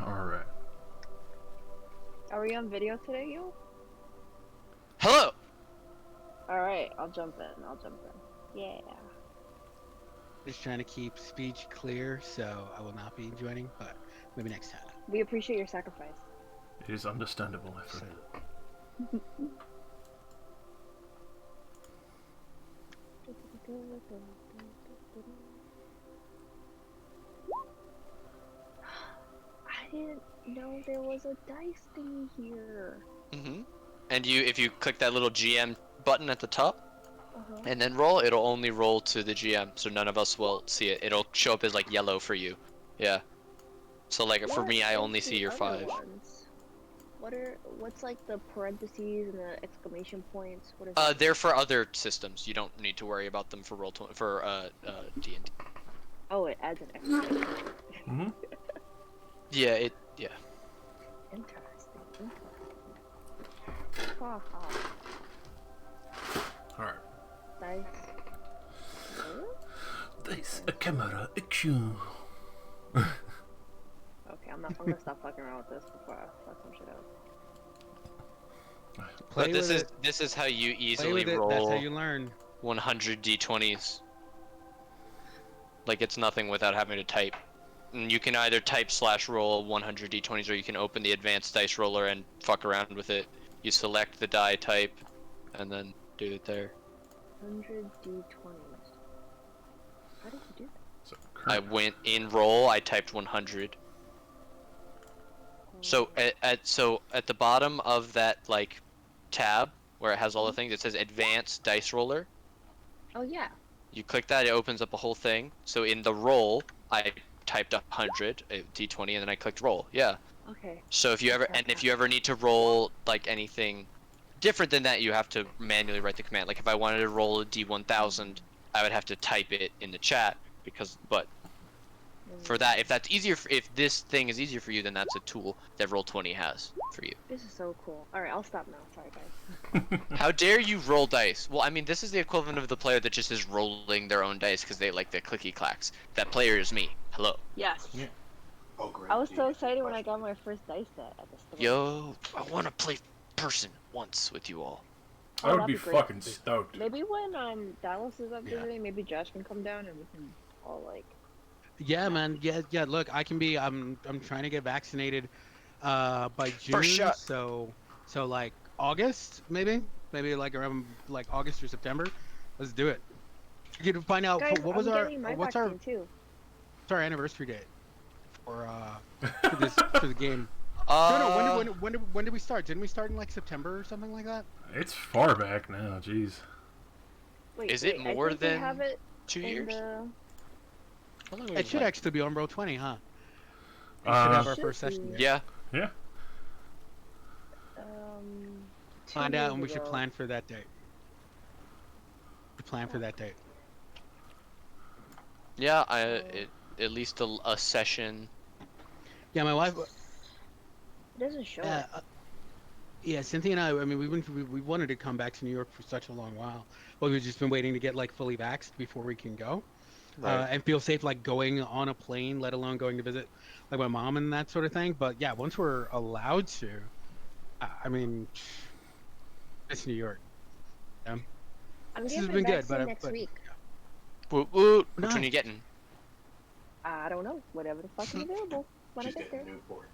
Alright. Are we on video today, you? Hello! Alright, I'll jump in. Yeah. Just trying to keep speech clear, so I will not be joining, but maybe next time. We appreciate your sacrifice. It is understandable, my friend. I didn't know there was a dice thingy here. And if you click that little GM button at the top, and then roll, it'll only roll to the GM, so none of us will see it. It'll show up as like yellow for you. Yeah. So like for me, I only see your 5. What's like the parentheses and the exclamation points? What is that? They're for other systems. You don't need to worry about them for D&D. Oh, it adds an exclamation. Yeah, Interesting. Ha ha. Alright. Dice. Dice, a camera, action. Okay, I'm gonna stop fucking around with this before I fuck some shit up. But this is how you easily roll. That's how you learn. 100 d20s. Like it's nothing without having to type. And you can either type / roll 100 d20s, or you can open the advanced dice roller and fuck around with it. You select the die type, and then do it there. 100 d20s. How did you do that? So, I went in roll. I typed 100. So at the bottom of that like tab where it has all the things, it says advanced dice roller. Oh yeah. You click that, it opens up a whole thing. So in the roll, I typed 100 d20, and then I clicked roll. Yeah. Okay. So if you ever need to roll like anything different than that, you have to manually write the command. Like if I wanted to roll a d1000, I would have to type it in the chat but for that, if this thing is easier for you, then that's a tool that Roll20 has for you. This is so cool. Alright, I'll stop now. Sorry, guys. How dare you roll dice? Well, I mean, this is the equivalent of the player that just is rolling their own dice because they like the clicky clacks. That player is me. Hello. Yes. Yeah. Oh, great. I was so excited when I got my first dice set at the store. Yo, I want to play person once with you all. I would that'd be be great. fucking stoked. Maybe when Dallas is up visiting, maybe Josh can come down and we can all like. Yeah, man. Yeah. Look, I can be. I'm trying to get vaccinated, by June. First shot. So like August, maybe like around like August or September. Let's do it. You can find out Guys, what was I'm our getting my what's vaccine too. our anniversary date for for the game. No, when did we start? Didn't we start in like September or something like that? It's far back now, jeez. Wait, Is it I more think we than have it 2 in years? the- It should actually be on Roll20, huh? We should have our Should first session. be. There. Yeah. Yeah. 2 Find out, years and we should ago. plan for that date. For that date. Yeah, at least a session. Yeah, my wife. It doesn't show it. Yeah, Cynthia and I mean, we wanted to come back to New York for such a long while, but we've just been waiting to get like fully vaxxed before we can go, and feel safe like going on a plane, let alone going to visit like my mom and that sort of thing. But yeah, once we're allowed to, I mean, it's New York. I'm this getting has my been good, vaccine but next week. Woot woot. Which Nice. one are you getting? I don't know. Whatever the fuck is available when She's I get there. getting Newport.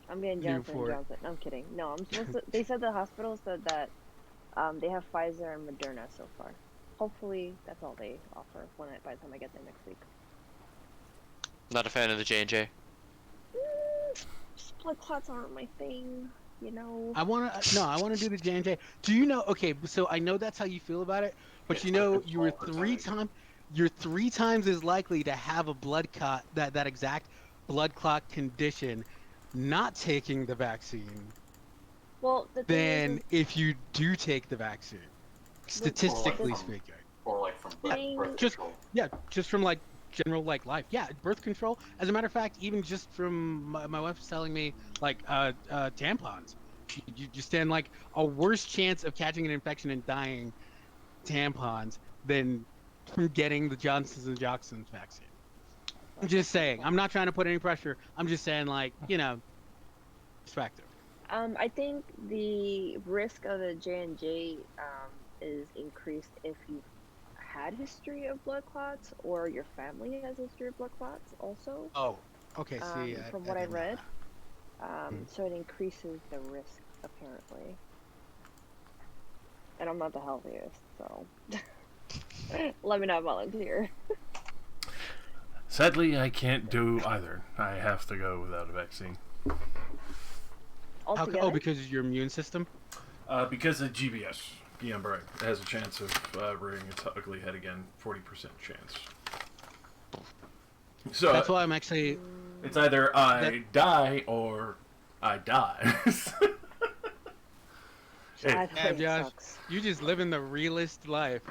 I'm getting Johnson and Newport. Johnson. No, I'm kidding. No, I'm supposed to. They said the hospital said that they have Pfizer and Moderna so far. Hopefully, that's all they offer by the time I get there next week. Not a fan of the J&J. Blood clots aren't my thing, you know. I wanna do the J&J. Do you know? Okay, so I know that's how you feel about it, but you know you were you're 3 times as likely to have a blood clot, that exact blood clot condition, not taking the vaccine, Well, the thing than is, if you do take the vaccine. Statistically speaking. Or like from birth Just control. yeah, just from like general like life. Yeah, birth control. As a matter of fact, even just from my wife was telling me like tampons. You stand like a worse chance of catching an infection and dying tampons than from getting the Johnson & Johnson's vaccine. I'm just saying. I'm not trying to put any pressure. I'm just saying, like, perspective. I think the risk of the J&J is increased if you've had history of blood clots or your family has history of blood clots also. Oh, okay. See, From what I didn't know read, that. so it increases the risk apparently. And I'm not the healthiest, so let me not volunteer. Sadly, I can't do either. I have to go without a vaccine. Altogether, Oh, because of your immune system? Because of GBS, Guillain-Barré has a chance of rearing its ugly head again. 40% chance. So That's why I'm actually. it's either I die or I die. that Yeah, way Josh, sucks. you just living the realist life.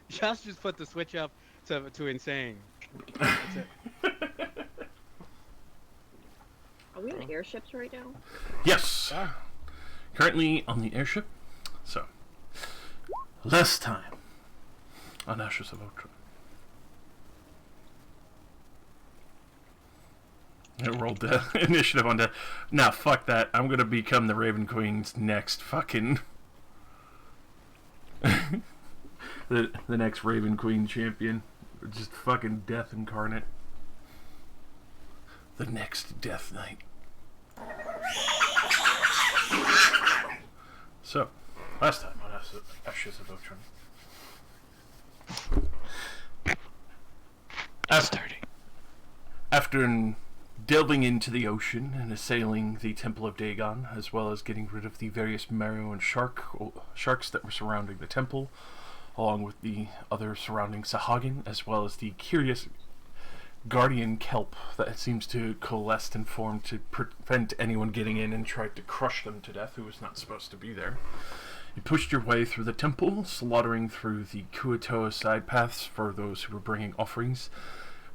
Josh just put the switch up to insane. That's it. Are we on airships right now? Yes. Yeah. Currently on the airship. So, last time on Ashes of Otren. I rolled the initiative on that. Nah, fuck that. I'm gonna become the Raven Queen's next fucking... the next Raven Queen champion. Just fucking death incarnate. The next Death Knight. So, last time on Ashes of Otren. After delving into the ocean and assailing the Temple of Daegon, as well as getting rid of the various marrow and sharks that were surrounding the temple, along with the other surrounding Sahagin, as well as the curious guardian kelp that seems to coalesce and form to prevent anyone getting in and tried to crush them to death who was not supposed to be there. You pushed your way through the temple, slaughtering through the Kuatoa side paths for those who were bringing offerings,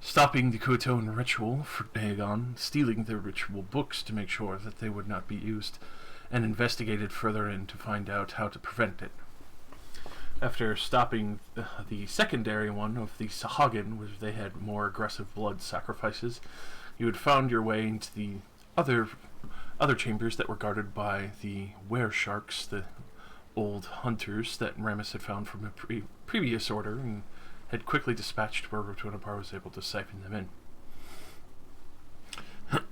stopping the Kuatoan ritual for Daegon, stealing their ritual books to make sure that they would not be used, and investigated further in to find out how to prevent it. After stopping the secondary one of the Sahagin, where they had more aggressive blood sacrifices, you had found your way into the other chambers that were guarded by the were-sharks, the old hunters that Ramus had found from a previous order, and had quickly dispatched where Rotunapar was able to siphon them in.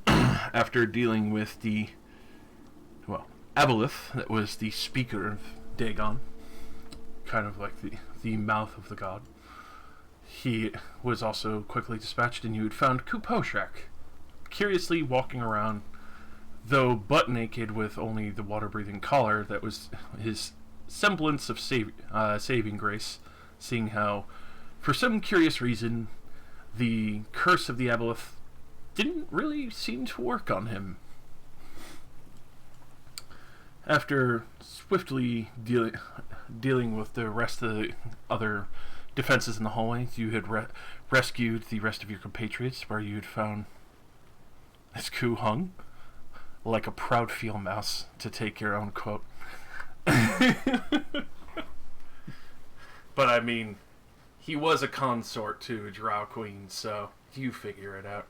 After dealing with the, Aboleth, that was the speaker of Daegon, kind of like the mouth of the god, he was also quickly dispatched, and you had found Kuposhak, curiously walking around, though butt naked with only the water-breathing collar that was his semblance of saving grace, seeing how, for some curious reason, the curse of the Aboleth didn't really seem to work on him. After swiftly dealing with the rest of the other defenses in the hallway, you had rescued the rest of your compatriots, where you had found this Ku hung like a proud field mouse, to take your own quote. But I mean, he was a consort to a drow queen, so you figure it out.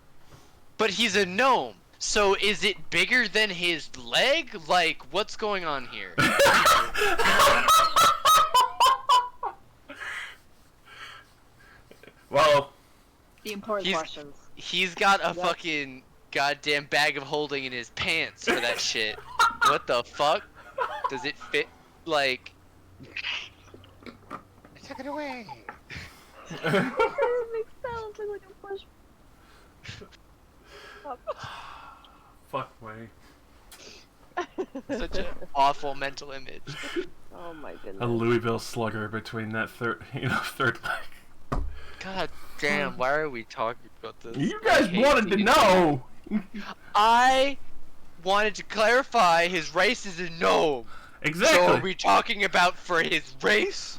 But he's a gnome, so is it bigger than his leg? Like, what's going on here? Well, The important questions. He's got a Yep. fucking goddamn bag of holding in his pants for that shit. What the fuck? Does it fit? Like, Took it away. It makes sounds like a push. fuck me. such an awful mental image. Oh my A goodness. Louisville slugger between that third leg. God damn, why are we talking about this? You guys I hate wanted to these. know! I wanted to clarify his race is a gnome. Exactly! So are we talking about for his race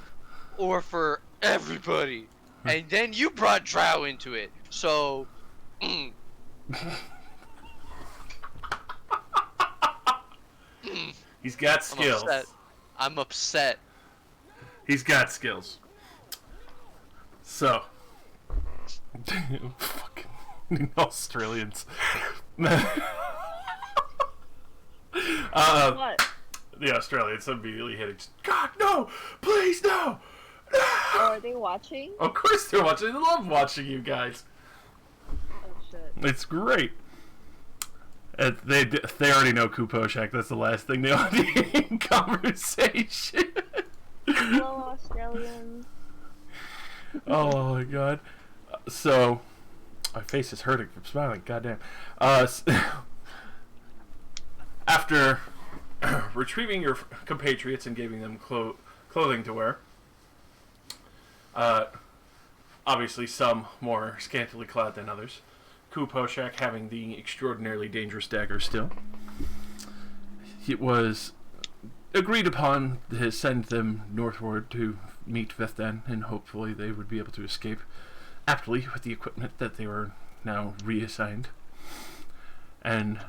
or for everybody? And then you brought Drow into it. So, He's got I'm skills. upset. I'm upset. He's got skills. So, Fucking Australians. What? The Australians immediately hitting. God, no! Please, no! No! Oh, are they watching? Of course they're watching. They love watching you guys. Oh shit. It's great. They already know Kuposhak. That's the last thing they all need in conversation. Hello, Australians. Oh my god. So, my face is hurting from smiling. Goddamn. After retrieving your compatriots and giving them clothing to wear, obviously some more scantily clad than others, Kuposhak having the extraordinarily dangerous dagger still, it was agreed upon to send them northward to meet Vethan, and hopefully they would be able to escape aptly with the equipment that they were now reassigned. And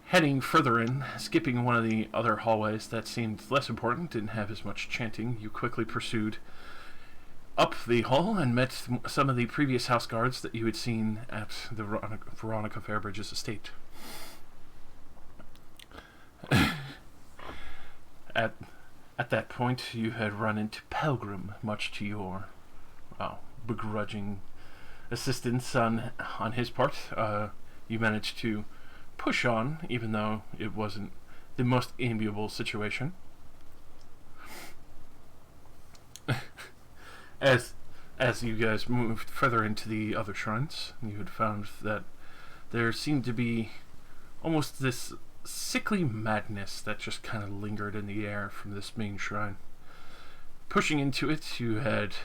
heading further in, skipping one of the other hallways that seemed less important, didn't have as much chanting, you quickly pursued up the hall and met some of the previous house guards that you had seen at the Veronica Fairbridge's estate. At that point, you had run into Pelgrim, much to your begrudging assistance on his part. You managed to push on, even though it wasn't the most amiable situation. As you guys moved further into the other shrines, you had found that there seemed to be almost this sickly madness that just kind of lingered in the air from this main shrine. Pushing into it, you had,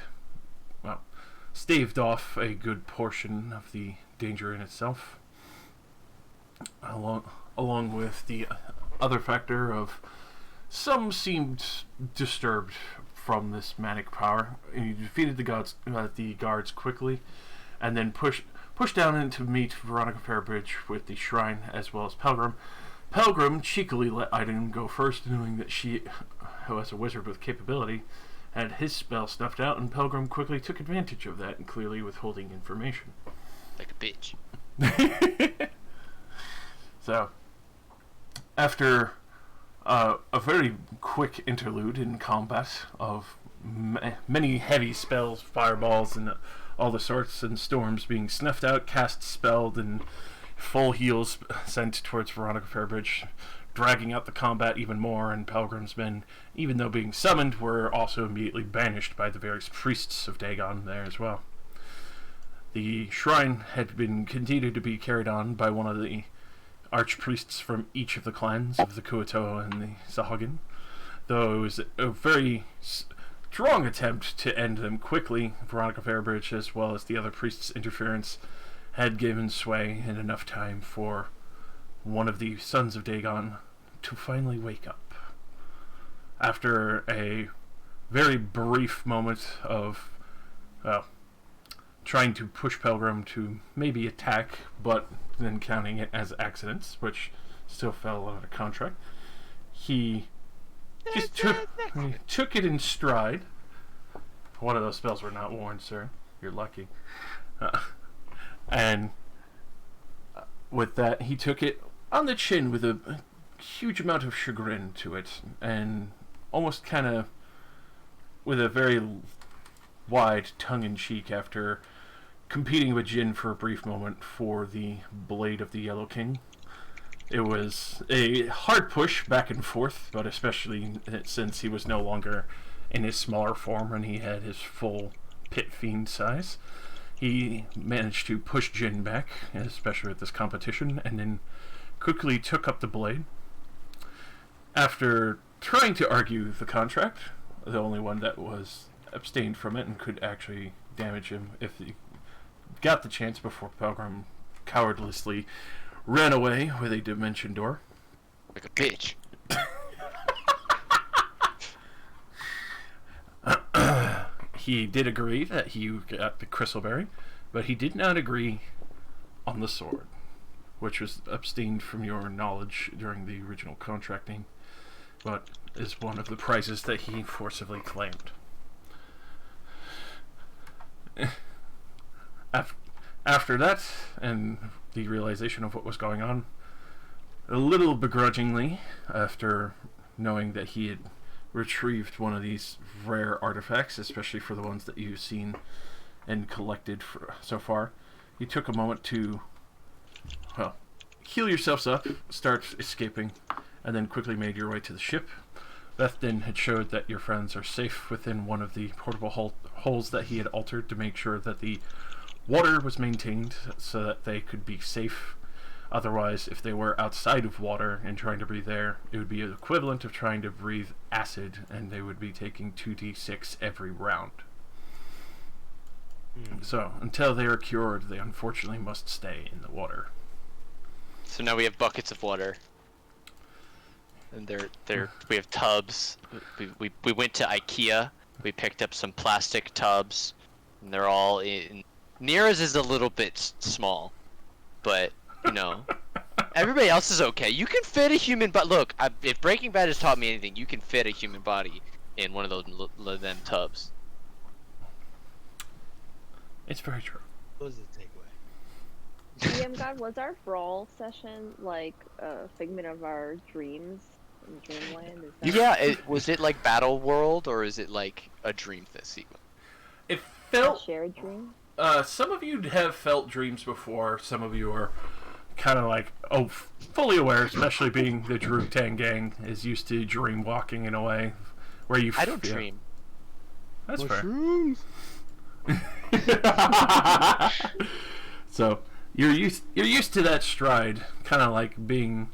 staved off a good portion of the danger in itself, along with the other factor of some seemed disturbed from this manic power. And you defeated the guards quickly, and then pushed down in to meet Veronica Fairbridge with the shrine as well as Pelgrim. Pelgrim cheekily let Iden go first, knowing that she, who was a wizard with capability, had his spell snuffed out, and Pelgrim quickly took advantage of that, and clearly withholding information. Like a bitch. So, after a very quick interlude in combat of many heavy spells, fireballs, and all the sorts, and storms being snuffed out, cast, spelled, and full heals sent towards Veronica Fairbridge, dragging out the combat even more, and Pelgrim's men, even though being summoned, were also immediately banished by the various priests of Daegon there as well. The shrine had been continued to be carried on by one of the archpriests from each of the clans of the Kuoto and the Sahagin, though it was a very strong attempt to end them quickly. Veronica Fairbridge, as well as the other priests' interference, had given sway and enough time for one of the sons of Daegon to finally wake up. After a very brief moment of, trying to push Pelgrim to maybe attack, but then counting it as accidents, which still fell out of contract, he just took it in stride. One of those spells were not worn, sir. You're lucky. And with that, he took it on the chin with a huge amount of chagrin to it, and almost kind of with a very wide tongue-in-cheek after competing with Jin for a brief moment for the Blade of the Yellow King. It was a hard push back and forth, but especially since he was no longer in his smaller form and he had his full pit fiend size. He managed to push Jin back, especially at this competition, and then quickly took up the blade. After trying to argue the contract, the only one that was abstained from it and could actually damage him if he got the chance before Pelgrim cowardlessly ran away with a dimension door. Like a bitch. He did agree that he got the Crystalberry, but he did not agree on the sword, which was abstained from your knowledge during the original contracting, but is one of the prizes that he forcibly claimed. After that, and the realization of what was going on, a little begrudgingly, after knowing that he had retrieved one of these rare artifacts, especially for the ones that you've seen and collected so far, you took a moment to, well, heal yourselves up, start escaping, and then quickly made your way to the ship. Beth then had showed that your friends are safe within one of the portable holes that he had altered to make sure that the water was maintained so that they could be safe. Otherwise, if they were outside of water and trying to breathe air, it would be equivalent of trying to breathe acid, and they would be taking 2d6 every round. So, until they are cured, they unfortunately must stay in the water. So now we have buckets of water. And we have tubs. We went to IKEA. We picked up some plastic tubs. And they're all in... Nira's is a little bit small. But, you know... Everybody else is okay. You can fit a human... But look, if Breaking Bad has taught me anything, you can fit a human body in one of them tubs. It's very true. What was the takeaway? DM God, was our brawl session like a figment of our dreams in Dreamland? Is that Was it like Battle World, or is it like a dream sequence? It a felt... shared dream? Some of you have felt dreams before. Some of you are kind of like, fully aware, especially being the Drugtan gang is used to dream walking in a way where you... I don't dream. That's fair. Mushrooms. So you're used to that stride, kind of like being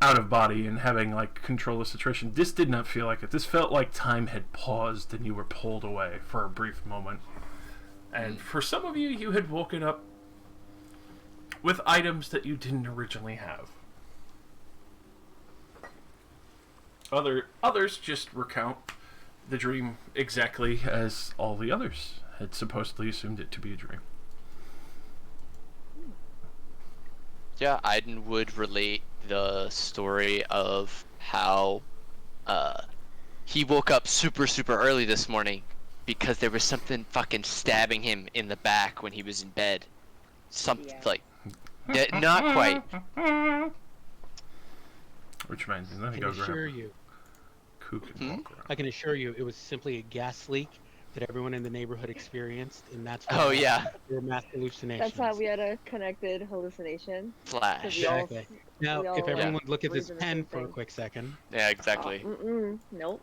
out of body and having like control of situation. This did not feel like it. This felt like time had paused and you were pulled away for a brief moment. And for some of you, you had woken up with items that you didn't originally have. Others just recount the dream exactly as all the others had supposedly assumed it to be a dream. Yeah, Aiden would relate the story of how he woke up super early this morning because there was something fucking stabbing him in the back when he was in bed. Something like... not quite. Which reminds me, let me I go can assure grab you. Cook and walk around. I can assure you, it was simply a gas leak that everyone in the neighborhood experienced, and that's Oh yeah. Your mass hallucinations. That's how we had a connected hallucination. Flash. We all- Exactly. Now, we all, if everyone would look at believe this in the pen same for a thing. quick second. Yeah, exactly. Nope.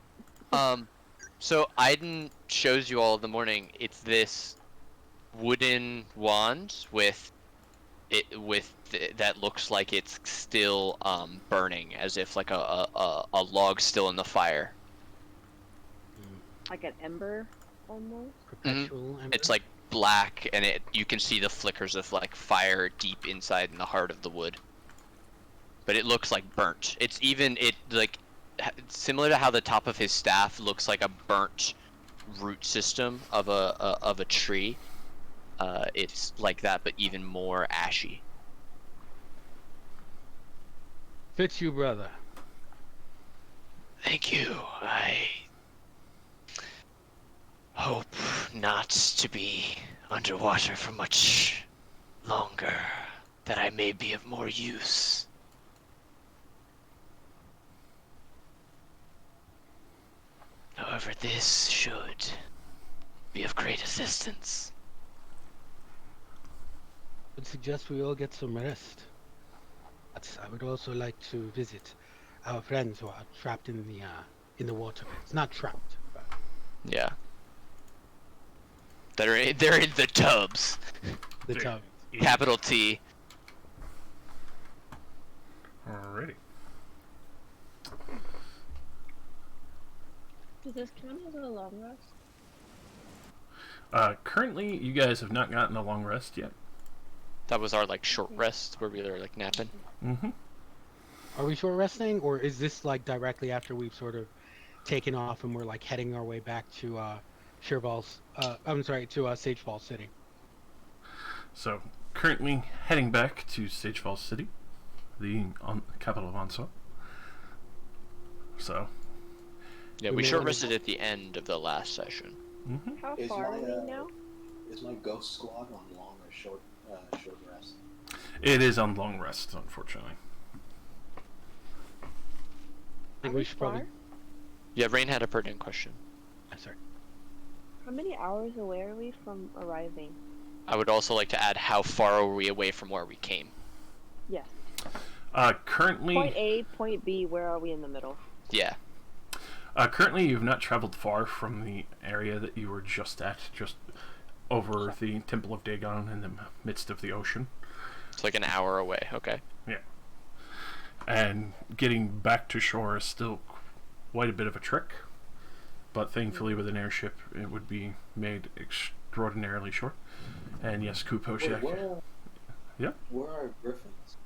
So Aiden shows you all in the morning. It's this wooden wand that looks like it's still burning, as if like a log still in the fire. Like an ember, almost. Perpetual. ember. It's like black, and you can see the flickers of like fire deep inside in the heart of the wood. But it looks like burnt. It's similar to how the top of his staff looks like a burnt root system of a tree. It's like that, but even more ashy. Fits you, brother. Thank you. I hope not to be underwater for much longer, that I may be of more use. However, this should be of great assistance. I would suggest we all get some rest. I would also like to visit our friends who are trapped in the water. It's not trapped. But... Yeah. They're in the tubs. The tub. Capital T. Alrighty. Does this count as a long rest? Currently, you guys have not gotten a long rest yet. That was our like short rest where we were like napping. Mm-hmm. Are we short resting, or is this like directly after we've sort of taken off and we're like heading our way back to Sagefall City? So, currently heading back to Sagefall City, the capital of Onslaught. So. Yeah, we short rested at the end of the last session. Mm-hmm. How Is far my, are we now? Is my ghost squad on long or short short rest? It is on long rest, unfortunately. I think we should probably. Yeah, Rain had a pertinent question. I'm sorry. How many hours away are we from arriving? I would also like to add how far are we away from where we came? Yes. Currently... Point A, point B, where are we in the middle? Yeah. Currently, you've not traveled far from the area that you were just at, just over the Temple of Daegon in the midst of the ocean. It's like an hour away, okay. Yeah. And getting back to shore is still quite a bit of a trick, but thankfully with an airship it would be made extraordinarily short. And yes, Kuposhak. Yeah? Where are griffins?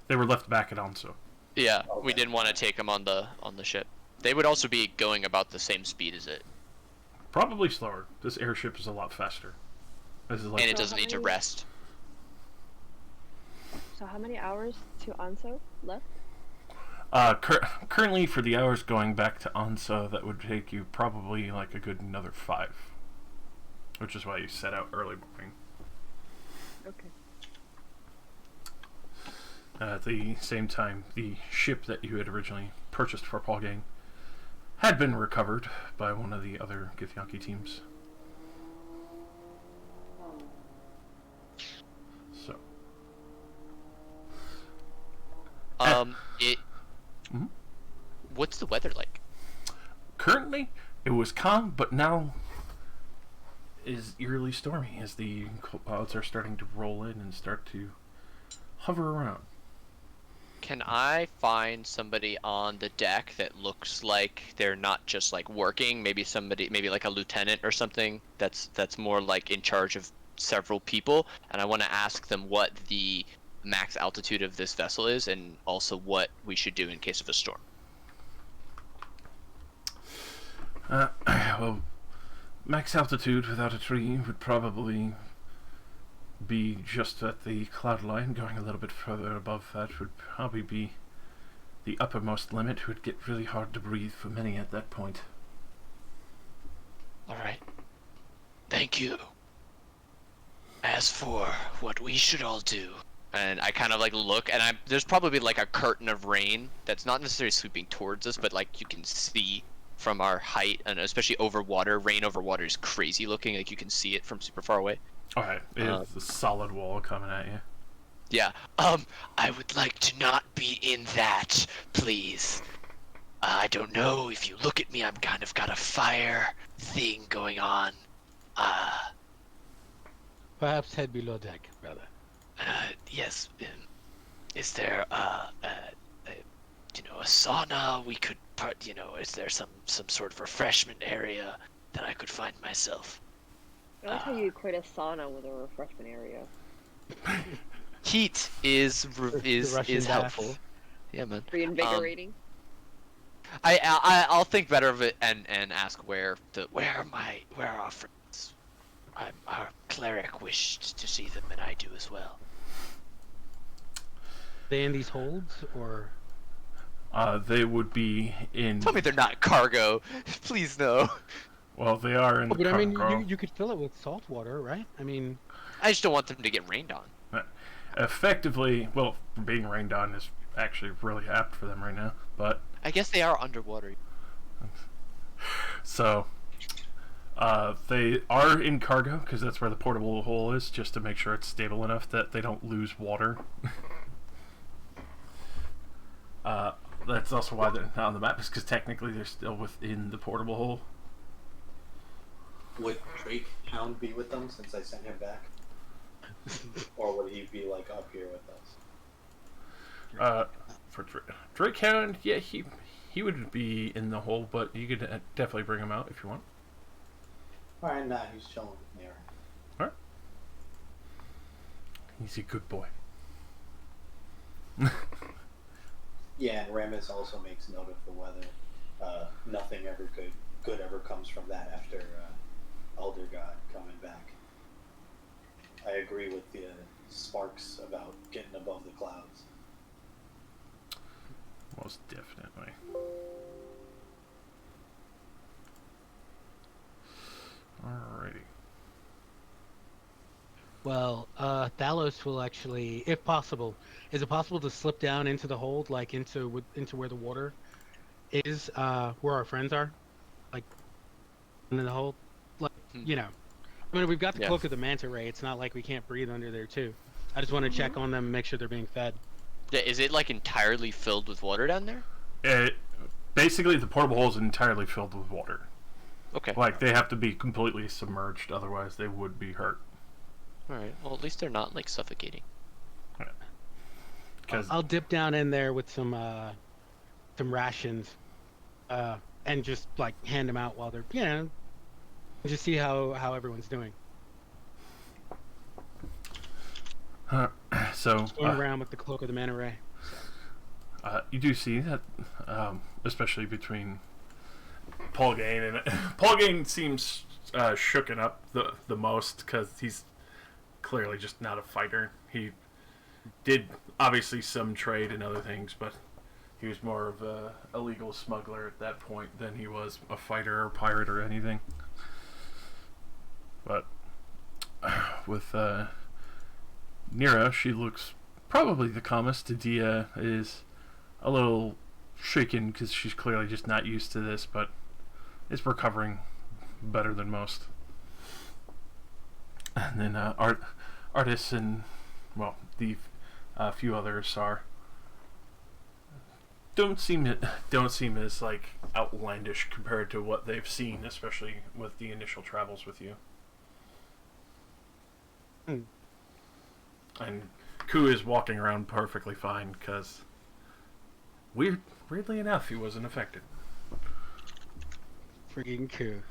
They were left back at Anso. Yeah, Okay. we didn't want to take them on the ship. They would also be going about the same speed as it. Probably slower. This airship is a lot faster. This is like And it doesn't need to rest. So how many hours to Anso left? currently for the hours going back to Anso, that would take you probably like a good another 5. Which is why you set out early morning. Okay. At the same time, the ship that you had originally purchased for Paul Gang had been recovered by one of the other Githyanki teams. So. Mhm. What's the weather like? Currently, it was calm, but now is eerily stormy as the clouds are starting to roll in and start to hover around. Can I find somebody on the deck that looks like they're not just like working? Maybe somebody, maybe like a lieutenant or something that's more like in charge of several people. And I want to ask them what the max altitude of this vessel is, and also what we should do in case of a storm. Well, max altitude without a tree would probably be just at the cloud line. Going a little bit further above that would probably be the uppermost limit. It would get really hard to breathe for many at that point. All right. Thank you. As for what we should all do, and I kind of like look, and there's probably like a curtain of rain that's not necessarily sweeping towards us, but like you can see from our height, and especially over water. Rain over water is crazy looking. Like you can see it from super far away. Okay, it's a solid wall coming at you. Yeah. I would like to not be in that, please. I don't know if you look at me. I'm kind of got a fire thing going on. Perhaps head below deck, brother. Yes. Is there a sauna we could is there some sort of refreshment area that I could find myself? I like how you equate a sauna with a refreshment area. Heat is Russian helpful. bath. Yeah, man. Reinvigorating. I'll think better of it and ask where are our friends? Our cleric wished to see them, and I do as well. They in these holds, or They would be in... Tell me they're not cargo. Please no. Well, they are in oh, the but I mean, cargo. you could fill it with salt water, right? I mean, I just don't want them to get rained on. Effectively, well, being rained on is actually really apt for them right now, but... I guess they are underwater. So, they are in cargo, because that's where the portable hole is, just to make sure it's stable enough that they don't lose water. That's also why they're not on the map, is because technically they're still within the portable hole. Would Drake Hound be with them since I sent him back? Or would he be like up here with us? For Drake Hound, yeah, he would be in the hole, but you could definitely bring him out if you want. Alright, nah, he's chilling with me. Alright. He's a good boy. Yeah, and Ramis also makes note of the weather. Nothing ever good ever comes from that after Elder God coming back. I agree with the Sparks about getting above the clouds. Most definitely. Alrighty. Well, Thalos will actually, if possible, is it possible to slip down into the hold, like into where the water is, where our friends are, like in the hold, like I mean, we've got the Yeah. cloak of the Manta Ray. It's not like we can't breathe under there too. I just want to check on them and make sure they're being fed. Yeah, is it like entirely filled with water down there? Basically, the portable hole is entirely filled with water. Okay. Like, they have to be completely submerged, otherwise they would be hurt. Alright, well at least they're not like suffocating. I'll dip down in there with some rations, and just like hand them out while they're just see how everyone's doing. So Swim around with the cloak of the Manta Ray. you do see that, especially between Paul Gain and Paul Gain seems shooken up the most because he's clearly just not a fighter. He did obviously some trade and other things, but he was more of a illegal smuggler at that point than he was a fighter or pirate or anything. But with Nira, she looks probably the calmest. Dia is a little shaken because she's clearly just not used to this, but is recovering better than most. And then Artis and, well, the few others don't seem as like outlandish compared to what they've seen, especially with the initial travels with you. And Ku is walking around perfectly fine because weirdly enough, he wasn't affected. Freaking Ku.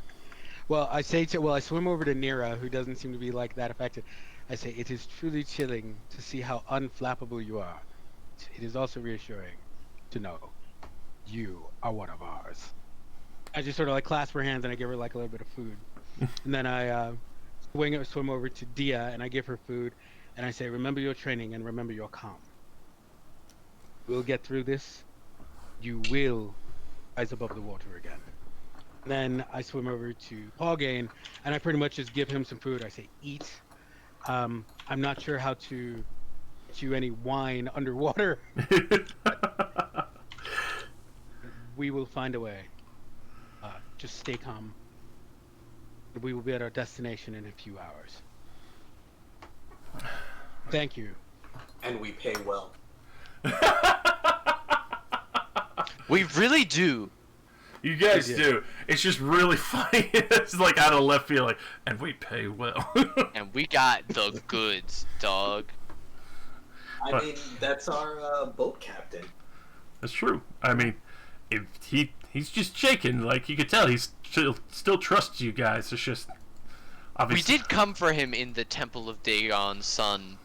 Well, I swim over to Nira, who doesn't seem to be like that affected. I say, it is truly chilling to see how unflappable you are. It is also reassuring to know you are one of ours. I just sort of like clasp her hands and I give her like a little bit of food. And then I swim over to Dia and I give her food and I say, remember your training and remember your calm. We'll get through this. You will rise above the water again. Then I swim over to Paul Gain and I pretty much just give him some food. I say, eat. I'm not sure how to get you any wine underwater. We will find a way. Just stay calm. We will be at our destination in a few hours. Thank you. And we pay well. We really do. You guys do. It's just really funny. It's like out of left field, like, and we pay well. And we got the goods, dog. I mean, that's our boat captain. That's true. I mean, if he's just shaking, like you could tell, he's still trusts you guys. It's just obviously We did come for him in the Temple of Daegon's son,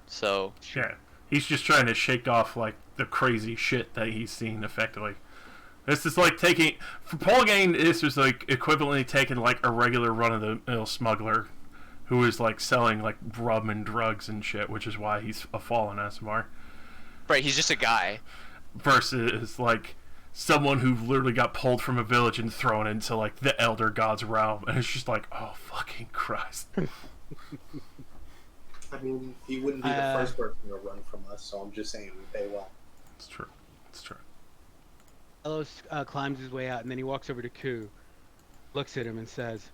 so yeah, he's just trying to shake off like the crazy shit that he's seen. Effectively, this is like taking for Paul Gain. This was like equivalently taking like a regular run-of-the-mill smuggler who is like selling like rum and drugs and shit, which is why he's a fallen SMR. right. He's just a guy. Versus like someone who literally got pulled from a village and thrown into like the Elder God's realm, and it's just like, oh fucking Christ. I mean, he wouldn't be the first person to run from us, so I'm just saying we pay well. It's true. It's true. Elos climbs his way out, and then he walks over to Ku, looks at him, and says,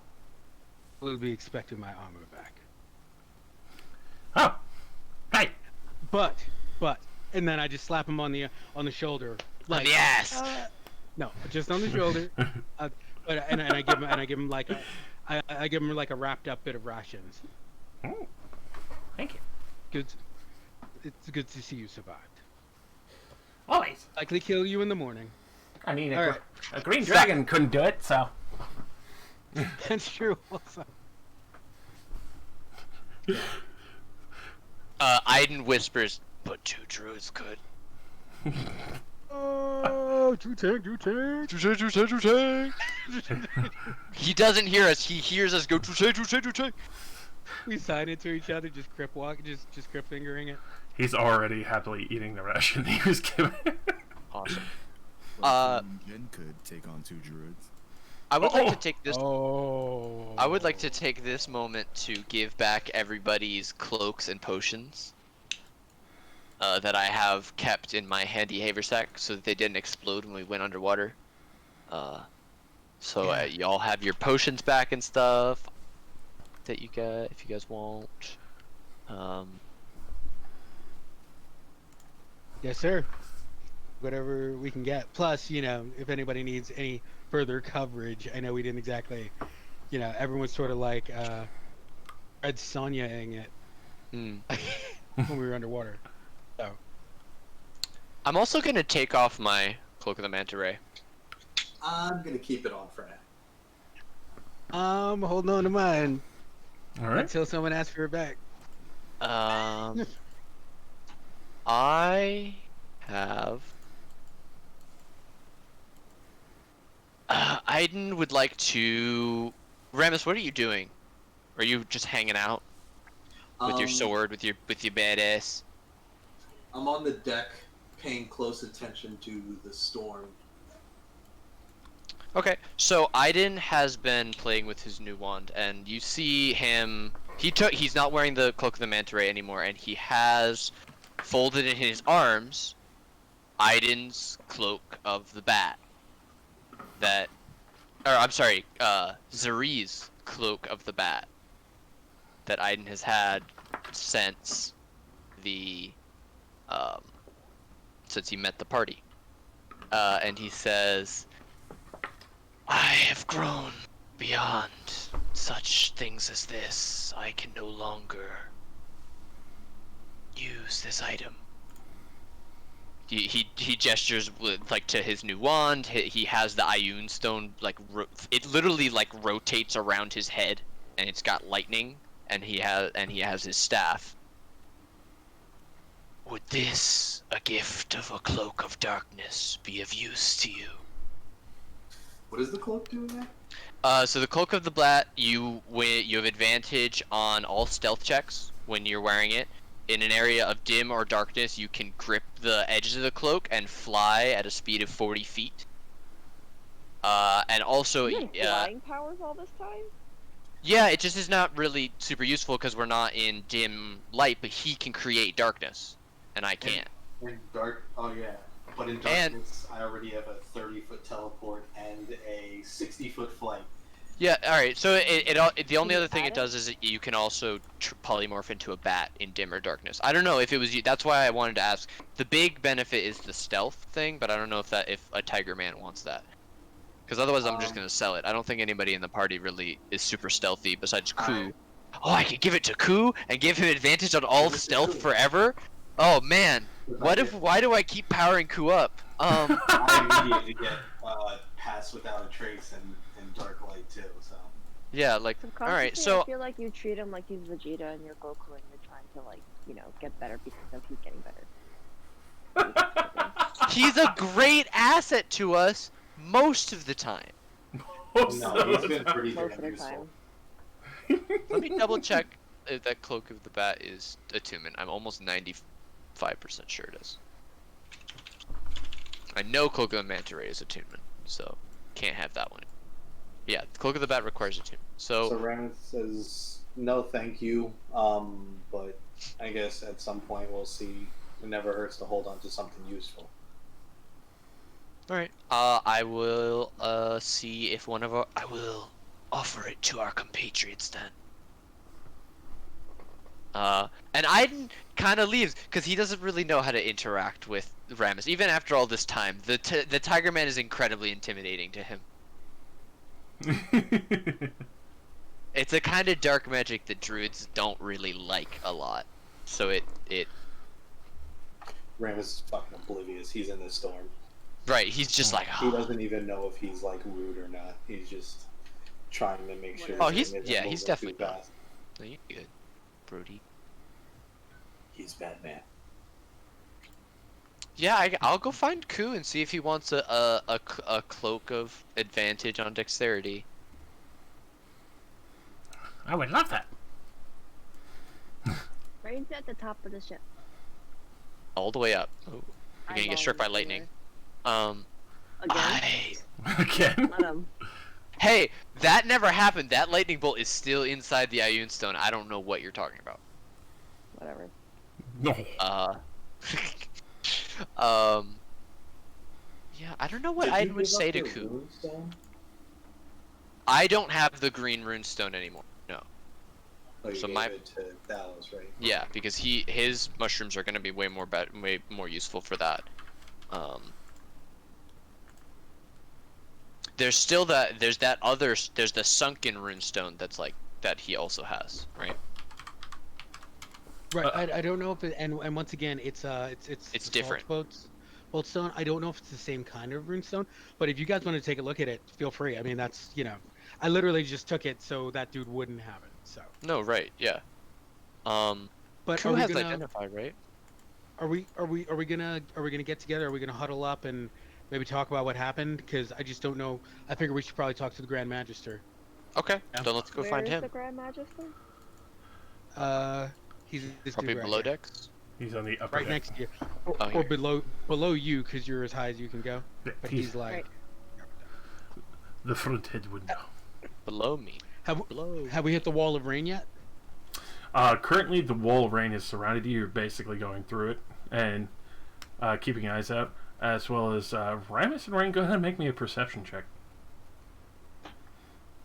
"We'll be expecting my armor back." Oh, hey. But, and then I just slap him on the shoulder, On the ass. no, just on the shoulder. And I give him like a wrapped up bit of rations. Oh, thank you. Good. It's good to see you survived. Always. Likely kill you in the morning. I mean, All right. a green dragon couldn't do it, so. That's true. Also. Aiden whispers, but 2 druids could. Oh, Drew tank. He doesn't hear us. He hears us go to. We sign it to each other, just crip walk, just crip fingering it. He's already happily eating the ration he was given. Awesome. Jen could take on 2 druids. I would like to take this. Oh. I would like to take this moment to give back everybody's cloaks and potions that I have kept in my handy haversack so that they didn't explode when we went underwater. So Yeah. y'all have your potions back and stuff that you got if you guys want. Yes, sir. Whatever we can get. Plus, if anybody needs any further coverage, I know we didn't exactly, everyone's sort of like Red Sonja-ing it when we were underwater. So. I'm also gonna take off my Cloak of the Manta Ray. I'm gonna keep it on for now. I'm holding on to mine All right. until someone asks for it back. I have. Aiden would like to. Ramus, what are you doing? Are you just hanging out with your sword, with your badass? I'm on the deck, paying close attention to the storm. Okay, so Aiden has been playing with his new wand, and you see him. He's not wearing the Cloak of the Manta Ray anymore, and he has folded in his arms Aiden's Cloak of the Bat. Zari's Cloak of the Bat that Aiden has had since since he met the party. And he says, I have grown beyond such things as this. I can no longer use this item. He gestures to his new wand. He has the Ioun stone it literally rotates around his head, and it's got lightning. And he has his staff. Would this, a gift of a cloak of darkness, be of use to you? What does the cloak do again? So the Cloak of the Bat, you have advantage on all stealth checks when you're wearing it. In an area of dim or darkness, you can grip the edges of the cloak and fly at a speed of 40 feet. And also, You had flying powers all this time? yeah, it just is not really super useful because we're not in dim light, but he can create darkness, and I can't. Oh yeah. But in darkness, I already have a 30-foot teleport and a 60-foot flight. Yeah, alright, so the only you other thing add it it? does is you can also polymorph into a bat in dimmer darkness. I don't know if it was you, that's why I wanted to ask. The big benefit is the stealth thing, but I don't know if a Tiger Man wants that. Because otherwise I'm just going to sell it. I don't think anybody in the party really is super stealthy besides Ku. Oh, I could give it to Ku and give him advantage on all stealth forever? Oh man, why do I keep powering Ku up? I immediately get pass without a trace and dark light too, so. Yeah, alright, so I feel like you treat him like he's Vegeta and you're Goku and you're trying to get better because he's getting better. he's a great asset to us most of the time. No, he's been pretty Most of damn the useful. time. Let me double check if that Cloak of the Bat is attunement. I'm almost 95% sure it is. I know Cloak of the Manta Ray is attunement, so can't have that one. Yeah, Cloak of the Bat requires attunement. So Ramus says, no thank you, but I guess at some point we'll see. It never hurts to hold on to something useful. Alright. I will see if one of our... I will offer it to our compatriots then. And Aiden kind of leaves because he doesn't really know how to interact with Ramus. Even after all this time, the Tiger Man is incredibly intimidating to him. It's a kind of dark magic that druids don't really like a lot. So it Ramus is fucking oblivious. He's in the storm. Right, he's just like... He doesn't even know if he's rude or not. He's just trying to make sure. Oh, he's moving definitely too not. fast. No, you're good, Brody. He's Batman. Yeah, I'll go find Ku and see if he wants a cloak of advantage on dexterity. I would love that. Right at the top of the ship. All the way up. Oh, you're gonna get struck by lightning. Again? Again. Let him. Hey, that never happened. That lightning bolt is still inside the Ioun Stone. I don't know what you're talking about. Whatever. No. Yeah, I don't know what Did I you would give up say to your Ku. runestone? I don't have the green runestone anymore. No. Oh, you So gave my- it to Thalos, right? Yeah, because his mushrooms are gonna be way more useful for that. There's still there's the sunken runestone that's like that he also has, right? Right. I don't know if it, and once again it's It's the different. Bolt stone. I don't know if it's the same kind of runestone, but if you guys want to take a look at it, feel free. I mean, that's I literally just took it so that dude wouldn't have it. So. No, right, yeah. But Ku are we has gonna identified, right? are we gonna get together? Are we gonna huddle up and maybe talk about what happened? Because I just don't know. I figure we should probably talk to the Grand Magister. Okay, Yeah. then let's go Where find is him. the Grand Magister? He's this Probably dude right below here. decks. He's on the upper Right deck. next to you, Oh, or here. below you, because you're as high as you can go. Yeah, But he's he's like, Right. the front head window. Below me. have Below. have we hit the wall of rain yet? Currently, the wall of rain is surrounded you. You're basically going through it and keeping eyes out, as well as Ramus and Rain. Go ahead and make me a perception check.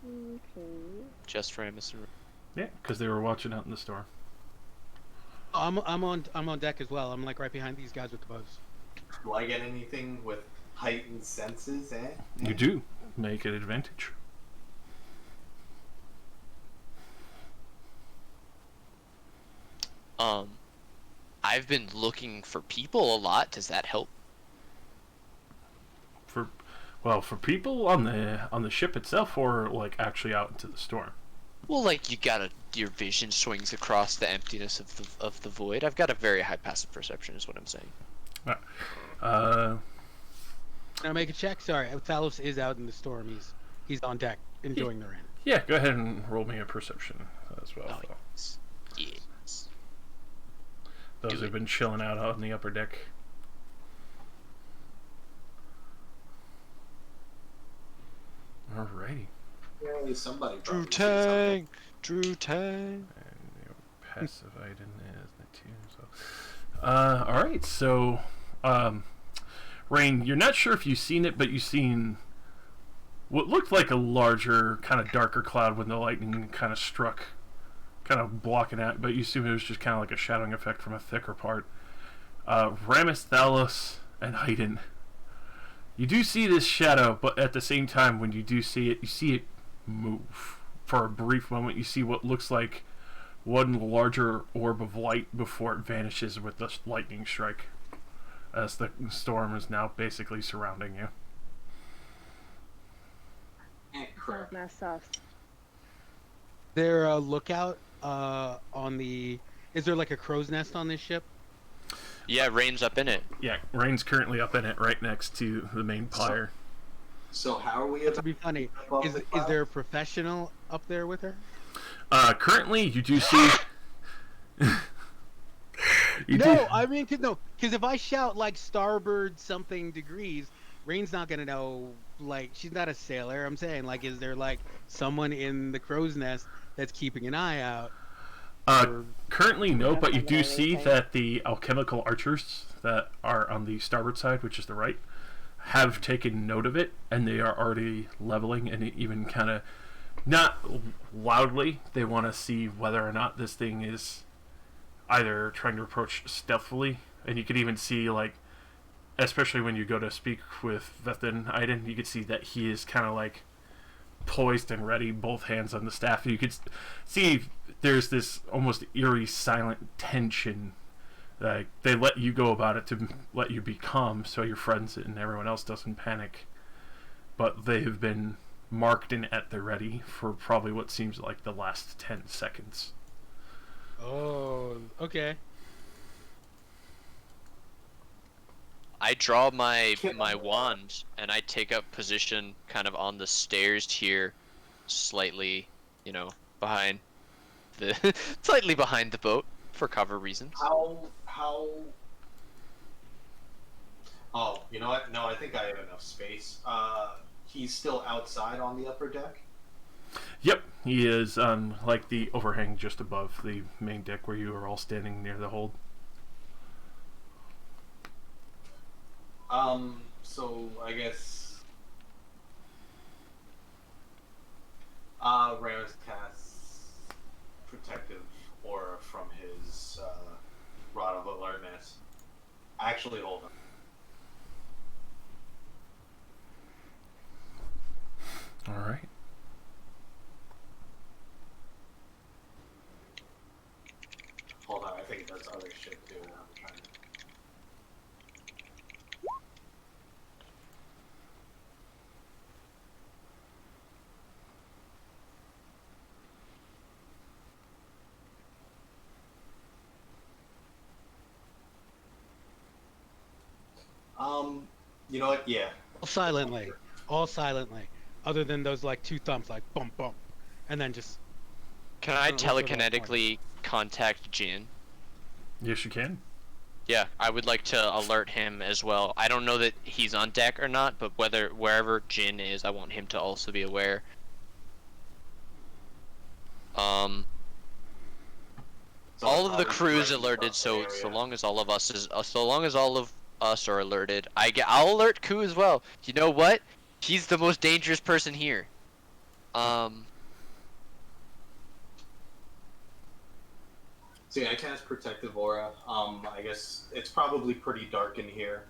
Okay. Just for Emerson. Yeah, because they were watching out in the storm. Oh, I'm on deck as well. I'm like right behind these guys with the bows. Do I get anything with heightened senses, eh? You do make an advantage. I've been looking for people a lot. Does that help? For people on the ship itself, or like actually out into the storm. Well, like your vision swings across the emptiness of the void. I've got a very high passive perception, is what I'm saying. Uh, Can I make a check? Sorry, Thalos is out in the storm. He's on deck enjoying the rain. yeah, go ahead and roll me a perception as well. Oh, so. yes. Yes. Those Do who've it. been chilling out on the upper deck. Alrighty. Apparently somebody Drew probably said something. Tang. Drew Tang. And your passive item is the 2. So, alright, so, Rain, you're not sure if you've seen it, but you've seen what looked like a larger, kind of darker cloud when the lightning kind of struck, kind of blocking out, but you assume it was just kind of like a shadowing effect from a thicker part. Ramus, Thalos, and Haydn. You do see this shadow, but at the same time, when you do see it move. For a brief moment, you see what looks like one larger orb of light before it vanishes with the lightning strike, as the storm is now basically surrounding you. Sounds not sus. There a lookout on the? Is there like a crow's nest on this ship? Yeah, Rain's up in it. Yeah, Rain's currently up in it, right next to the main pyre. So how are we To be funny, above is the is cloud? there a professional up there with her? Currently, you do see. I mean, because if I shout like starboard something degrees, Rain's not gonna know. Like, she's not a sailor. I'm saying, like, is there like someone in the crow's nest that's keeping an eye out? Or- Currently, no, That's but you not do really see anything. that the alchemical archers that are on the starboard side, which is the right, have taken note of it, and they are already leveling, and even kind of, not loudly, they want to see whether or not this thing is either trying to approach stealthily, and you can even see, like, especially when you go to speak with Vethin Iden, you can see that he is kind of like poised and ready, both hands on the staff. You could see there's this almost eerie, silent tension. Like, they let you go about it to let you be calm, so your friends and everyone else doesn't panic. But they have been marked and at the ready for probably what seems like the last 10 seconds. Oh, okay. I draw my wand and I take up position kind of on the stairs here, slightly, behind slightly behind the boat for cover reasons. How? Oh, you know what? No, I think I have enough space. he's still outside on the upper deck? Yep, he is on like the overhang just above the main deck where you are all standing near the hold. So I guess Ramus casts protective aura from his rod of alertness. Actually, hold on. All right. Hold on, I think it does other shit too. I'm trying to... You know what? Yeah. All silently, other than those like two thumps, like bump bump, and then just. Can I don't know what's the right telekinetically contact Jin? Yes, you can. Yeah, I would like to alert him as well. I don't know that he's on deck or not, but wherever Jin is, I want him to also be aware. So All of the probably crew's right alerted, across the so area. long as all of us are alerted, I'll alert Ku as well. You know what? He's the most dangerous person here. So yeah, I cast protective aura. I guess it's probably pretty dark in here.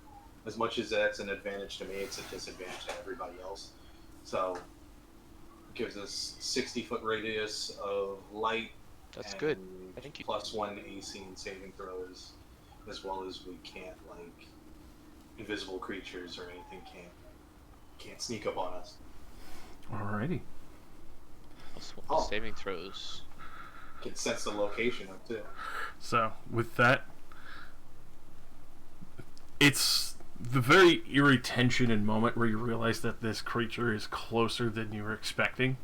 As much as that's an advantage to me, it's a disadvantage to everybody else. So it gives us 60-foot radius of light. That's and good. Thank you. +1 AC and saving throws, as well as we can't like invisible creatures or anything can't sneak up on us. Alrighty. Oh. Saving throws. Can sense the location up too. So, with that, it's the very eerie tension and moment where you realize that this creature is closer than you were expecting.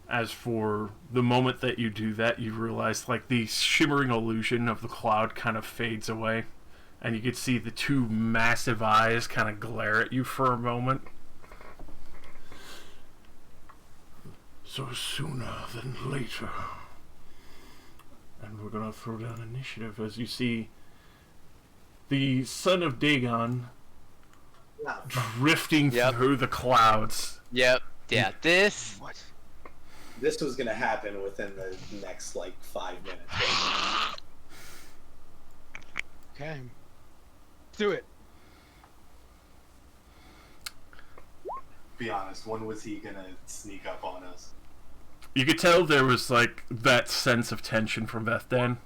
As for the moment that you do that, you realize like the shimmering illusion of the cloud kind of fades away, and you can see the two massive eyes kind of glare at you for a moment. So sooner than later. And we're gonna throw down initiative as you see the son of Daegon drifting Yep. through the clouds. Yep. Yeah. This. What? This was gonna happen within the next like 5 minutes. Okay. Let's do it. Be honest, when was he gonna sneak up on us? You could tell there was like that sense of tension from Vethdan,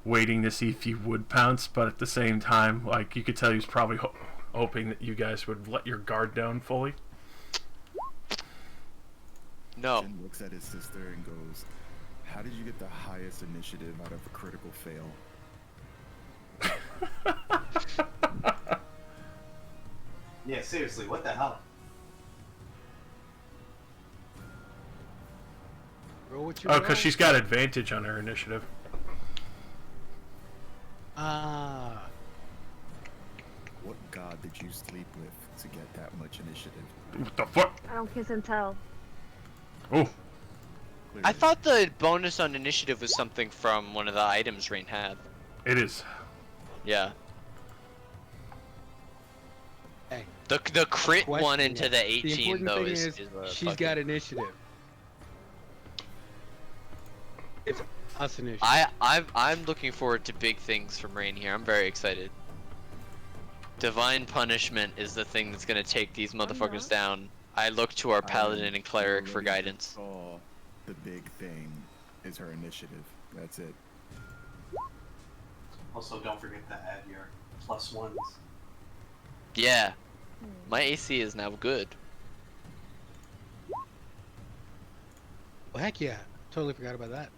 waiting to see if he would pounce, but at the same time, like you could tell he was probably hoping that you guys would let your guard down fully. No. Jin looks at his sister and goes, "How did you get the highest initiative out of a critical fail?" Yeah, seriously, what the hell? Roll what you Oh, roll. because she's got advantage on her initiative. Ah. What god did you sleep with to get that much initiative? What the fuck? I don't kiss and tell. Oh, I thought the bonus on initiative was something from one of the items Rain had. it is. Yeah. Hey. The crit one Question, into the The 18 important though thing is is she's got initiative. It's us initiative. I'm looking forward to big things from Rain here. I'm very excited. Divine punishment is the thing that's gonna take these motherfuckers not. down. I look to our paladin and cleric for Already guidance. saw the big thing is her initiative. That's it. Also, don't forget to add your +1s. Yeah. My AC is now good. Oh, heck yeah. Totally forgot about that.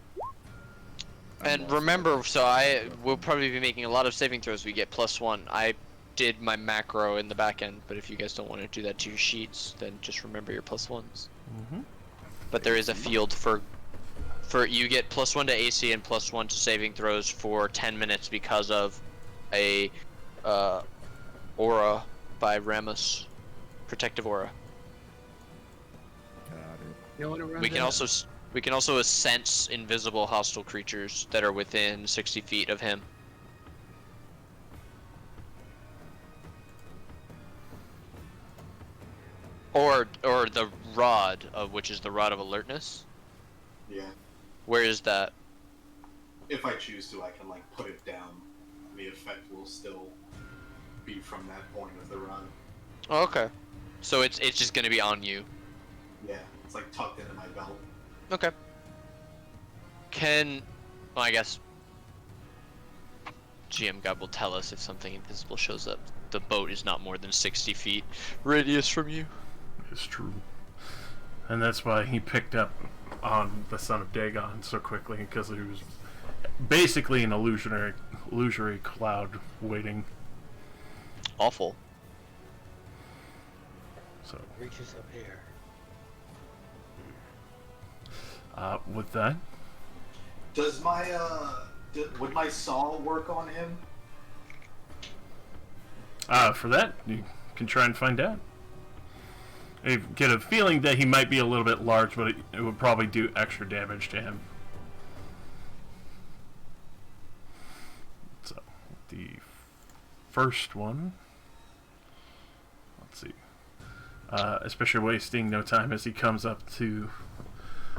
And lost remember, so I will probably be making a lot of saving throws. We get +1. I did my macro in the back end, but if you guys don't want to do that to your sheets, then just remember your +1s. Mm-hmm. But there is a field for you get +1 to AC and +1 to saving throws for 10 minutes because of a aura by Ramus. Protective aura. Got it. No one around We can there? also sense invisible hostile creatures that are within 60 feet of him. Or the rod of which is the rod of alertness. Yeah. Where is that? If I choose to, I can like put it down. The effect will still be from that point of the run. Oh, okay. So it's just gonna be on you. Yeah, it's like tucked into my belt. Okay. Well, I guess GM God will tell us if something invisible shows up. The boat is not more than 60 feet radius from you. It's true. And that's why he picked up on the son of Daegon so quickly, because he was basically an illusory cloud waiting. Awful. So, Reaches up here. with that, Does my would my saw work on him? for that, you can try and find out. You get a feeling that he might be a little bit large, but it would probably do extra damage to him. So, the first one, let's see, especially wasting no time as he comes up to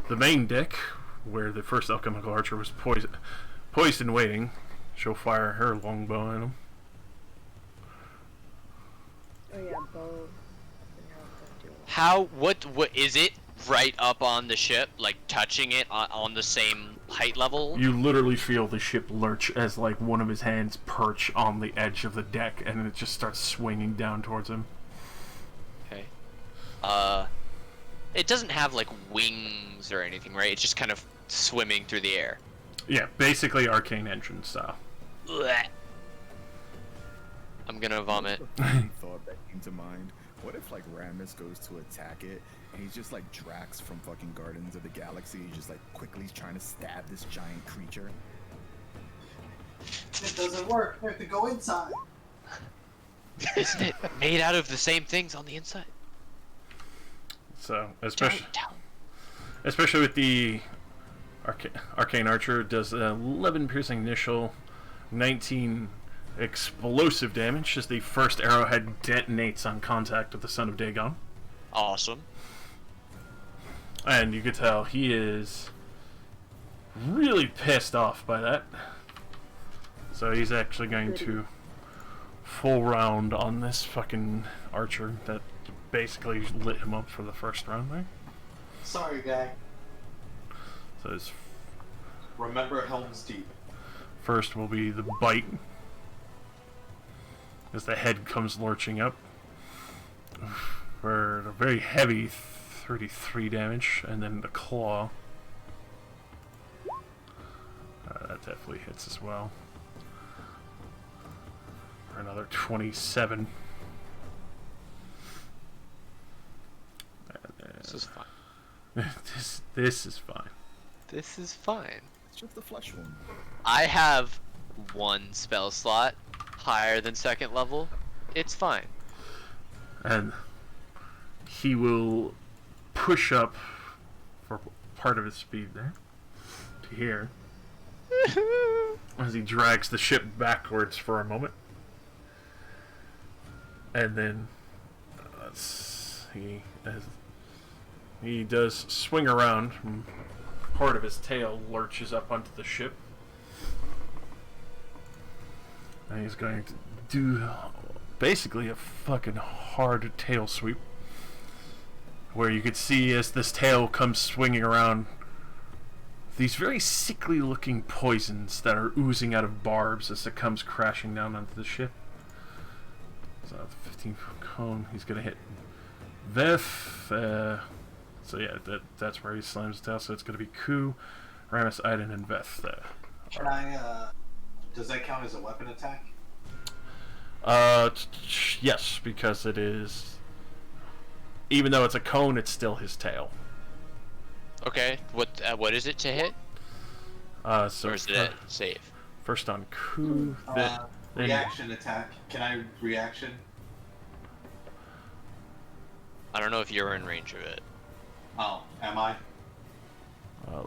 the main deck, where the first alchemical archer was poised and waiting. She'll fire her longbow at him. Oh yeah, bow. What is it right up on the ship, like touching it on the same height level? You literally feel the ship lurch as like one of his hands perch on the edge of the deck, and it just starts swinging down towards him. Okay. It doesn't have like wings or anything, right? It's just kind of swimming through the air. Yeah, basically arcane engine style. Blech. I'm gonna vomit. Thought that came to mind. What if like Ramus goes to attack it and he's just like Drax from fucking Guardians of the Galaxy, just like quickly trying to stab this giant creature? It doesn't work. I have to go inside. Isn't it made out of the same things on the inside? So, Giant talon. especially with the arcane archer, it does 11 piercing initial, 19 explosive damage as the first arrowhead detonates on contact with the son of Daegon. Awesome. And you can tell he is really pissed off by that. So he's actually going to full round on this fucking archer that basically lit him up for the first round there. Sorry, guy. So his Remember Helm's Deep. first will be the bite, as the head comes lurching up for a very heavy 33 damage, and then the claw. That definitely hits as well. For another 27. This is fine. This is fine. This is fine. It's just the flesh one. I have one spell slot higher than second level. It's fine. And he will push up for part of his speed there to here as he drags the ship backwards for a moment. And then let's see, as he does swing around, and part of his tail lurches up onto the ship. And he's going to do basically a fucking hard tail sweep, where you could see as this tail comes swinging around these very sickly looking poisons that are oozing out of barbs as it comes crashing down onto the ship. So 15-foot cone, he's gonna hit Veth. So yeah, that's where he slams his tail. So it's gonna be Ku, Ramus, Iden, and Veth. Can I, does that count as a weapon attack? Yes, because it is. Even though it's a cone, it's still his tail. Okay. What is it to hit? So Or is it a save? first on Ku, then Reaction attack. Can I reaction? I don't know if you're in range of it. Oh, am I?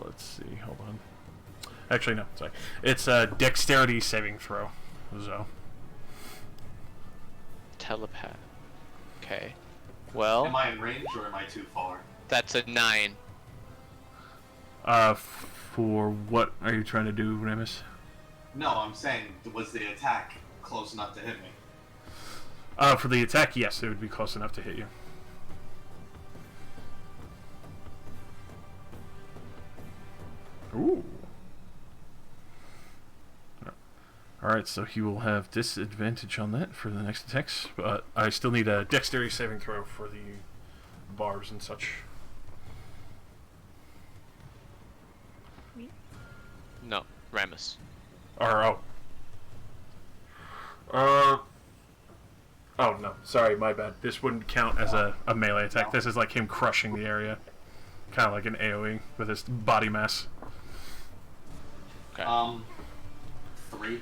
Let's see. Hold on. Actually, no. Sorry. It's a dexterity saving throw. So. Telepath. Okay. Well, Am I in range or am I too far? that's a 9. For what are you trying to do, Remus? No, I'm saying, was the attack close enough to hit me? For the attack, yes, it would be close enough to hit you. Ooh. Alright, so he will have disadvantage on that for the next attacks, but I still need a dexterity saving throw for the barbs and such. No, Ramus. Oh, no. Sorry, my bad. This wouldn't count as a melee attack. This is like him crushing the area. Kind of like an AoE with his body mass. Okay. 3.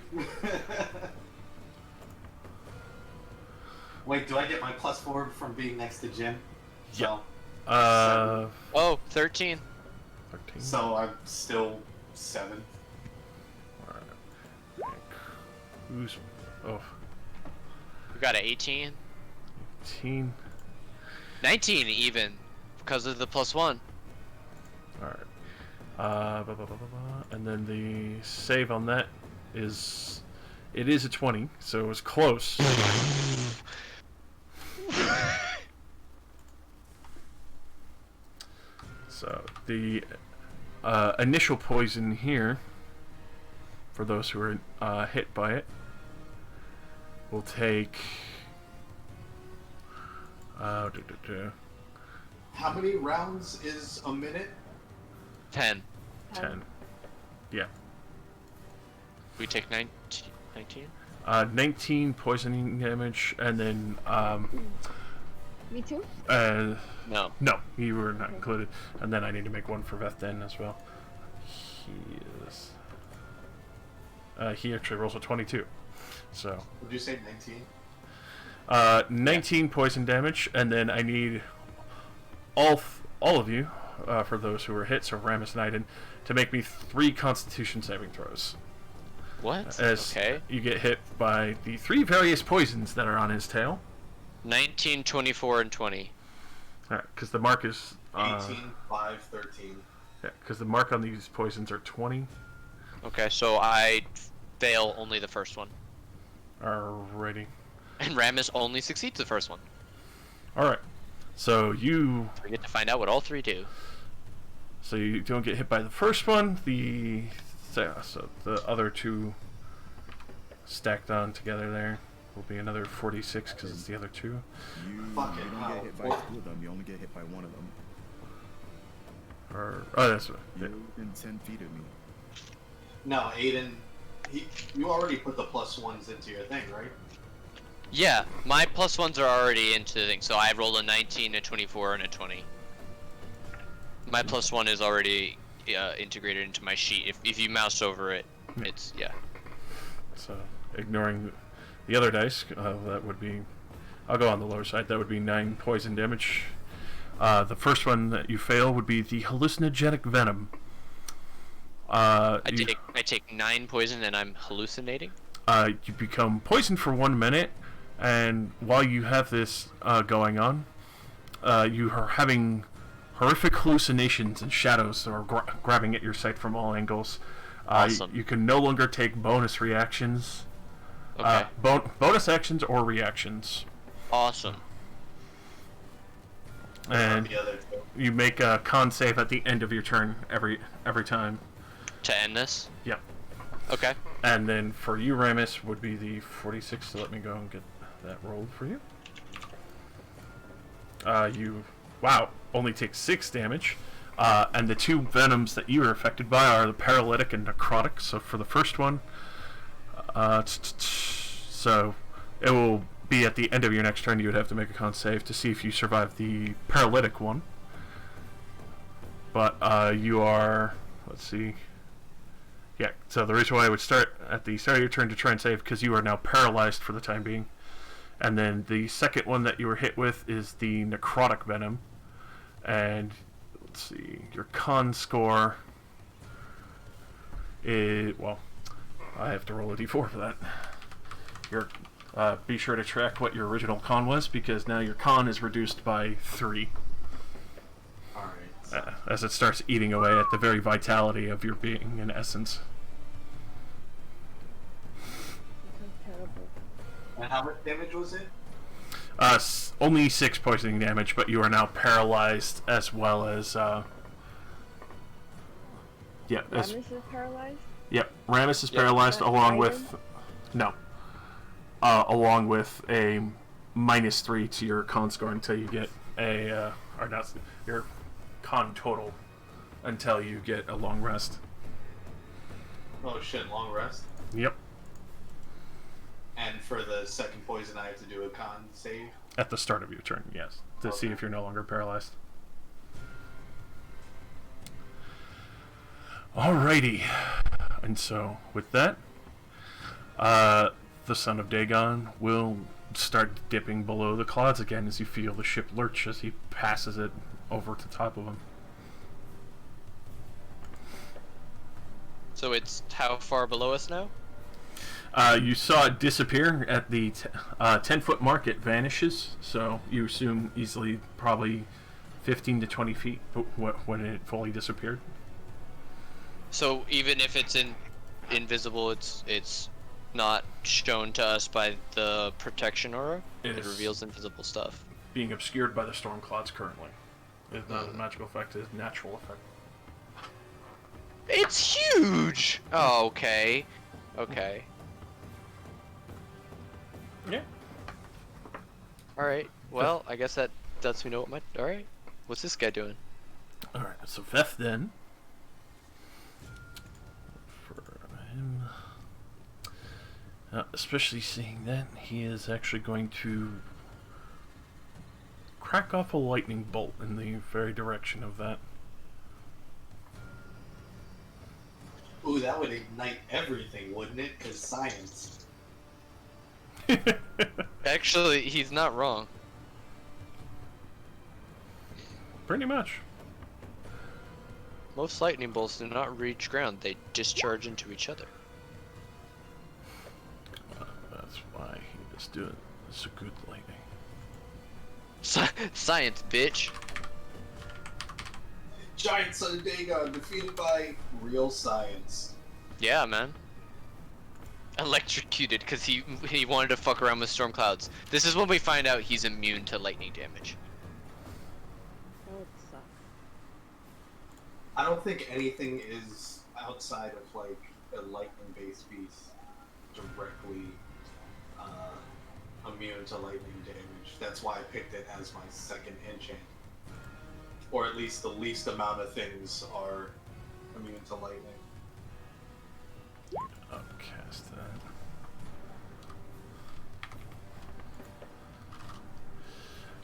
Wait, do I get my +4 from being next to Jim? Yeah. Oh, 13. 13. So I'm still 7. Alright. Who's... Oh. We got an 18. 18. 19 even, because of the +1. Alright. And then the save on that is... It is a 20, so it was close. So, the initial poison here, for those who are hit by it, will take... How many rounds is a minute? 10. 10. Yeah. We take 19? 19 poisoning damage, and then, Me too? No. No, you were not included. And then I need to make one for Vethden as well. He actually rolls a 22. So. Would you say 19? 19 poison damage, and then I need all of you, for those who were hit, so Ramus and Aiden, to make me 3 Constitution saving throws. What? As Okay. you get hit by the 3 various poisons that are on his tail. 19, 24, and 20. Alright, because the mark is... 18, 5, 13. Yeah, because the mark on these poisons are 20. Okay, so I fail only the first one. Alrighty. And Ramus only succeeds the first one. Alright. So you... We get to find out what all 3 do. So you don't get hit by the first one. So the other 2 stacked on together there will be another 46 because it's the other 2. You don't get hit by 2 of them, you only get hit by 1 of them. Oh, that's right. You're within 10 feet of me. No, Aiden, you already put the +1s into your thing, right? Yeah, my +1s are already into the thing, so I rolled a 19, a 24, and a 20. My +1 is already integrated into my sheet. If you mouse over it, it's, yeah. So ignoring the other dice, that would be... I'll go on the lower side. That would be 9 poison damage. The first one that you fail would be the hallucinogenic venom. I take 9 poison and I'm hallucinating? You become poisoned for 1 minute, and while you have this going on, you are having horrific hallucinations and shadows that are grabbing at your sight from all angles. Awesome. You can no longer take bonus reactions. Okay. Bonus actions or reactions. Awesome. And The other 2. you make a con save at the end of your turn every time. To end this? Yep. Okay. And then for you, Ramus, would be the 46, so let me go and get that rolled for you. You only take 6 damage. And the 2 venoms that you are affected by are the paralytic and necrotic. So for the first one, so it will be at the end of your next turn. You would have to make a con save to see if you survive the paralytic one. But you are, let's see. Yeah, so the reason why I would start at the start of your turn to try and save, because you are now paralyzed for the time being. And then the second one that you were hit with is the Necrotic Venom. And let's see, your con score is, well, I have to roll a d4 for that. Your be sure to track what your original con was, because now your con is reduced by 3. Alright. As it starts eating away at the very vitality of your being, in essence. Sounds terrible. And how much damage was it? Only 6 poisoning damage, but you are now paralyzed as well as, yeah. Ramus is paralyzed? Yep, Ramus is Yep. paralyzed along Aiden? with... No. Along with a -3 to your con score until you get a... or not... Your con total until you get a long rest. Oh shit, long rest. Yep. And for the second poison, I have to do a con save. At the start of your turn, yes. To see if you're no longer paralyzed. Alrighty. And so, with that, the son of Daegon will start dipping below the clouds again as you feel the ship lurch as he passes it over to top of him. So it's how far below us now? You saw it disappear at the 10-foot mark. It vanishes, so you assume easily probably 15 to 20 feet when it fully disappeared. So even if it's invisible, it's not shown to us by the protection aura? It It is reveals invisible stuff. being obscured by the storm clouds currently. It's not a magical effect, it's a natural effect. It's huge! Oh, okay. Okay. Yeah. Alright. Well, I guess that lets me know what my... Alright. What's this guy doing? Alright, so Veth then. For him. Especially seeing that, he is actually going to crack off a lightning bolt in the very direction of that. Ooh, that would ignite everything, wouldn't it? Because science. Actually, he's not wrong. Pretty much. Most lightning bolts do not reach ground, they discharge into each other. That's why he is doing. It's a good lightning. Science, bitch! Giant son of Daegon defeated by real science. Yeah, man. Electrocuted because he wanted to fuck around with storm clouds. This is when we find out he's immune to lightning damage. That would suck. I don't think anything is outside of like a lightning-based piece directly immune to lightning damage. That's why I picked it as my second enchant. Or at least the least amount of things are immune to lightning. Upcast that.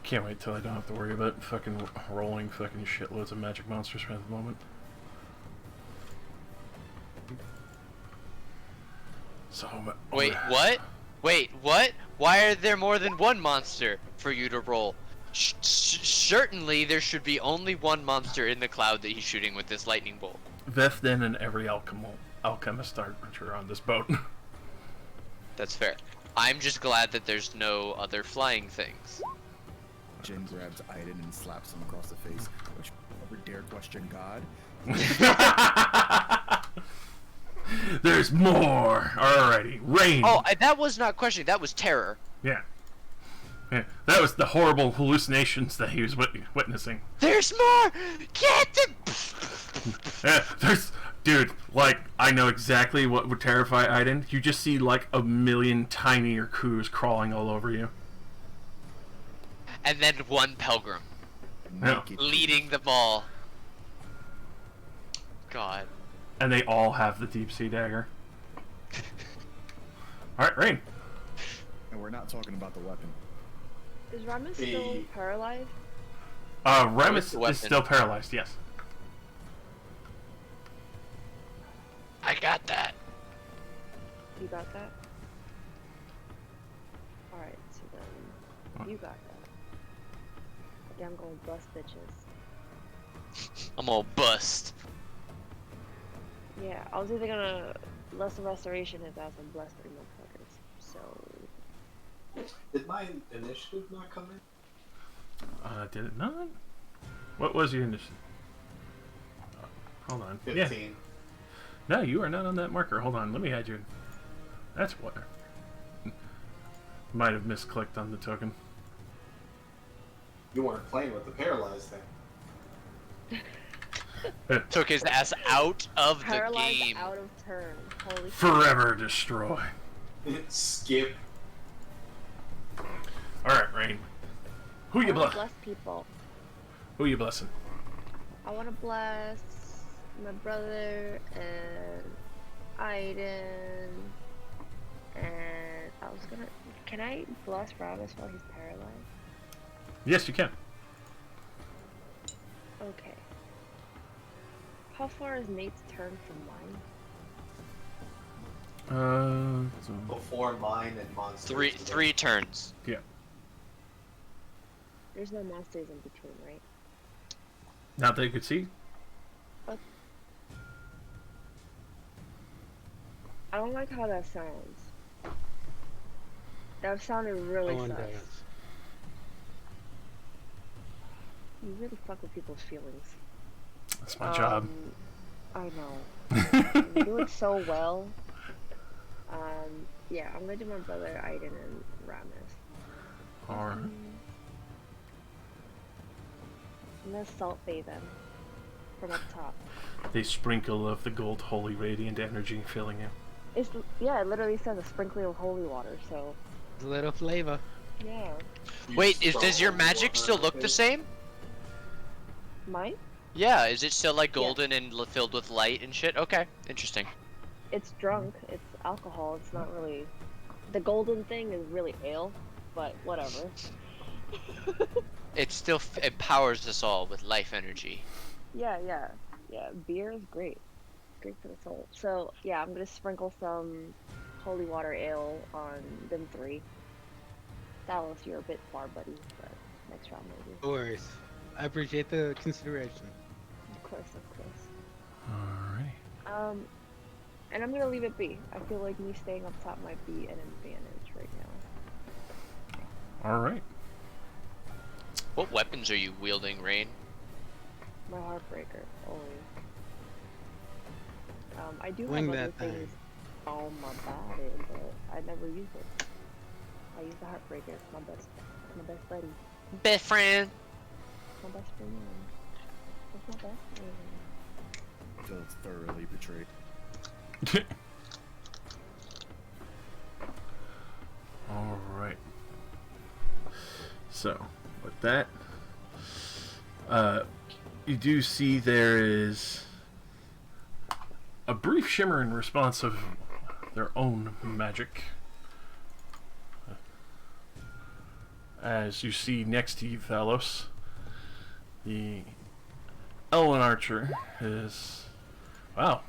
Can't wait till I don't have to worry about fucking rolling fucking shitloads of magic monsters at the moment. So, Wait, what? Wait, what? Why are there more than one monster for you to roll? Certainly there should be only one monster in the cloud that he's shooting with this lightning bolt. Vethden and every alchemist archer on this boat. That's fair. I'm just glad that there's no other flying things. Jin grabs Aiden and slaps him across the face. Which ever dare question God? There's more! Alrighty, rain! Oh, that was not questioning, that was terror. Yeah. Yeah, that was the horrible hallucinations that he was witnessing. There's more! Get the... Yeah, there's... Dude, like, I know exactly what would terrify Aiden. You just see, like, a million tiny Urkus crawling all over you. And then one pilgrim. Yeah. Naked. Leading the ball. God. And they all have the deep sea dagger. Alright, Rain. And we're not talking about the weapon. Is Ramus still Hey. paralyzed? Remus the weapon? is still paralyzed, yes. I got that. You got that? Alright, so then you got that. Yeah, I'm going bust bitches. I'm all bust. Yeah, I was either gonna Lesson Restoration his ass and bless 3 motherfuckers. So. Did my initiative not come in? Did it not? What was your initiative? Hold on. 15. Yeah. No, you are not on that marker. Hold on. Let me add you. That's what. Might have misclicked on the token. You weren't playing with the paralyzed thing. Took his ass out of the Paralyzed game. out of turn. Holy shit. Forever destroy. Skip. Alright, Rain. Who you I wanna bless? bless people. Who you blessing? I want to bless my brother and Aiden. And I was gonna. Can I bless Ravis while he's paralyzed? Yes, you can. Okay. How far is Nate's turn from mine? Before mine and monsters. Three turns. Yeah. There's no monsters in between, right? Not that you could see. I don't like how that sounds. That sounded really No one sus. does. You really fuck with people's feelings. That's my job. I know. You do it so well. Yeah, I'm gonna do my brother Aiden and Ramis. Alright. I'm gonna salt bathe them from up top. A sprinkle of the gold holy radiant energy filling you. It's yeah, it literally says a sprinkling of holy water. So A little flavor. yeah, Wait, does your magic still look the same? mine. Yeah, is it still like golden and filled with light and shit? Okay, interesting. It's drunk. It's alcohol. It's not really. The golden thing is really ale, but whatever. It still empowers us all with life energy. Yeah. Beer is great. Great for the soul. So yeah, I'm gonna sprinkle some holy water ale on them 3. Dallas, you're a bit far, buddy, but next round maybe. No worries. I appreciate the consideration. Of course. Alright. And I'm gonna leave it be. I feel like me staying up top might be an advantage right now. Alright. What weapons are you wielding, Rain? My heartbreaker, always. I do Wing have other that thing. things on my body, but I never use it. I use the heartbreaker. It's my best buddy. Best friend. My best friend. That's my best friend. Feels thoroughly betrayed. Alright. So, with that, you do see there is a brief shimmer in response of their own magic. As you see next to you, Thalos, the Elven Archer is, wow,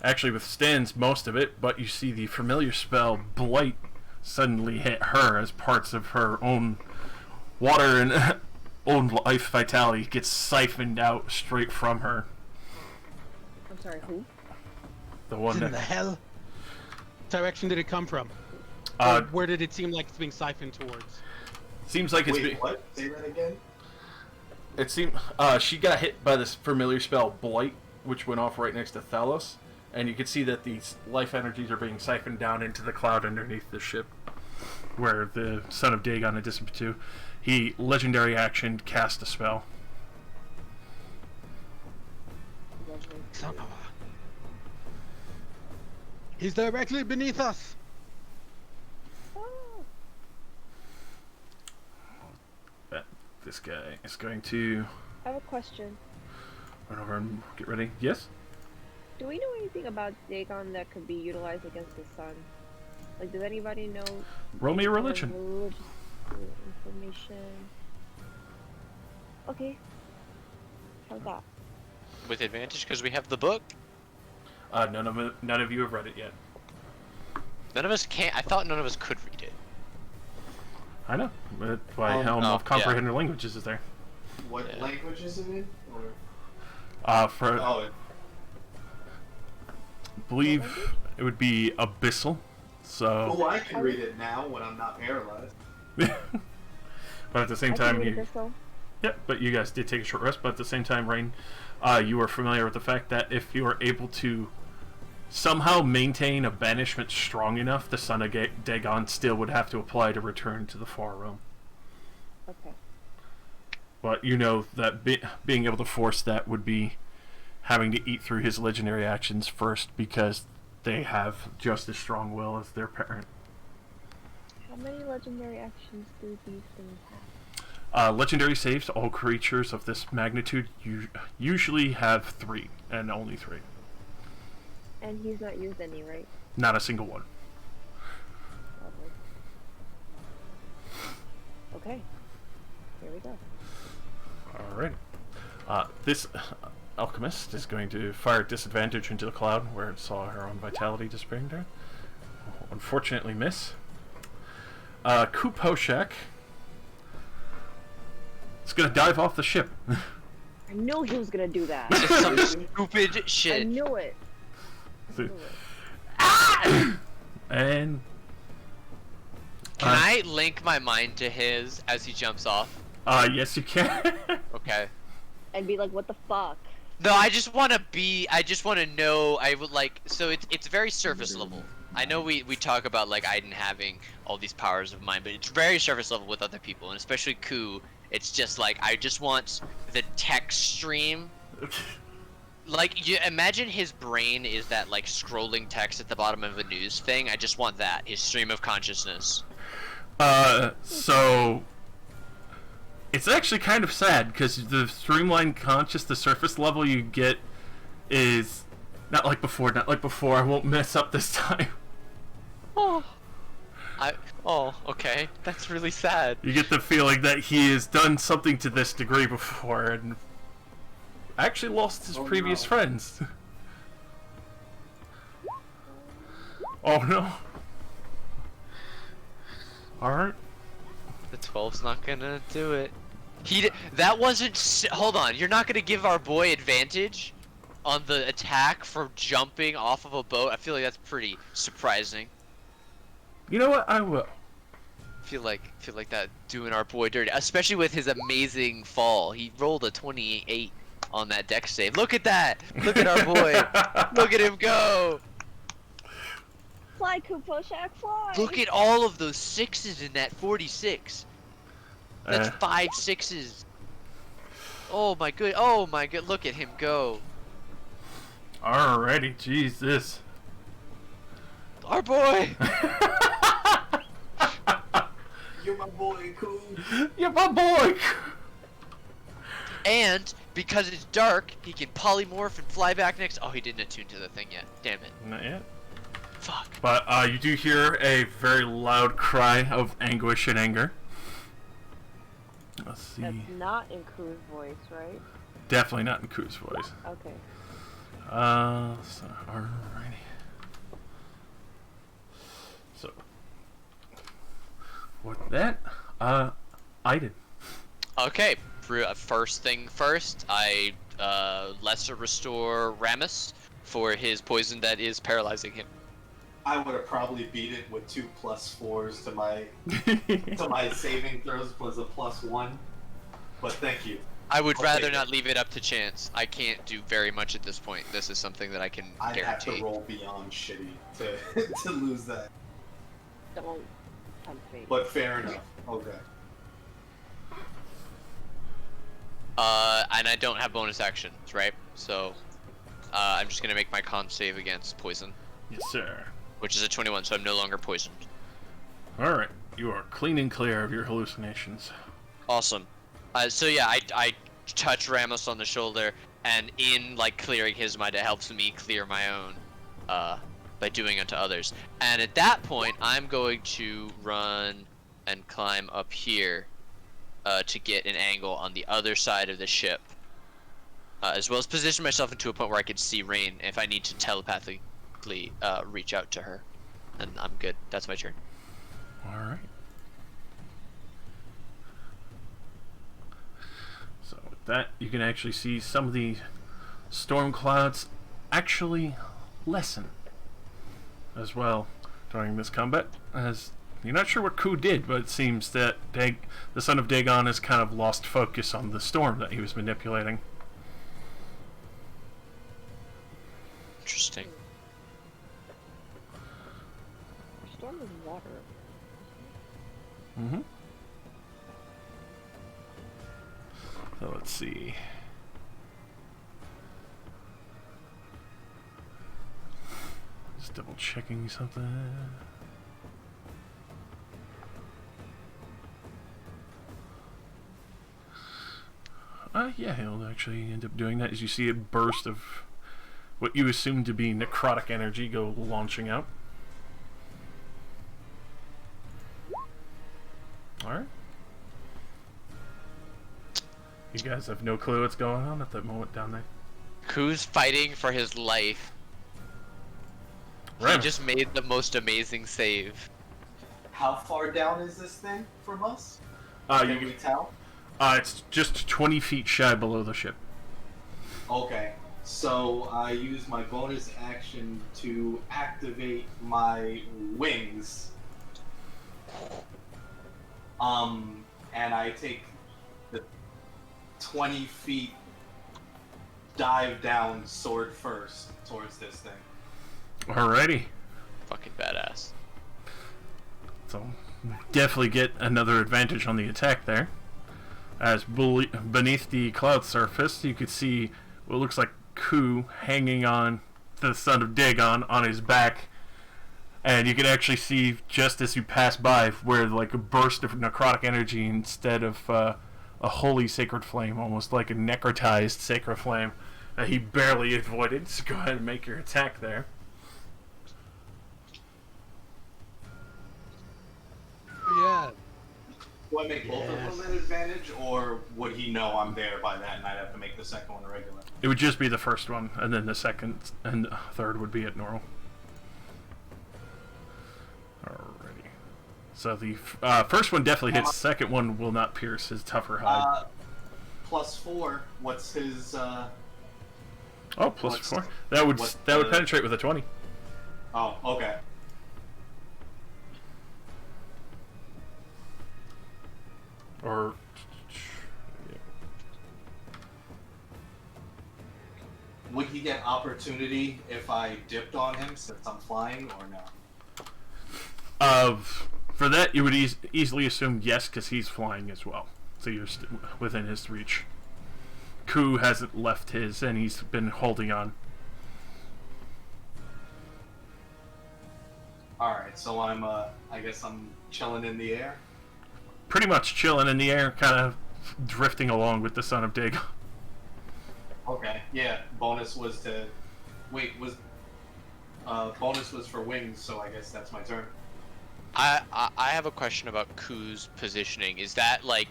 actually withstands most of it, but you see the familiar spell Blight suddenly hit her as parts of her own water and own life vitality gets siphoned out straight from her. I'm sorry, who? The What one in the that hell direction did it come from? uh, Or where did it seem like it's being siphoned towards? seems like it's Wait, being. what? Say that again? It seemed she got hit by this familiar spell Blight, which went off right next to Thalos, and you can see that these life energies are being siphoned down into the cloud underneath the ship, where the son of Daegon had disappeared to. He legendary action cast a spell. Son of a... He's directly beneath us. This guy is going to I have a question. run over and get ready. Yes. Do we know anything about Daegon that could be utilized against his son? Like, does anybody know? Roll me a any religion. religious information. Okay. How's that? With advantage because we have the book. None of you have read it yet. None of us can't. I thought none of us could read it. I know. That's why Helm of Comprehended Languages is there. What language is it in? For believe it would be Abyssal. So. Oh, I can read it now when I'm not paralyzed. But at the same time, but you guys did take a short rest. But at the same time, Rain, you are familiar with the fact that if you are able to somehow maintain a banishment strong enough, the Son of Daegon still would have to apply to return to the Far Realm. Okay. But you know that being able to force that would be having to eat through his legendary actions first, because they have just as strong will as their parent. How many legendary actions do these things have? Legendary saves, all creatures of this magnitude usually have 3, and only 3. And he's not used any, right? Not a single one. Lovely. Okay. Here we go. Alright. This alchemist is going to fire disadvantage into the cloud where it saw her own vitality disappearing there. Unfortunately miss. Kuposhak is going to dive off the ship. I knew he was gonna do that. Some stupid shit. I knew it. And Can I link my mind to his as he jumps off? yes you can. Okay. And be like, what the fuck? No, I just want to know, I would like, so it's very surface level. I know we talk about like Aiden having all these powers of mind, but it's very surface level with other people, and especially Ku. It's just like, I just want the text stream. Like, you imagine his brain is that like scrolling text at the bottom of a news thing. I just want that, his stream of consciousness. So it's actually kind of sad, because the streamlined conscious, the surface level you get is not like before. I won't mess up this time. Okay. That's really sad. You get the feeling that he has done something to this degree before and actually lost his previous friends. Oh no. Alright. The 12's not gonna do it. That wasn't. Hold on, you're not gonna give our boy advantage on the attack for jumping off of a boat? I feel like that's pretty surprising. You know what? I will. Feel like that doing our boy dirty, especially with his amazing fall. He rolled a 28 on that dex save. Look at that! Look at our boy! Look at him go! Fly, Kuposhak, fly! Look at all of those 6s in that 46. That's 5 6s. Oh my good! Look at him go! Alrighty, Jesus. Our boy! You're my boy, Ku. You're my boy! And because it's dark, he can polymorph and fly back next. Oh, he didn't attune to the thing yet. Damn it. Not yet. Fuck. But you do hear a very loud cry of anguish and anger. Let's see. That's not in Ku's voice, right? Definitely not in Ku's voice. Okay. So, alrighty. So, with that, Aiden. Okay. First thing first, I lesser restore Ramus for his poison that is paralyzing him. I would have probably beat it with 2 +4s to my saving throws plus a +1. But thank you. I would rather not leave it up to chance. I can't do very much at this point. This is something that I can I'd have guarantee. to roll beyond shitty to lose that. Don't tempt fate. But fair enough. Okay. And I don't have bonus actions, right? So, I'm just gonna make my con save against poison, Yes, sir. which is a 21, so I'm no longer poisoned. Alright, you are clean and clear of your hallucinations. Awesome. So yeah, I touch Ramos on the shoulder, and in like clearing his mind, it helps me clear my own, by doing unto others. And at that point, I'm going to run and climb up here, to get an angle on the other side of the ship, as well as position myself into a point where I can see Rain if I need to telepathically reach out to her. And I'm good. That's my turn. Alright. that, you can actually see some of the storm clouds actually lessen as well during this combat. As you're not sure what Ku did, but it seems that the son of Daegon has kind of lost focus on the storm that he was manipulating. Interesting. Storm is water. Mm-hmm. So let's see. Just double checking something. Yeah, he'll actually end up doing that as you see a burst of what you assume to be necrotic energy go launching out. Alright. You guys have no clue what's going on at that moment down there. Ku's fighting for his life. Right. He just made the most amazing save. How far down is this thing from us? You Can we tell? It's just 20 feet shy below the ship. Okay, so I use my bonus action to activate my wings. And I take the 20 feet dive down sword first towards this thing. Alrighty. Fucking badass. So, definitely get another advantage on the attack there. As beneath the cloud surface, you could see what looks like Ku hanging on the son of Daegon on his back. And you can actually see, just as you pass by, where like a burst of necrotic energy instead of a holy sacred flame, almost like a necrotized sacred flame that he barely avoided. So go ahead and make your attack there. Yeah. Do I make both of them an advantage, or would he know I'm there by that and I'd have to make the second one a regular? It would just be the first one, and then the second and third would be at normal. Alrighty. So the first one definitely hits. Second one will not pierce his tougher hide. +4. What's his? Oh, plus what's- 4. That would what's that would the- penetrate with a 20. Oh, okay. Or Would he get opportunity if I dipped on him since I'm flying, or no? for that you would easily assume yes, because he's flying as well. So you're within his reach. Ku hasn't left his, and he's been holding on. Alright, so I'm, I guess I'm chilling in the air? Pretty much chilling in the air, kind of drifting along with the son of Daegon. Okay, yeah, bonus was to... Wait, bonus was for wings, so I guess that's my turn. I have a question about Ku's positioning. Is that like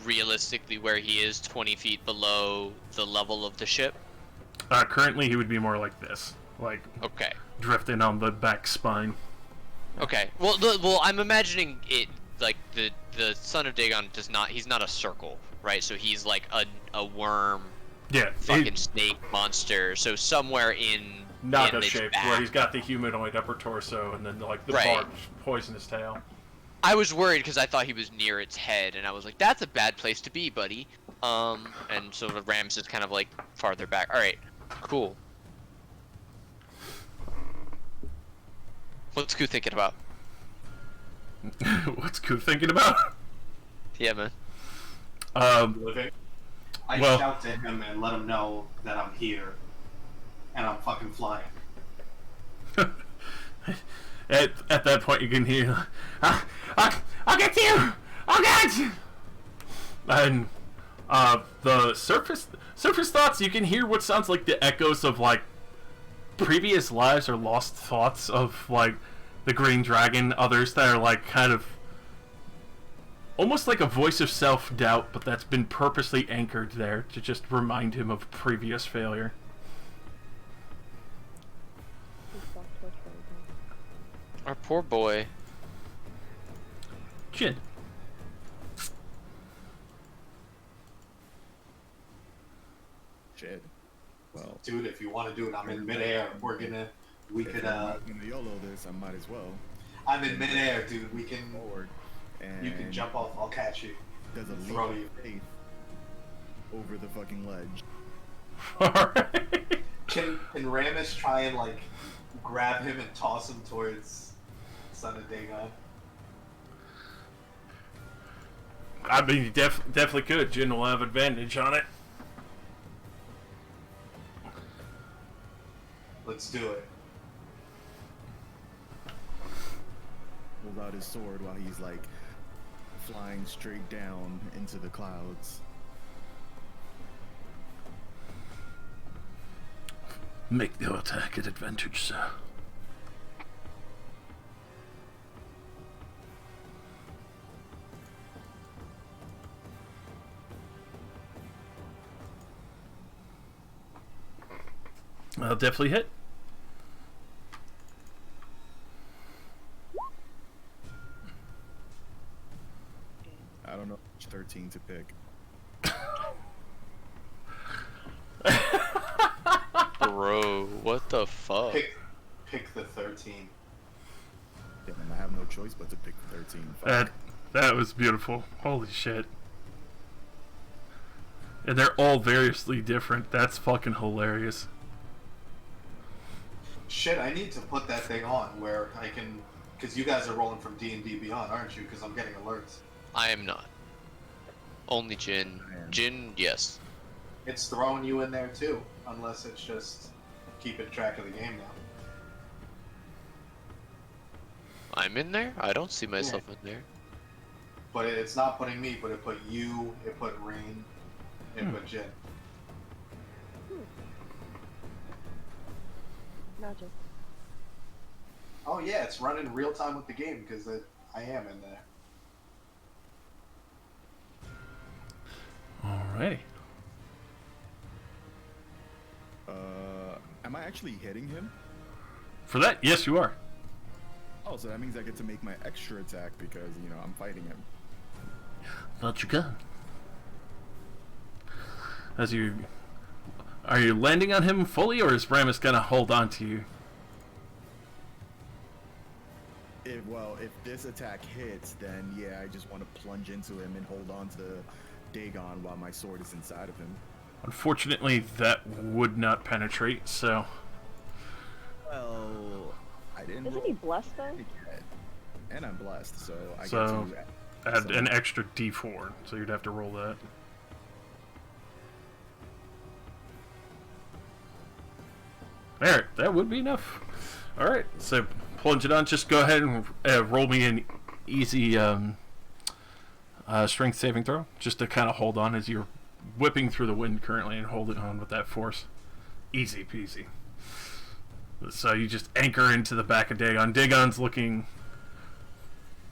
realistically where he is 20 feet below the level of the ship? Currently he would be more like this, like Okay. drifting on the back spine. Okay. Well, I'm imagining it like the son of Daegon does not. He's not a circle, right? So he's like a worm, Yeah, fucking snake monster. So somewhere in Naga its shaped, back. where he's got the humanoid upper torso and then like the Right. barbed poisonous tail. I was worried because I thought he was near its head, and I was like, "That's a bad place to be, buddy." And so the Rams is kind of like farther back. All right, cool. What's Ku thinking about? What's Ku thinking about? Yeah, man. Living. I Well- shout to him and let him know that I'm here. And I'm fucking flying. At that point, you can hear, I'll get you! I'll get you! And the surface thoughts, you can hear what sounds like the echoes of like previous lives or lost thoughts of like the Green Dragon. Others that are like kind of almost like a voice of self-doubt, but that's been purposely anchored there to just remind him of previous failure. Our poor boy. Jin. Shit. Well, Dude, if you want to do it, I'm in midair. We if could, I'm gonna YOLO this, I might as well. I'm in midair, dude. We can, Forward. And you can jump off, I'll catch you. Does a leap Throw of you. faith over the fucking ledge. Alright. Can Ramus try and, like, grab him and toss him towards Son of Daegon? I mean, you definitely could. Jin will have advantage on it. Let's do it. Pulls out his sword while he's like flying straight down into the clouds. Make the attack at advantage, sir. I'll definitely hit. I don't know which 13 to pick. Bro, what the fuck? Pick the 13. Yeah, and I have no choice but to pick 13. Fuck. That was beautiful. Holy shit. And they're all variously different. That's fucking hilarious. Shit, I need to put that thing on where I can, because you guys are rolling from D&D Beyond, aren't you? Because I'm getting alerts. I am not. Only Jin. Jin, yes. It's throwing you in there too, unless it's just keeping track of the game now. I'm in there? I don't see myself in there. But it's not putting me, but it put you, it put Rain, it put Jin. Gotcha. Oh yeah, it's running real time with the game because I am in there. Alrighty. Am I actually hitting him? For that, yes, you are. Oh, so that means I get to make my extra attack because, you know, I'm fighting him. Not your gun. Are you landing on him fully, or is Ramus gonna hold on to you? If this attack hits, then yeah, I just want to plunge into him and hold on to Daegon while my sword is inside of him. Unfortunately, that would not penetrate, so... Well, I didn't Isn't roll he blessed though? yet. And I'm blessed, so I So, get to add an extra d4, so you'd have to roll that. Alright, that would be enough. Alright, so plunge it on. Just go ahead and roll me an easy strength saving throw, just to kind of hold on as you're whipping through the wind currently and holding on with that force. Easy peasy. So you just anchor into the back of Daegon. Daegon's looking...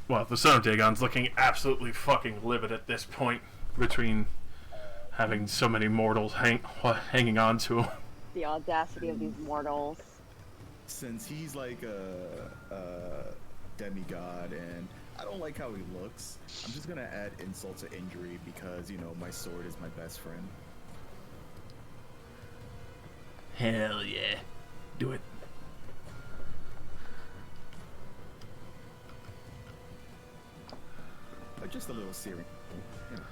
Well, the son of Daegon's looking absolutely fucking livid at this point, between having so many mortals hanging on to him. The audacity of these mortals. Since he's like a demigod and I don't like how he looks, I'm just gonna add insult to injury because, you know, my sword is my best friend. Hell yeah. Do it. But just a little searing. You know.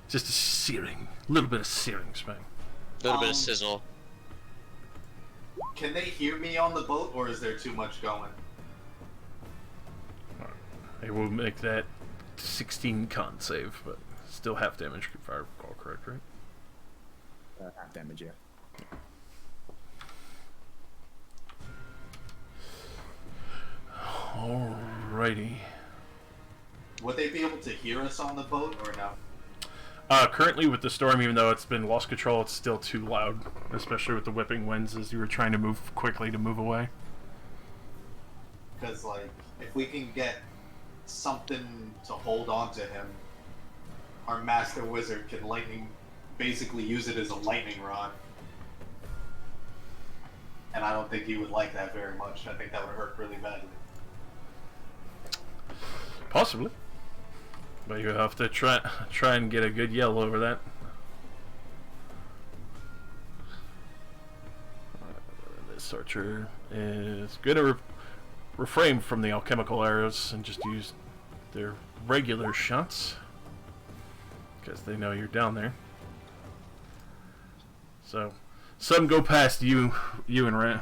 Just a searing. A little bit of searing, Spang. A little bit of sizzle. Can they hear me on the boat, or is there too much going? They will make that 16 con save, but still half damage if I recall correct, right? Half damage, yeah. Alrighty. Would they be able to hear us on the boat, or no? Currently with the storm, even though it's been lost control, it's still too loud, especially with the whipping winds as you were trying to move quickly to move away. Because, like, if we can get something to hold on to him, our master wizard can basically use it as a lightning rod. And I don't think he would like that very much. I think that would hurt really badly. Possibly. But you have to try and get a good yell over that. this archer is going to refrain from the alchemical arrows and just use their regular shots because they know you're down there. So, some go past you and Ram.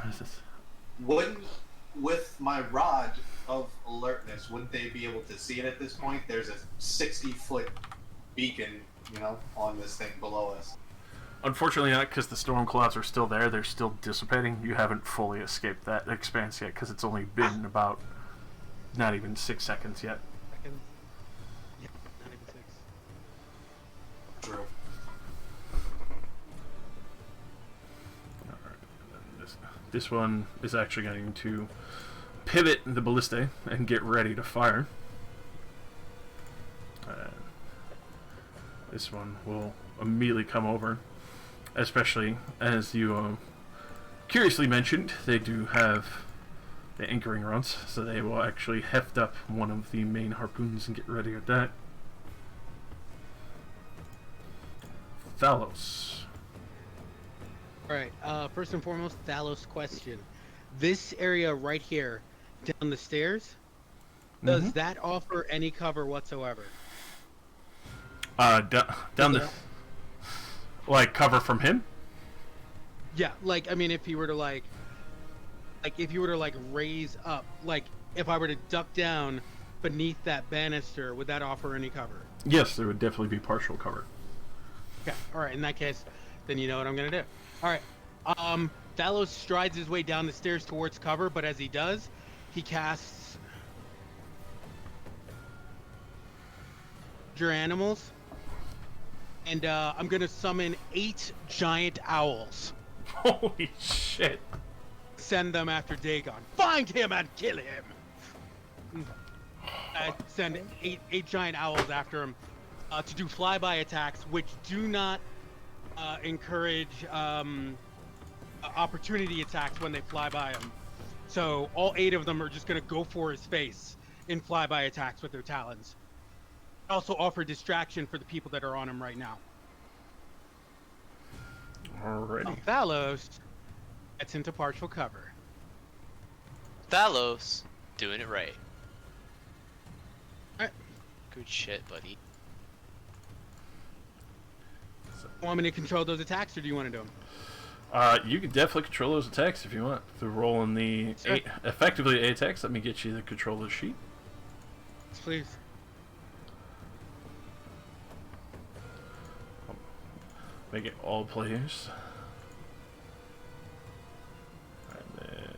Wouldn't, with my rod of alertness, wouldn't they be able to see it at this point? There's a 60-foot beacon, on this thing below us. Unfortunately not, because the storm clouds are still there. They're still dissipating. You haven't fully escaped that expanse yet, because it's only been about not even 6 seconds yet. Seconds. Yeah, not even 6. True. This one is actually going to pivot the ballista and get ready to fire. This one will immediately come over, especially as you curiously mentioned, they do have the anchoring runs, so they will actually heft up one of the main harpoons and get ready with that. Thalos. Alright, first and foremost, Thalos question. This area right here, down the stairs, does that offer any cover whatsoever? Down the... Like, cover from him? Yeah, like, I mean, if you were to, if you were to, raise up, if I were to duck down beneath that banister, would that offer any cover? Yes, there would definitely be partial cover. Okay, alright, in that case, then you know what I'm gonna do. Alright, Thalos strides his way down the stairs towards cover, but as he does, he casts... your animals, and I'm gonna summon 8 giant owls. Holy shit. Send them after Daegon. Find him and kill him! Send eight giant owls after him to do flyby attacks, which do not encourage opportunity attacks when they fly by him. So all 8 of them are just gonna go for his face in flyby attacks with their talons. Also offer distraction for the people that are on him right now. Alrighty. Thalos gets into partial cover. Thalos, doing it right. Alright. Good shit, buddy. Want me to control those attacks, or do you want to do them? You can definitely control those attacks if you want. Through rolling the Sure. effectively 8 attacks, let me get you the controller sheet. Please. Make it all players. And then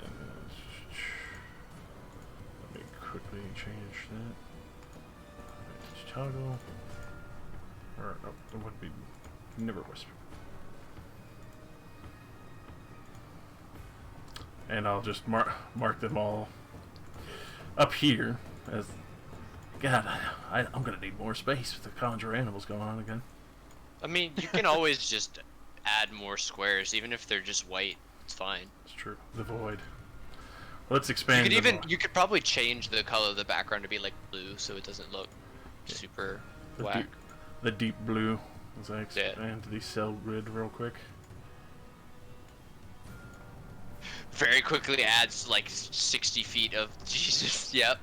let me quickly change that. Toggle. Or no, it would be never whisper. And I'll just mark them all up here as. God, I'm gonna need more space with the conjure animals going on again. I mean, you can always just add more squares, even if they're just white. It's fine. It's true. The void. Let's expand. You could probably change the color of the background to be like blue, so it doesn't look super whack. The deep blue. As I expand the cell grid real quick. Very quickly adds like 60 feet of Jesus. Yep.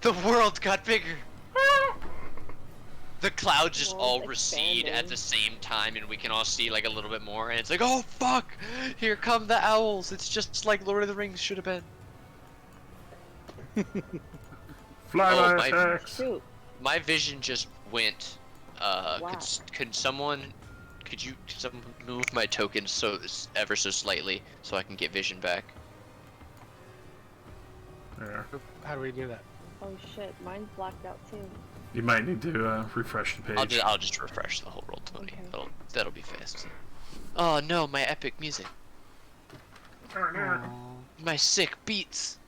The world got bigger. The clouds just all recede at the same time, and we can all see like a little bit more. And it's like, oh fuck! Here come the owls. It's just like Lord of the Rings should have been. Flyby attacks. Shoot. My vision just went. Wow. Could someone move my token ever so slightly so I can get vision back? There. How do we do that? Oh shit, mine's blacked out too. You might need to refresh the page. I'll just refresh the whole roll, Tony. Okay. That'll be fast. Oh no, my epic music. My sick beats.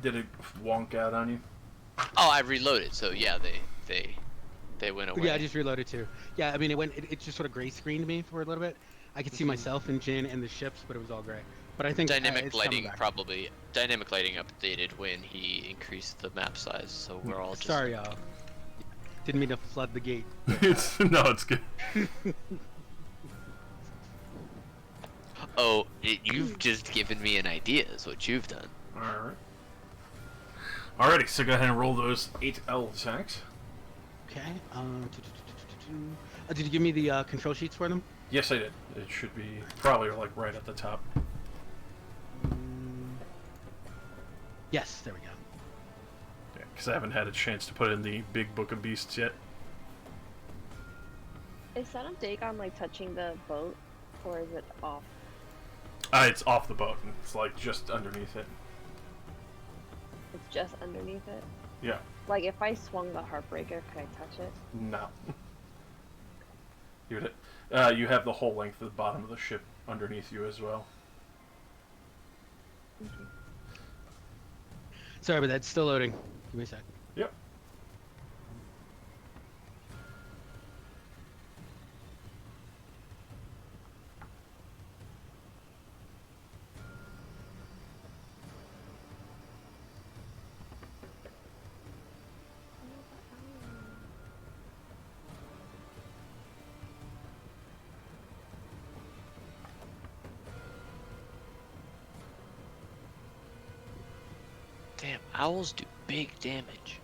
Did it wonk out on you? Oh, I reloaded, so yeah, they went away. Yeah, I just reloaded too. Yeah, I mean, it just sort of gray screened me for a little bit. I could see myself and Jin and the ships, but it was all gray. But I think dynamic it's coming lighting back. Dynamic lighting updated when he increased the map size, so we're all just. Sorry, y'all. Didn't mean to flood the gate. It's good. Oh, you've just given me an idea. Is what you've done. All right. Alrighty, so go ahead and roll those 8 L attacks. Okay. Did you give me the control sheets for them? Yes, I did. It should be probably like right at the top. Yes, there we go. Yeah, because I haven't had a chance to put in the big book of beasts yet. Is Son of Daegon like touching the boat, or is it off? It's off the boat. It's like just underneath it. It's just underneath it? Yeah. Like if I swung the Heartbreaker, could I touch it? No. You have the whole length of the bottom of the ship underneath you as well. Okay. Sorry, but that's still loading. Give me a sec. Yep. Damn, owls do big damage.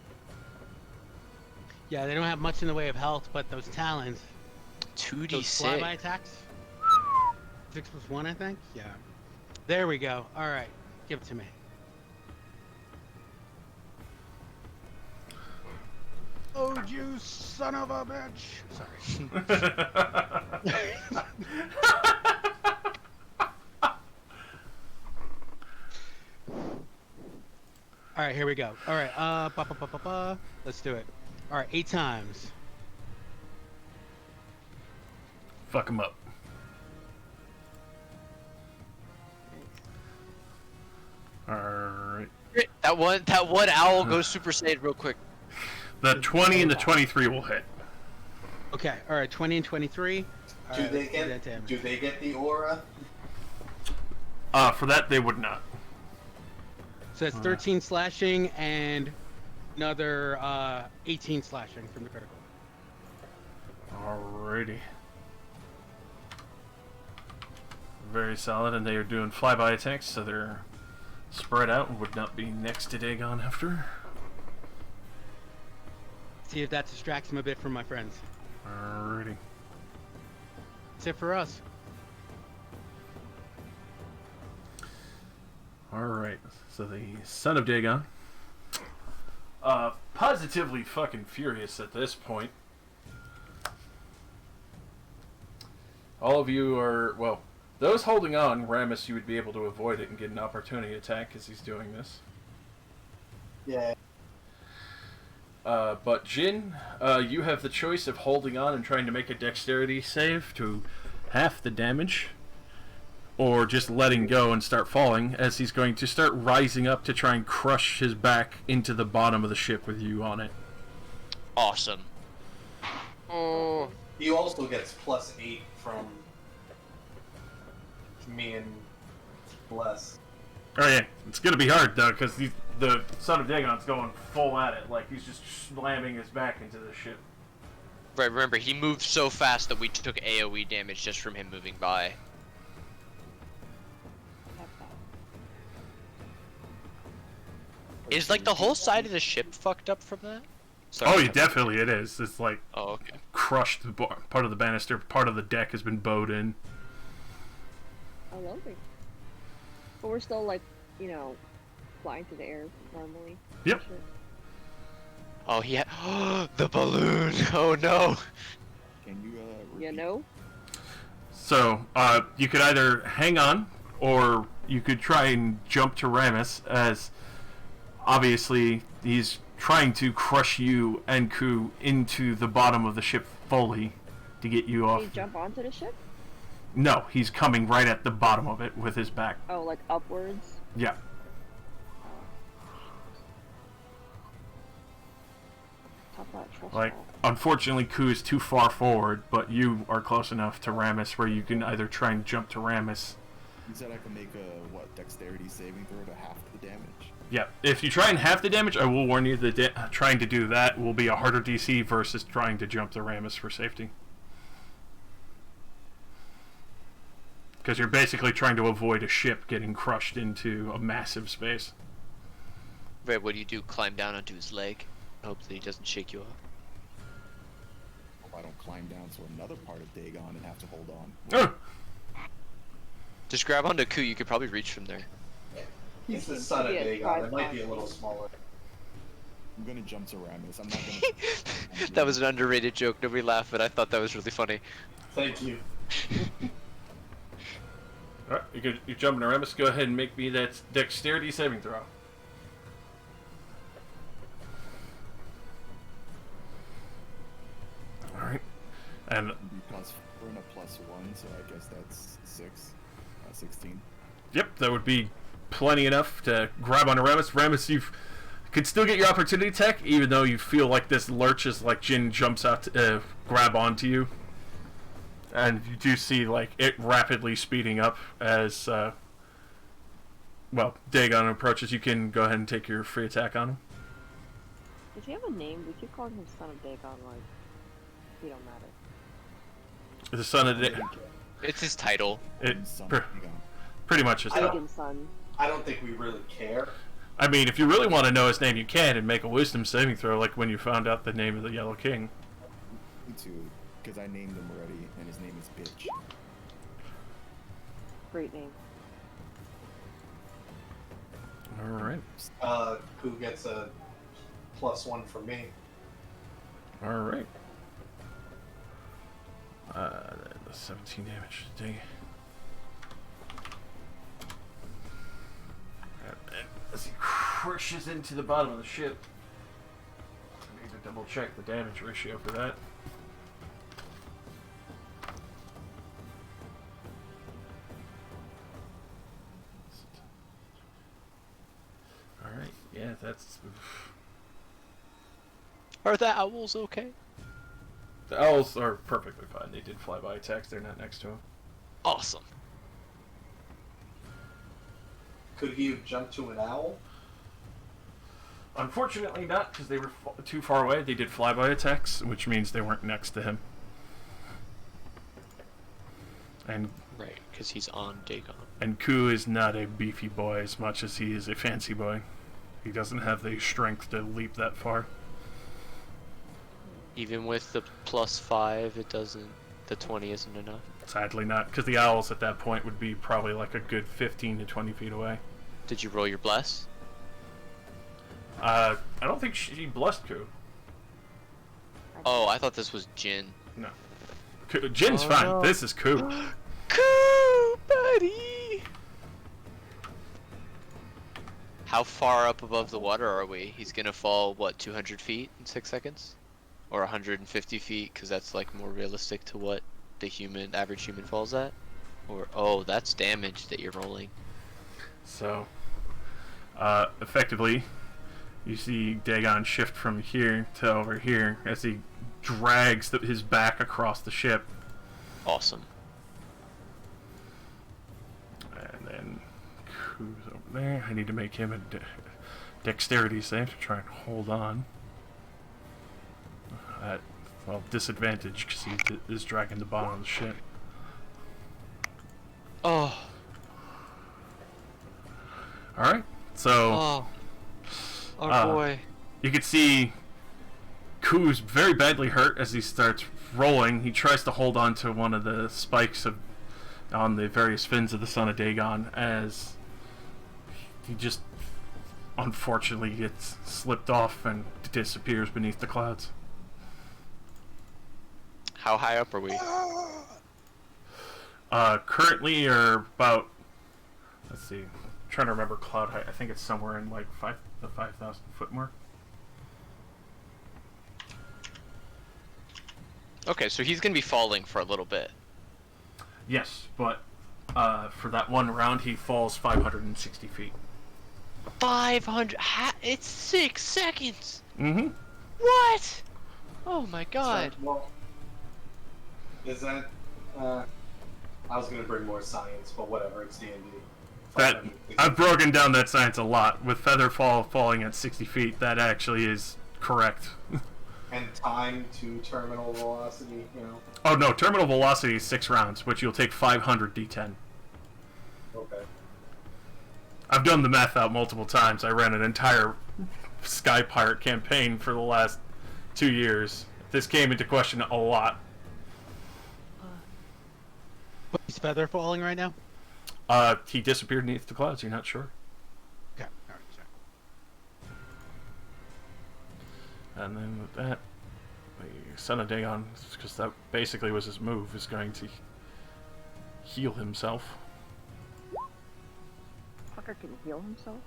Yeah, they don't have much in the way of health, but those talons, 2d6. those flyby attacks, 6+1, I think. Yeah. There we go. All right, give it to me. Oh, you son of a bitch! Sorry. All right, here we go. All right, let's do it. All right, 8 times. Fuck him up. Alright. That one owl goes Super Saiyan real quick. The 20 and the 23 will hit. Okay, all right, 20 and 23. All right, Do let's do that damage. they get the aura? For that, they would not. So that's 13 slashing and another 18 slashing from the critical. Alrighty. Very solid, and they are doing flyby attacks, so they're spread out and would not be next to Daegon after. See if that distracts him a bit from my friends. Alrighty. That's it for us. Alright, so the son of Daegon. Positively fucking furious at this point. All of you are, well, those holding on, Ramus, you would be able to avoid it and get an opportunity attack as he's doing this. Yeah. But Jin, you have the choice of holding on and trying to make a dexterity save to half the damage, or just letting go and start falling, as he's going to start rising up to try and crush his back into the bottom of the ship with you on it. Awesome. Oh. He also gets +8 from me and Bless. Oh yeah, it's gonna be hard though, because the son of Dagon's going full at it, like he's just slamming his back into the ship. Right, remember, he moved so fast that we took AoE damage just from him moving by. Is like the whole side of the ship fucked up from that? Sorry. Oh yeah, definitely it is. It's like Oh, okay. crushed. Part of the banister, part of the deck has been bowed in. Oh, lovely. But we're still like, you know, flying through the air normally. Yep. Sure. Oh, he had the balloon. Oh no. Can you You repeat? know? So, you could either hang on, or you could try and jump to Ramus, as obviously he's trying to crush you and Ku into the bottom of the ship fully to get you off. Can you jump onto the ship? No, he's coming right at the bottom of it with his back. Oh, like upwards? Yeah. Top that trust Like, fall. unfortunately, Ku is too far forward, but you are close enough to Ramus where you can either try and jump to Ramus. You said I can make a dexterity saving throw to half the damage. Yeah, if you try and half the damage, I will warn you that trying to do that will be a harder DC versus trying to jump to Ramus for safety. Because you're basically trying to avoid a ship getting crushed into a massive space. Right, what do you do? Climb down onto his leg? Hope that he doesn't shake you off. Hope I don't climb down to another part of Daegon and have to hold on. Just grab onto Ku, you could probably reach from there. He's the son of Yeah, Daegon. It might be a little smaller. I'm gonna jump to Ramus. I'm not gonna. That was an underrated joke, nobody laughed, but I thought that was really funny. Thank you. Alright, you're jumping around. Let's go ahead and make me that dexterity saving throw. Alright. And We're in a +1, so I guess that's 16. yep, that would be plenty enough to grab onto Ramus. Ramus, you could still get your opportunity attack, even though you feel like this lurches, like Jin jumps out to grab onto you. And you do see, like, it rapidly speeding up as, Daegon approaches. You can go ahead and take your free attack on him. Does he have a name? We keep calling him Son of Daegon, like, he don't matter. The son of Daegon. It's his title. Pretty much his title. Daegon's son. I don't think we really care. I mean, if you really want to know his name, you can, and make a wisdom saving throw, like when you found out the name of the Yellow King. Me too, because I named him already, and his name is Bitch. Great name. Alright. Who gets a +1 from me? Alright. 17 damage. Dang. As he crushes into the bottom of the ship. I need to double check the damage ratio for that. Alright, yeah, that's... Are the owls okay? The owls are perfectly fine. They did flyby attacks. They're not next to him. Awesome. Could he have jumped to an owl? Unfortunately not, because they were too far away. They did flyby attacks, which means they weren't next to him. And Right, because he's on Daegon. And Ku is not a beefy boy as much as he is a fancy boy. He doesn't have the strength to leap that far. Even with the +5, it doesn't. The 20 isn't enough. Sadly not, because the owls at that point would be probably like a good 15 to 20 feet away. Did you roll your bless? I don't think she blessed Ku. Oh, I thought this was Jin. No. Jin's Oh, fine. no. This is Ku. Ku, buddy! How far up above the water are we? He's gonna fall, what, 200 feet in 6 seconds? Or 150 feet, because that's like more realistic to what the average human falls at? Or, oh, that's damage that you're rolling. So, effectively, you see Daegon shift from here to over here as he drags his back across the ship. Awesome. And then Ku's over there. I need to make him a dexterity save to try and hold on. At, well, disadvantage because he is dragging the bottom of the ship. Oh. Alright, so... Oh. Oh boy. You can see Ku's very badly hurt as he starts rolling. He tries to hold on to one of the spikes on the various fins of the Son of Daegon as he just unfortunately gets slipped off and disappears beneath the clouds. How high up are we? Currently you're about, let's see, I'm trying to remember cloud height. I think it's somewhere in like the 5,000 foot mark. Okay, so he's gonna be falling for a little bit. Yes, but for that one round he falls 560 feet. 500. It's 6 seconds. Mm-hmm. What? Oh my god. So, well, is that? I was gonna bring more science, but whatever. It's D&D. That I've broken down that science a lot. With Featherfall falling at 60 feet, that actually is correct. And time to terminal velocity, you know. Oh no, terminal velocity is 6 rounds, which you'll take 500 d10. Okay. I've done the math out multiple times. I ran an entire Sky Pirate campaign for the last 2 years. This came into question a lot. Is Feather falling right now? He disappeared beneath the clouds. You're not sure. Okay. All right. Sorry. And then with that, the Son of Daegon, because that basically was his move, is going to heal himself. Fucker can heal himself?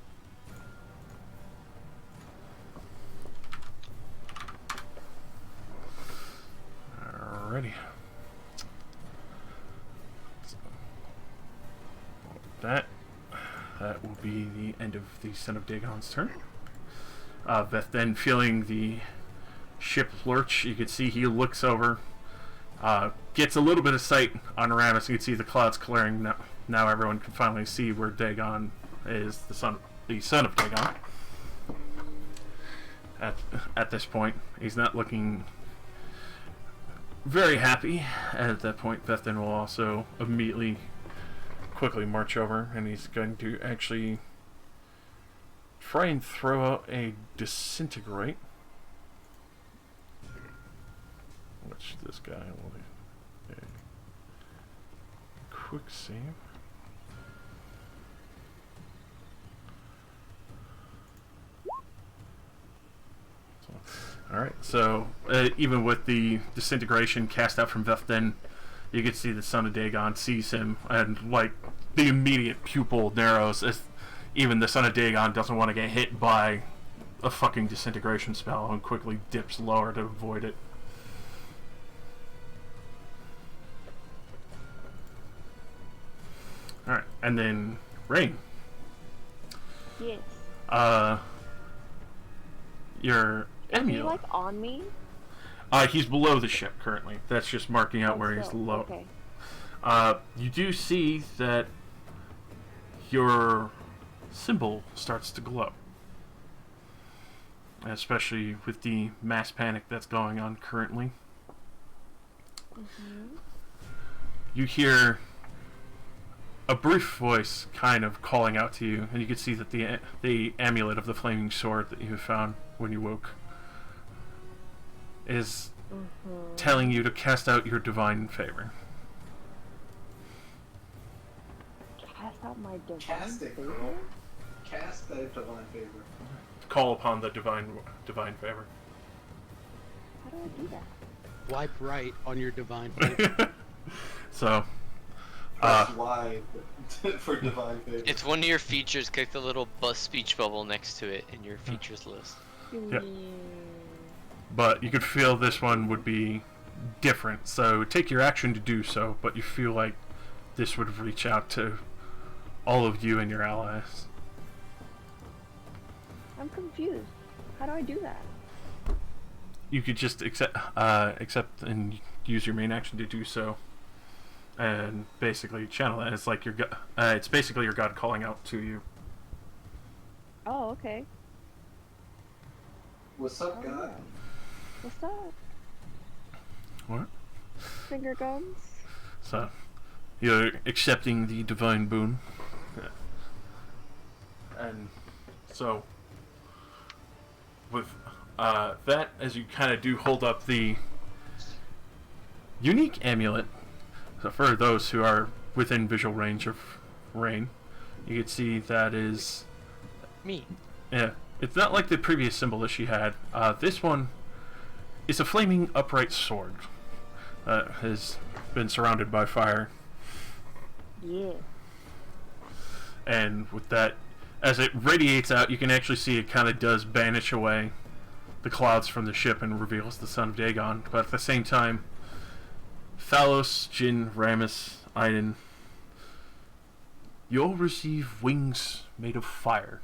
Alrighty. So, that will be the end of the Son of Dagon's turn. Veth then feeling the ship lurch, you can see he looks over, gets a little bit of sight on Aramis. You can see the clouds clearing. Now everyone can finally see where Daegon is, the son of Daegon. At this point, he's not looking very happy. At that point, Veth then will also immediately, quickly march over, and he's going to actually try and throw out a disintegrate, which this guy will do a quick save. Alright, so even with the disintegration cast out from Vethden, you can see the Son of Daegon sees him, and like the immediate pupil narrows as even the Son of Daegon doesn't want to get hit by a fucking disintegration spell and quickly dips lower to avoid it. Alright, and then Rain. Yes. Your Is he amulet. like on me? He's below the ship currently. That's just marking out where he's So, low. Okay. You do see that your symbol starts to glow. Especially with the mass panic that's going on currently. Mm-hmm. You hear a brief voice kind of calling out to you, and you can see that the amulet of the flaming sword that you found when you woke is telling you to cast out your divine favor. Cast out my divine Cast it, favor? girl. Cast that divine favor. Call upon the divine favor. How do I do that? Wipe right on your divine favor. So, Press Y for divine favor. It's one of your features. Click the little bus speech bubble next to it in your features list. Yep. But you could feel this one would be different, so take your action to do so, but you feel like this would reach out to all of you and your allies. I'm confused. How do I do that? You could just accept and use your main action to do so, and basically channel it. It's like your it's basically your god calling out to you. Oh, okay. What's up, God? What's up? What? Finger guns? So, you're accepting the divine boon. And so, with that, as you kind of do hold up the unique amulet, so for those who are within visual range of Rain, you can see that is... Me. Yeah, it's not like the previous symbol that she had. This one is a flaming upright sword that has been surrounded by fire. Yeah. And with that, as it radiates out, you can actually see it kind of does banish away the clouds from the ship and reveals the Son of Daegon. But at the same time, Thalos, Jin, Ramus, Aiden, you'll receive wings made of fire.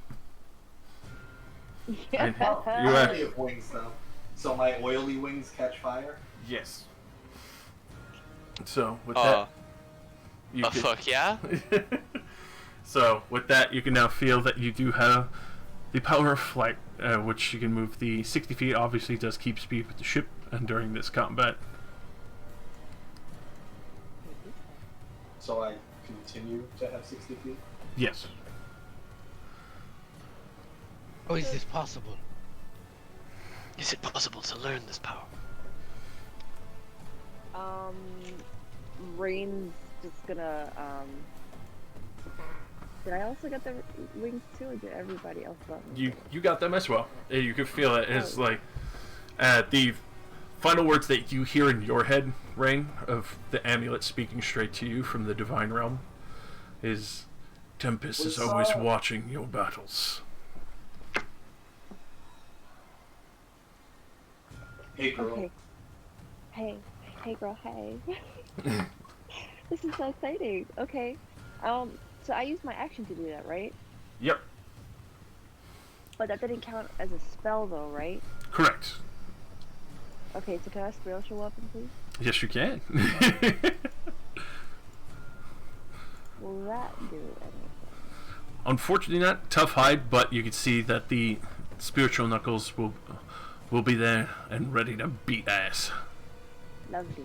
Yeah. And Oh, you plenty of wings though. So my oily wings catch fire? Yes. So with that, you could- Fuck yeah. So with that, you can now feel that you do have the power of flight, which you can move the 60 feet. Obviously, does keep speed with the ship, and during this combat, So I can continue to have 60 feet? Yes. Oh, is this possible? Is it possible to learn this power? Rain's just gonna, did I also get the wings too, or did everybody else got me? You got them as well. You can feel it as like the final words that you hear in your head, Rain, of the amulet speaking straight to you from the divine realm, is Tempest is always watching your battles. Hey, girl. Okay. Hey girl, hey. This is so exciting. Okay. So I used my action to do that, right? Yep. But that didn't count as a spell though, right? Correct. Okay, so can I spiritual weapon, please? Yes, you can. Will that do anything? Unfortunately not. Tough hide, but you can see that the spiritual knuckles will be there and ready to beat ass. Lovely.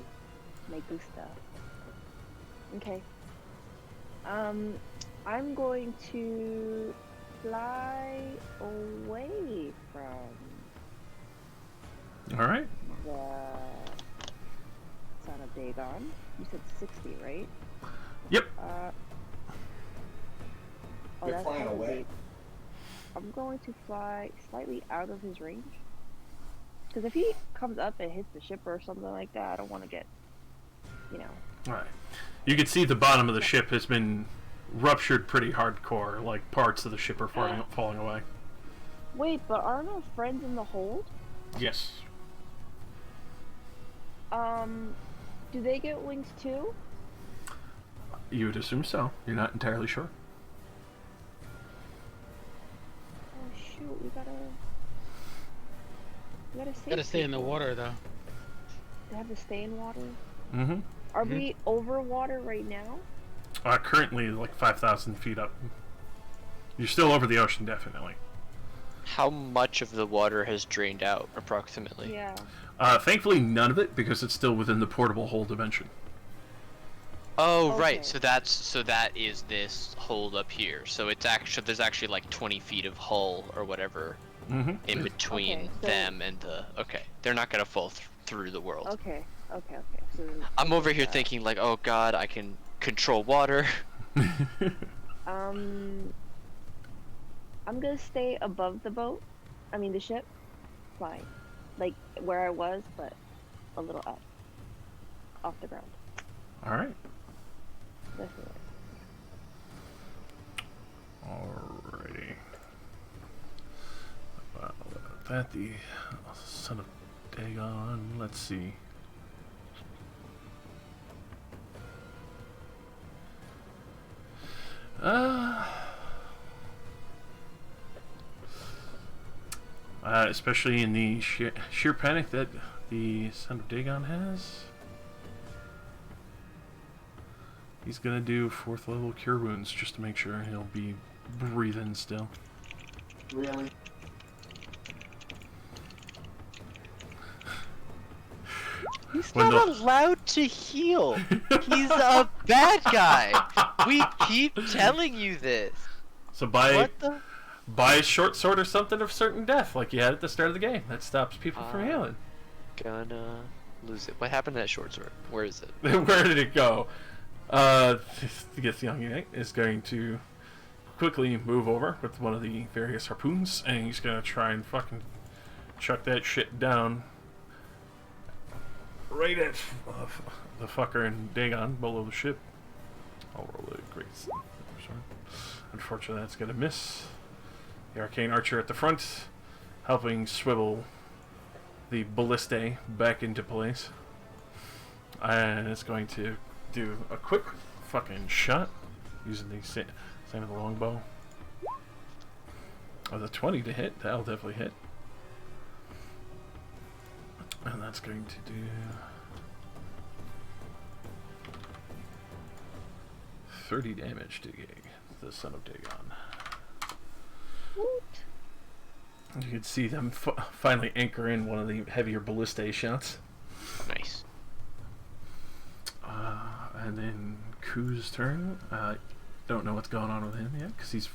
Me gusta. Okay. I'm going to fly away from Alright. the son of Daegon. You said 60, right? Yep. You're that's flying probably- away? I'm going to fly slightly out of his range. Because if he comes up and hits the ship or something like that, I don't want to get, Alright. You can see the bottom of the ship has been ruptured pretty hardcore. Like, parts of the ship are falling away. Wait, but aren't our friends in the hold? Yes. Do they get wings too? You would assume so. You're not entirely sure. Oh shoot, we gotta save Gotta stay in the people. water though. They have to stay in water. Mm-hmm. Are we over water right now? Currently, like 5,000 feet up. You're still over the ocean, definitely. How much of the water has drained out, approximately? Yeah. Thankfully, none of it, because it's still within the portable hole dimension. Oh, Okay. right. So that is this hold up here. So it's actually there's actually like 20 feet of hull or whatever Mm-hmm. in between Okay, so- them and the. Okay, they're not gonna fall through the world. Okay. So then- I'm over here uh, thinking like, oh god, I can control water. I'm gonna stay above the boat. I mean the ship. Flying. Like where I was, but a little up. Off the ground. Alright. Definitely. Alrighty. Well, that the son of Daegon. Let's see. Especially in the sheer panic that the son of Daegon has. He's gonna do 4th level cure wounds just to make sure he'll be breathing still. Really? He's When not the- allowed to heal. He's a bad guy. We keep telling you this. So buy What the? a short sword or something of certain death, like you had at the start of the game. That stops people from healing. Gonna lose it. What happened to that short sword? Where is it? Where did it go? I guess the young knight is going to quickly move over with one of the various harpoons, and he's gonna try and fucking chuck that shit down right at the fucker in Daegon below the ship. I'll roll a great. Sorry. Unfortunately, that's gonna miss. The arcane archer at the front, helping swivel the ballistae back into place, and it's going to do a quick fucking shot using the same with the longbow. Oh, the 20 to hit, that'll definitely hit. And that's going to do 30 damage to the son of Daegon. Woot. You can see them finally anchor in one of the heavier ballistae shots. Nice. And then Ku's turn. Don't know what's going on with him yet, because he's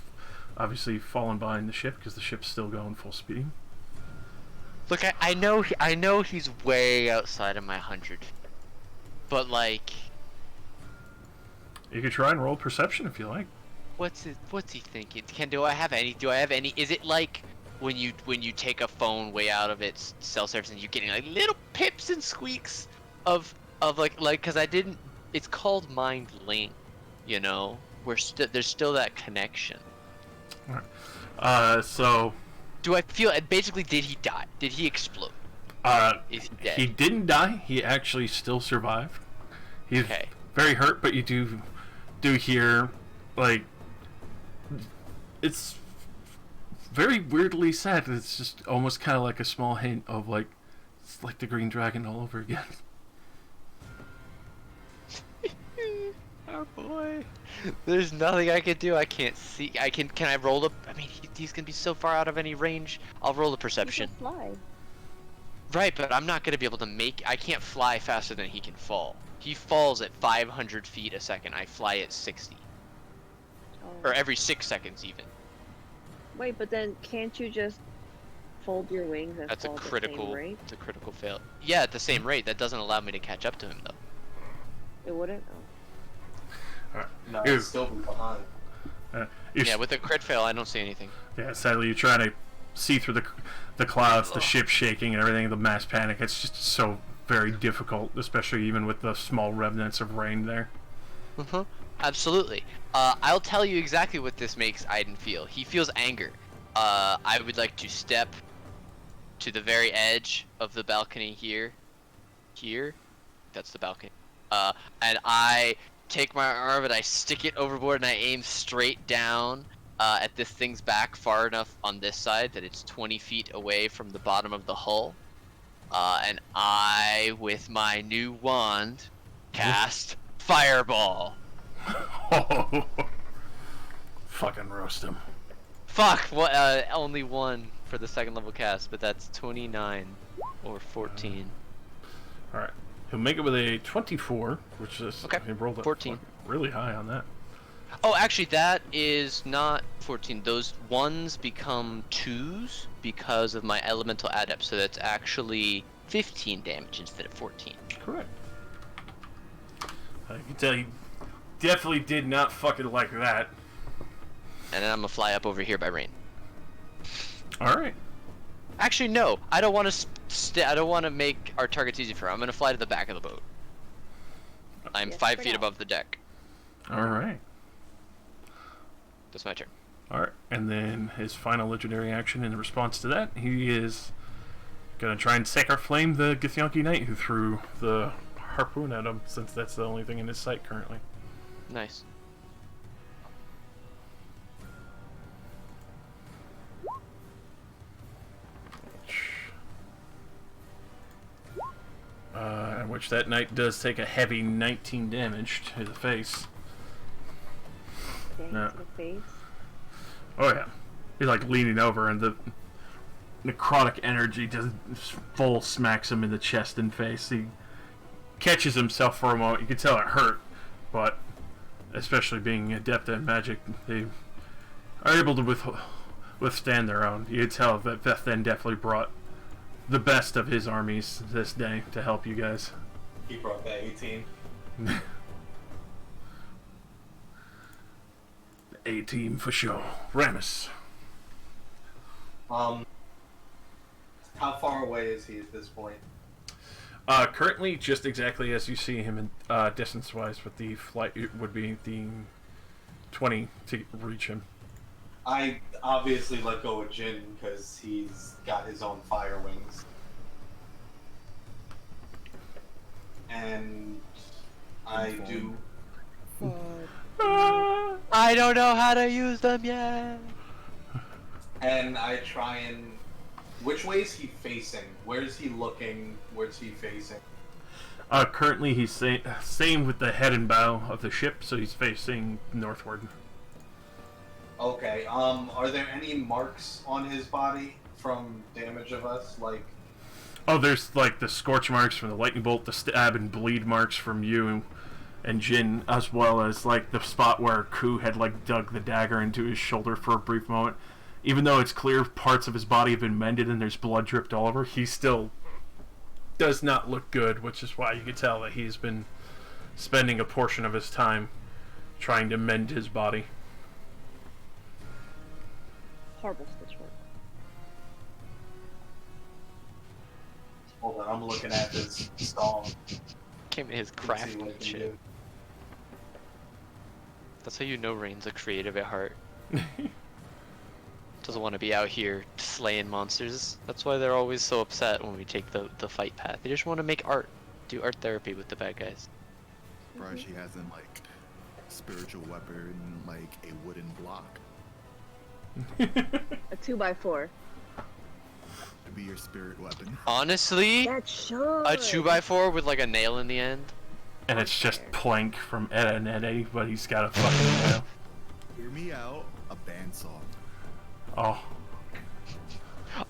obviously fallen behind the ship, because the ship's still going full speed. Look, I know he's way outside of my 100, but like, You could try and roll perception if you like. what's he thinking? Do I have any? Is it like when you take a phone way out of its cell service and you're getting like little pips and squeaks of like because I didn't. It's called mind link, you know. There's still that connection. So Do I feel? Basically, did he die? Did he explode? Is he dead? he didn't die. He actually still survived. He's Okay. very hurt, but you do hear, like, it's very weirdly sad. It's just almost kind of like a small hint of, like, it's like the Green Dragon all over again. Oh boy. There's nothing I can do. I can't see. Can I roll I mean, he's gonna be so far out of any range. I'll roll a You perception. can fly. Right, but I'm not gonna be able to I can't fly faster than he can fall. He falls at 500 feet a second. I fly at 60. Oh. Or every 6 seconds even. Wait, but then can't you just fold your wings and That's a fall at the same critical. rate? It's a critical fail. Yeah, at the same rate. That doesn't allow me to catch up to him though. It wouldn't? Oh. No, Ew. I'd still be behind. Yeah, with a crit fail, I don't see anything. Yeah, sadly, you're trying to see through the clouds, the ship shaking and everything, the mass panic. It's just so very difficult, especially even with the small remnants of rain there. Absolutely. I'll tell you exactly what this makes Aiden feel. He feels anger. I would like to step to the very edge of the balcony here. Here? That's the balcony. And I take my arm and I stick it overboard and I aim straight down at this thing's back far enough on this side that it's 20 feet away from the bottom of the hull. And I, with my new wand, cast Fireball. Oh, fucking roast him. Fuck! What? Only one for the second level cast, but that's 29 or 14. All right, he'll make it with a 24, which is Okay, he rolled up 14. really high on that. Oh, actually, that is not 14. Those ones become 2s because of my elemental adept, so that's actually 15 damage instead of 14. Correct. I can tell you, definitely did not fucking like that. And then I'm gonna fly up over here by rain. All right. Actually, no. I don't want to. I don't want to make our targets easy for him. I'm gonna fly to the back of the boat. I'm Yes, 5 for feet now. above the deck. All right. That's my turn. All right. And then his final legendary action in response to that, he is gonna try and sacred flame the Githyanki Knight who threw the harpoon at him, since that's the only thing in his sight currently. Nice. In which that knight does take a heavy 19 damage to the face. Dang, No. to the face. Oh yeah. He's like leaning over and the necrotic energy just full smacks him in the chest and face. He catches himself for a moment. You can tell it hurt, but especially being adept at magic, they are able to withstand their own. You can tell that Beth then definitely brought the best of his armies this day to help you guys. He brought that 18. The A-team for sure. Ramus. How far away is he at this point? Currently, just exactly as you see him in distance-wise, with the flight, it would be the 20 to reach him. I obviously let go of Jin because he's got his own fire wings. And I do. I don't know how to use them yet. And I try and. Which way is he facing? Where's he looking? Where's he facing? Currently, he's same with the head and bow of the ship, so he's facing northward. Okay, are there any marks on his body from damage of us? Like. Oh, there's like the scorch marks from the lightning bolt, the stab and bleed marks from you, and Jin, as well as like the spot where Ku had like dug the dagger into his shoulder for a brief moment. Even though it's clear parts of his body have been mended and there's blood dripped all over, he still does not look good, which is why you could tell that he's been spending a portion of his time trying to mend his body. Horrible stitch work. Hold on, I'm looking at this stall. Came in his See what I crafting can shit. do. That's how you know Rain's a creative at heart. Doesn't want to be out here slaying monsters. That's why they're always so upset when we take the fight path. They just want to make art. Do art therapy with the bad guys. Surprised she hasn't like spiritual weapon like a wooden block A 2x4. to be your spirit weapon. Honestly, That should. a 2x4 with like a nail in the end. And it's just Plank from Etta and Eddie, but he's got a fucking nail. Hear me out, a bandsaw. Oh.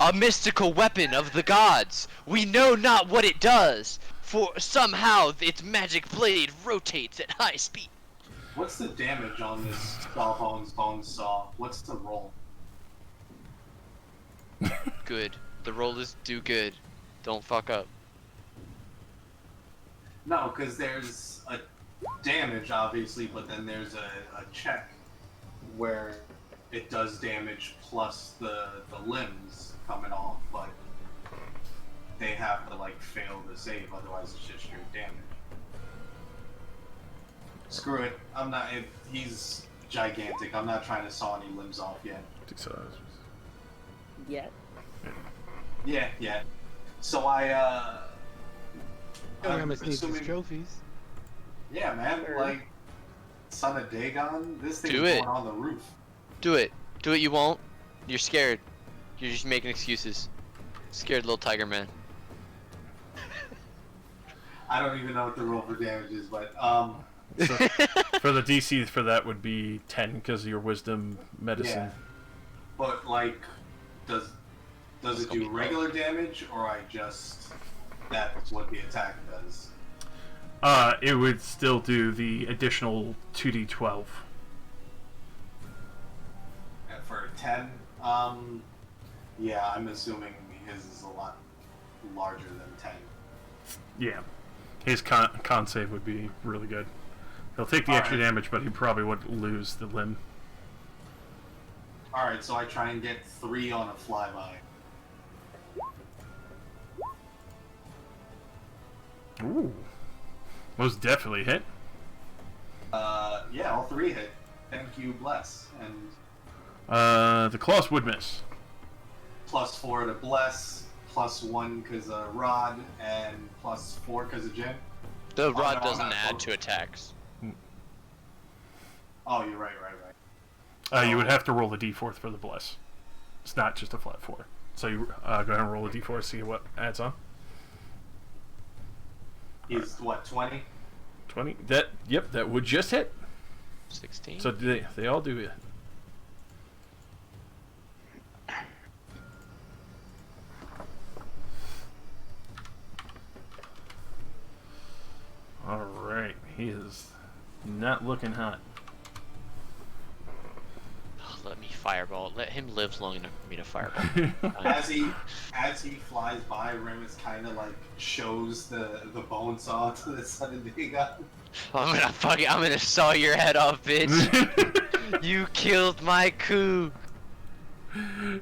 A mystical weapon of the gods. We know not what it does, for somehow its magic blade rotates at high speed. What's the damage on this bone saw? What's the roll? Good. The roll is do good. Don't fuck up. No, because there's a damage, obviously, but then there's a check where it does damage plus the limbs coming off, but they have to, like, fail to save, otherwise it's just straight damage. Screw it. I'm not... he's gigantic. I'm not trying to saw any limbs off yet. Yet. Yeah. So I, I'm Ramus needs his assuming... trophies. Yeah, man, like, son of Daegon, this thing's Do it. going on the roof. Do it. Do it. You won't. You're scared. You're just making excuses. Scared little tiger man. I don't even know what the roll for damage is, but, So, for the DC for that would be 10 because of your wisdom medicine. yeah. But, like, does it gonna do be regular damage, or I just... that's what the attack does? It would still do the additional 2d12. And for 10, yeah, I'm assuming his is a lot larger than 10. Yeah. His con save would be really good. He'll take the extra Alright. damage, but he probably would lose the limb. Alright, so I try and get 3 on a flyby. Ooh. Most definitely hit. Yeah, all 3 hit. Thank you, bless. And The claws would miss. plus 4 to bless, plus 1 because of rod, and plus 4 because of Jin. The no, rod I'm doesn't not add close. to attacks. Oh, you're right. You would have to roll a d4 for the bless. It's not just a flat 4. So you go ahead and roll a d4, see what adds on. He's, what, 20? 20. Yep, that would just hit. 16. So they all do it. Alright, he is not looking hot. Oh, let me fireball. Let him live long enough for me to fireball. As he flies by, Remus kind of, like, shows the bone saw to the son of Daegon. I'm gonna saw your head off, bitch. You killed my coup.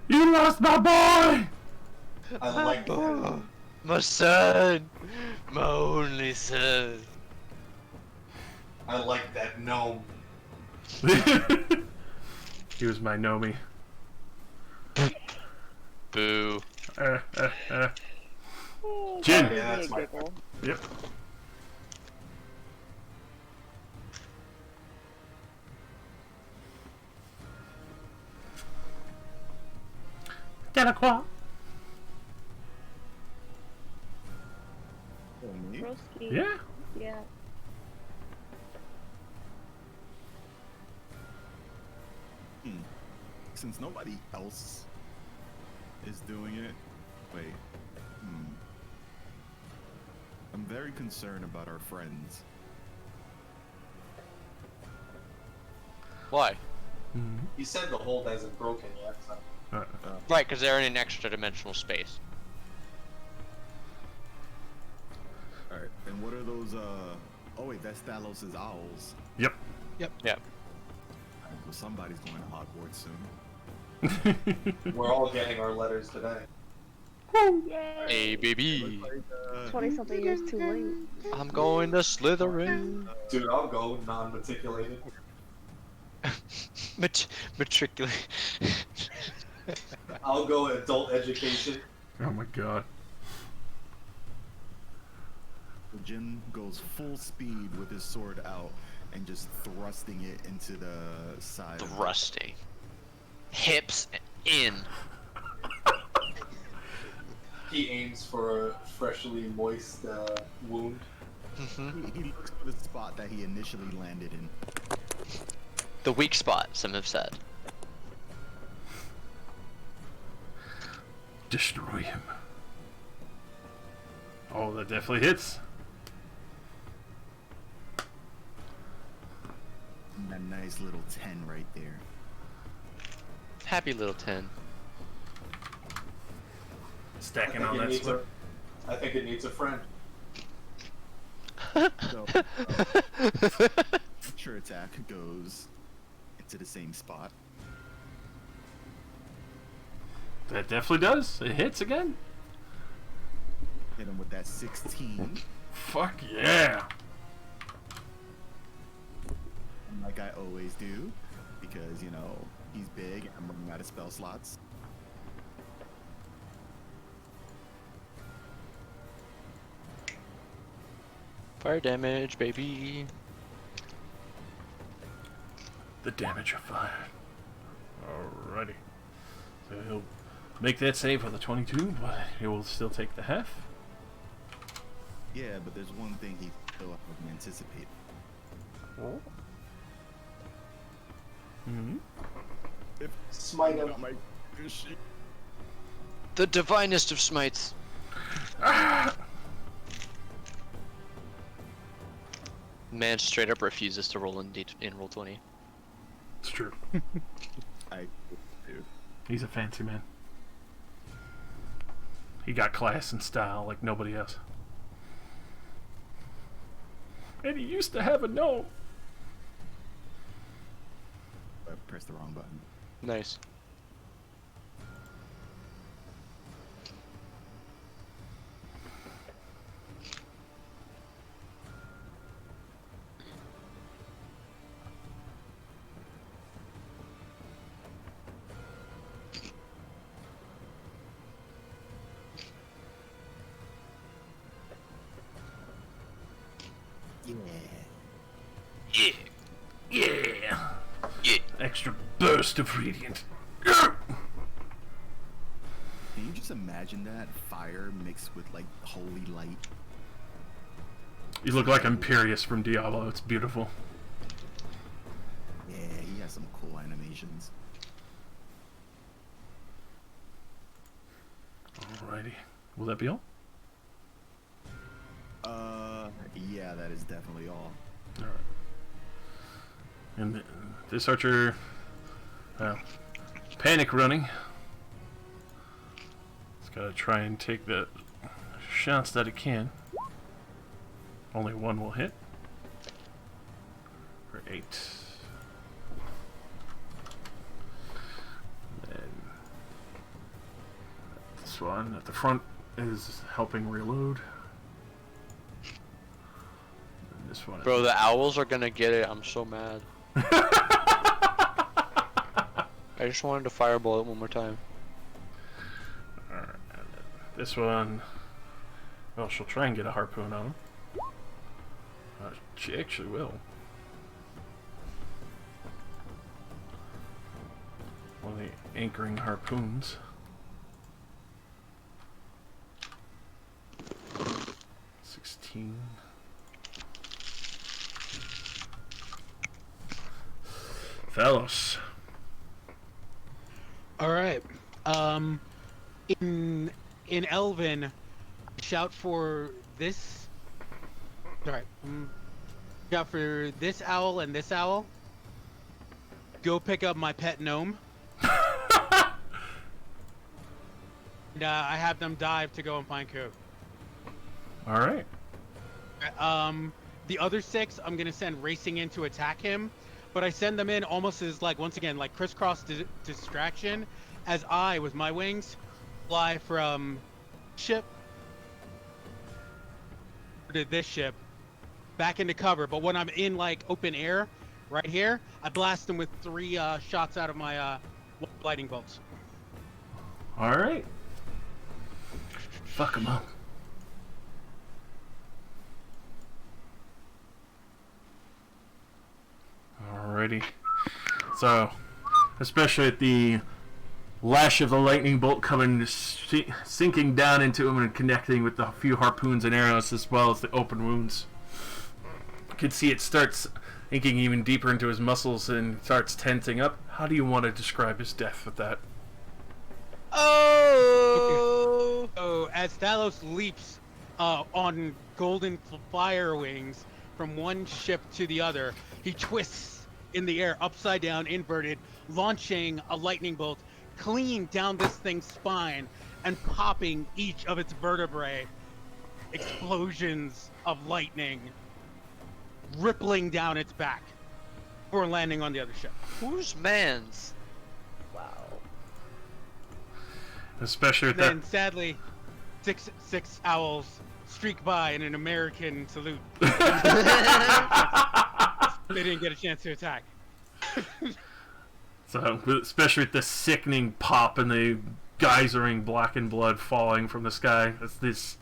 You lost my boy! I like that. My son. My only son. I like that gnome. He was my Nomi. Boo. Jin. Yeah, that's my Giggle. Yep. Delacroix. Oh, me? Broski. Yeah. Yeah. Since nobody else is doing it, wait. I'm very concerned about our friends. Why? Mm-hmm. He said the hold hasn't broken yet. So. Right, because they're in an extra dimensional space. Alright, and what are those, oh wait, that's Thalos' owls. Yep. Yep. Well, somebody's going to Hogwarts soon. We're all getting our letters today. Yay! Hey, baby. 20-something years too late. I'm going to Slytherin. Dude, I'll go non-matriculated. Matriculate. I'll go adult education. Oh my god. Jin goes full speed with his sword out and just thrusting it into the side. Thrusting. Hips in. He aims for a freshly moist wound. He looks for the spot that he initially landed in. The weak spot, some have said. Destroy him. Oh, that definitely hits. And that nice little 10 right there. Happy little 10. Stacking on that slip. I think it needs a friend. So, future attack goes into the same spot. That definitely does. It hits again. Hit him with that 16. Fuck yeah. And like I always do, because, you know, he's big and I'm running out of spell slots. Fire damage, baby. The damage of fire. Alrighty. So he'll make that save with a 22, but he will still take the half. Yeah, but there's one thing he still hasn't anticipated. Oh. Mm-hmm. Smite him. The divinest of smites. Man straight up refuses to roll in roll 20. It's true. I do. He's a fancy man. He got class and style like nobody else. And he used to have a gnome. I pressed the wrong button. Nice. Yeah. Yeah. Yeah. Extra burst of radiant. Can you just imagine that? Fire mixed with like holy light. You look like Imperius from Diablo. It's beautiful. Yeah, he has some cool animations. Alrighty. Will that be all? Yeah, that is definitely all. Alright. And this archer, panic running. It's gotta try and take the shots that it can. Only one will hit. For 8. And then this one at the front is helping reload. And this one. Bro, the owls are gonna get it. I'm so mad. I just wanted to fireball it one more time. Alright, and then this one. Well, she'll try and get a harpoon on him. She actually will. One of the anchoring harpoons. $16. Fellows. All right. In Elven, shout for this. All right. Shout for this owl and this owl. go pick up my pet gnome. And I have them dive to go and find Coop. All right. The other 6, I'm gonna send racing in to attack him, but I send them in almost as like once again like crisscross distraction, as I with my wings fly from ship to this ship back into cover. But when I'm in like open air, right here, I blast them with 3 shots out of my lightning bolts. All right. Fuck him up. Alrighty. So, especially at the lash of the lightning bolt coming, sinking down into him and connecting with the few harpoons and arrows as well as the open wounds. You can see it starts inking even deeper into his muscles and starts tensing up. How do you want to describe his death with that? Oh! So as Talos leaps on golden fire wings from one ship to the other, he twists in the air, upside down, inverted, launching a lightning bolt clean down this thing's spine and popping each of its vertebrae. Explosions of lightning rippling down its back before landing on the other ship. Whose man's? Wow. Especially with Then, sadly, six owls streak by in an American salute. They didn't get a chance to attack. So, especially with the sickening pop and the geysering blackened blood falling from the sky, as this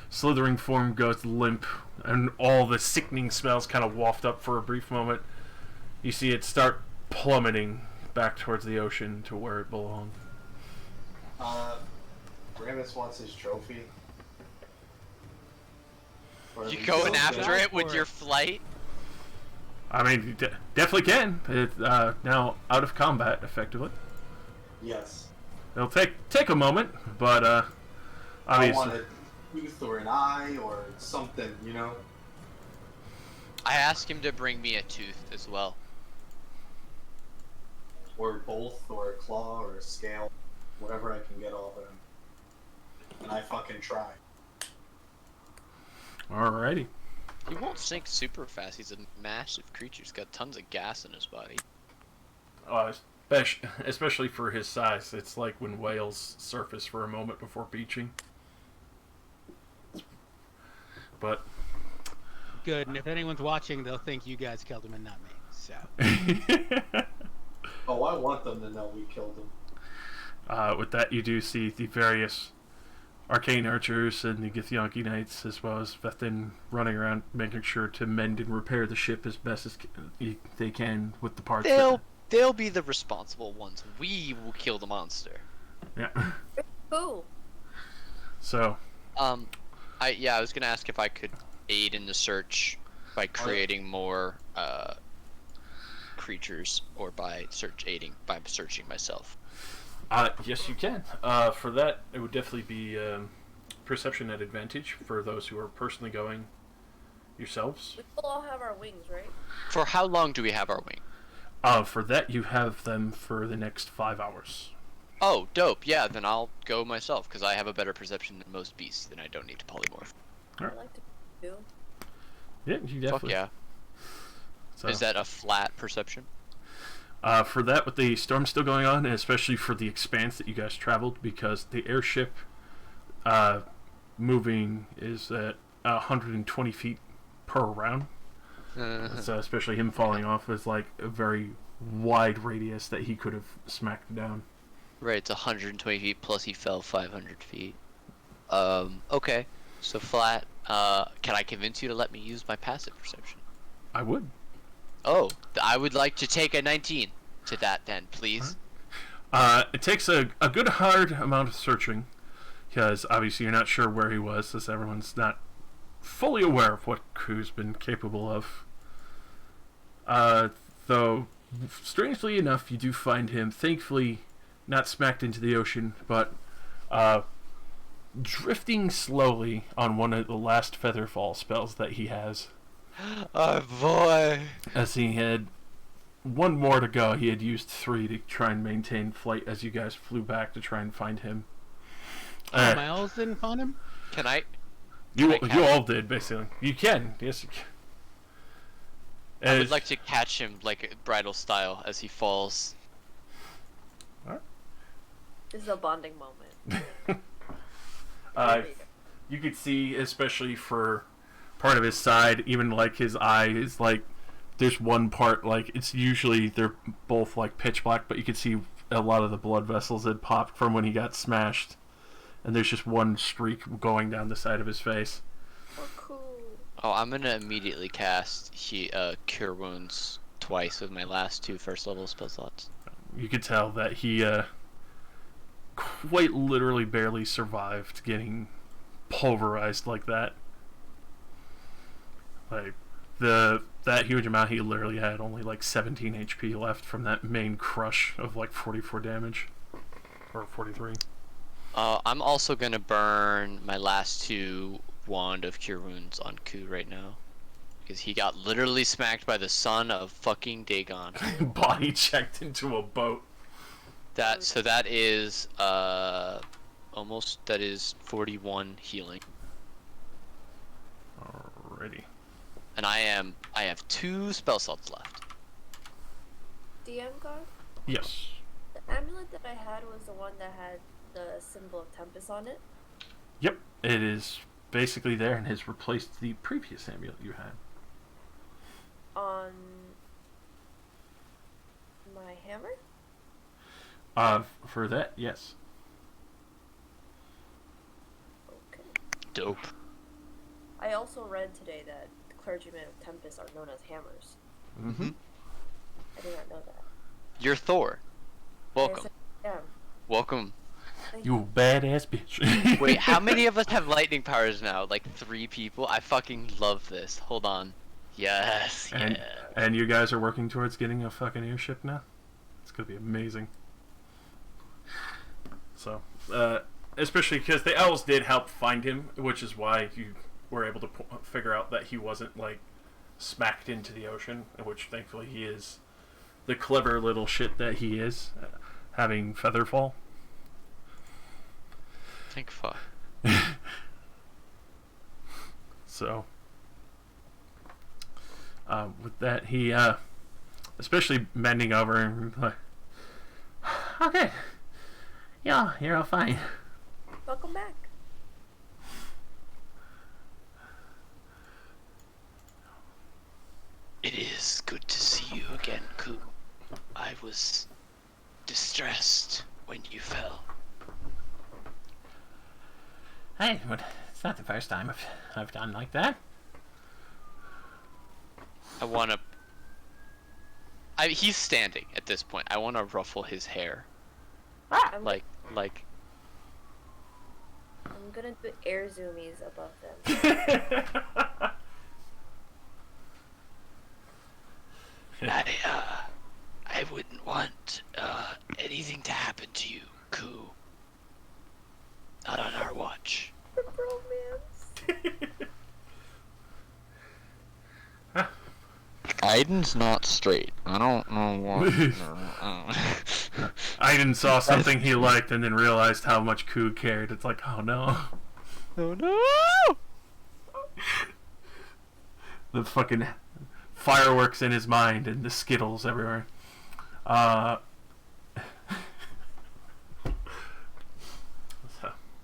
slithering form goes limp, and all the sickening smells kind of waft up for a brief moment. You see it start plummeting back towards the ocean to where it belonged. Ramus wants his trophy. You going after it with your flight? I mean, you definitely can. It's now out of combat, effectively. Yes. It'll take a moment, but I obviously. want a tooth or an eye or something, you know? I asked him to bring me a tooth as well. Or both, or a claw, or a scale. Whatever I can get off of him. And I fucking try. Alrighty. He won't sink super fast. He's a massive creature. He's got tons of gas in his body. Especially for his size. It's like when whales surface for a moment before beaching. But Good, and if anyone's watching, they'll think you guys killed him and not me. So. Oh, I want them to know we killed him. With that, you do see the various arcane archers and the Githyanki knights, as well as Vethin, running around making sure to mend and repair the ship as best as they can with the parts. They'll be the responsible ones. We will kill the monster. Yeah. Who? So. I was gonna ask if I could aid in the search by creating more creatures, or by searching myself. Yes, you can. For that, it would definitely be perception at advantage for those who are personally going yourselves. We all have our wings, right? For how long do we have our wing? For that, you have them for the next 5 hours. Oh, dope. Yeah, then I'll go myself, because I have a better perception than most beasts, and I don't need to polymorph. All right. I like to do. Yeah, you definitely. Fuck yeah. So, Is that a flat perception? for that, with the storm still going on, and especially for the expanse that you guys traveled, because the airship moving is at 120 feet per round. So especially him falling off is like a very wide radius that he could have smacked down. Right, it's 120 feet plus he fell 500 feet. Okay, so flat. Can I convince you to let me use my passive perception? I would. Oh, I would like to take a 19 to that then, please. It takes a good hard amount of searching, because obviously you're not sure where he was, as everyone's not fully aware of what crew's been capable of. Though, strangely enough, you do find him, thankfully, not smacked into the ocean, but drifting slowly on one of the last Featherfall spells that he has. Oh boy. As he had one more to go. He had used 3 to try and maintain flight as you guys flew back to try and find him. Miles didn't find him? Can I? You all did, basically. You can. Yes, you can. I would like to catch him like bridal style as he falls. This is a bonding moment. You could see, especially for part of his side, even like his eye is like, there's one part, like, it's usually they're both like pitch black, but you could see a lot of the blood vessels had popped from when he got smashed, and there's just one streak going down the side of his face. Oh, cool. Oh, I'm gonna immediately cast Cure Wounds twice with my last 2 first level spell slots. You could tell that he quite literally barely survived getting pulverized like that. Like that huge amount, he literally had only like 17 HP left from that main crush of like 44 damage, or 43. I'm also gonna burn my last 2 Wand of Cure Wounds on Ku right now, because he got literally smacked by the son of fucking Daegon. Body checked into a boat. So that is almost, that is 41 healing. Alrighty. And I have 2 spell slots left. DM God? Yes. The amulet that I had was the one that had the symbol of Tempest on it. Yep, it is basically there and has replaced the previous amulet you had. On my hammer? For that, yes. Okay. Dope. I also read today that the clergymen of Tempest are known as hammers. Mm-hmm. I did not know that. You're Thor. Welcome. Yeah. Welcome. You badass bitch. Wait, how many of us have lightning powers now? Like 3 people? I fucking love this. Hold on. Yes, and, yeah. And you guys are working towards getting a fucking airship now? It's gonna be amazing. So, especially because the elves did help find him, which is why you were able to figure out that he wasn't, like, smacked into the ocean, which thankfully he is the clever little shit that he is, having Featherfall. Thank fuck. So, with that, he, especially bending over and like, okay, yeah, you're all fine. Welcome back. It is good to see you again, Ku. I was distressed when you fell. Hey, but it's not the first time I've done like that. I wanna... he's standing at this point. I wanna ruffle his hair. I'm Like... I'm gonna do air zoomies above them. I wouldn't want anything to happen to you, Ku. Not on our watch. Romance. Aiden's not straight. I don't know what. Aiden saw something he liked and then realized how much Ku cared. It's like, oh no. Oh no! The fucking fireworks in his mind and the Skittles everywhere. So.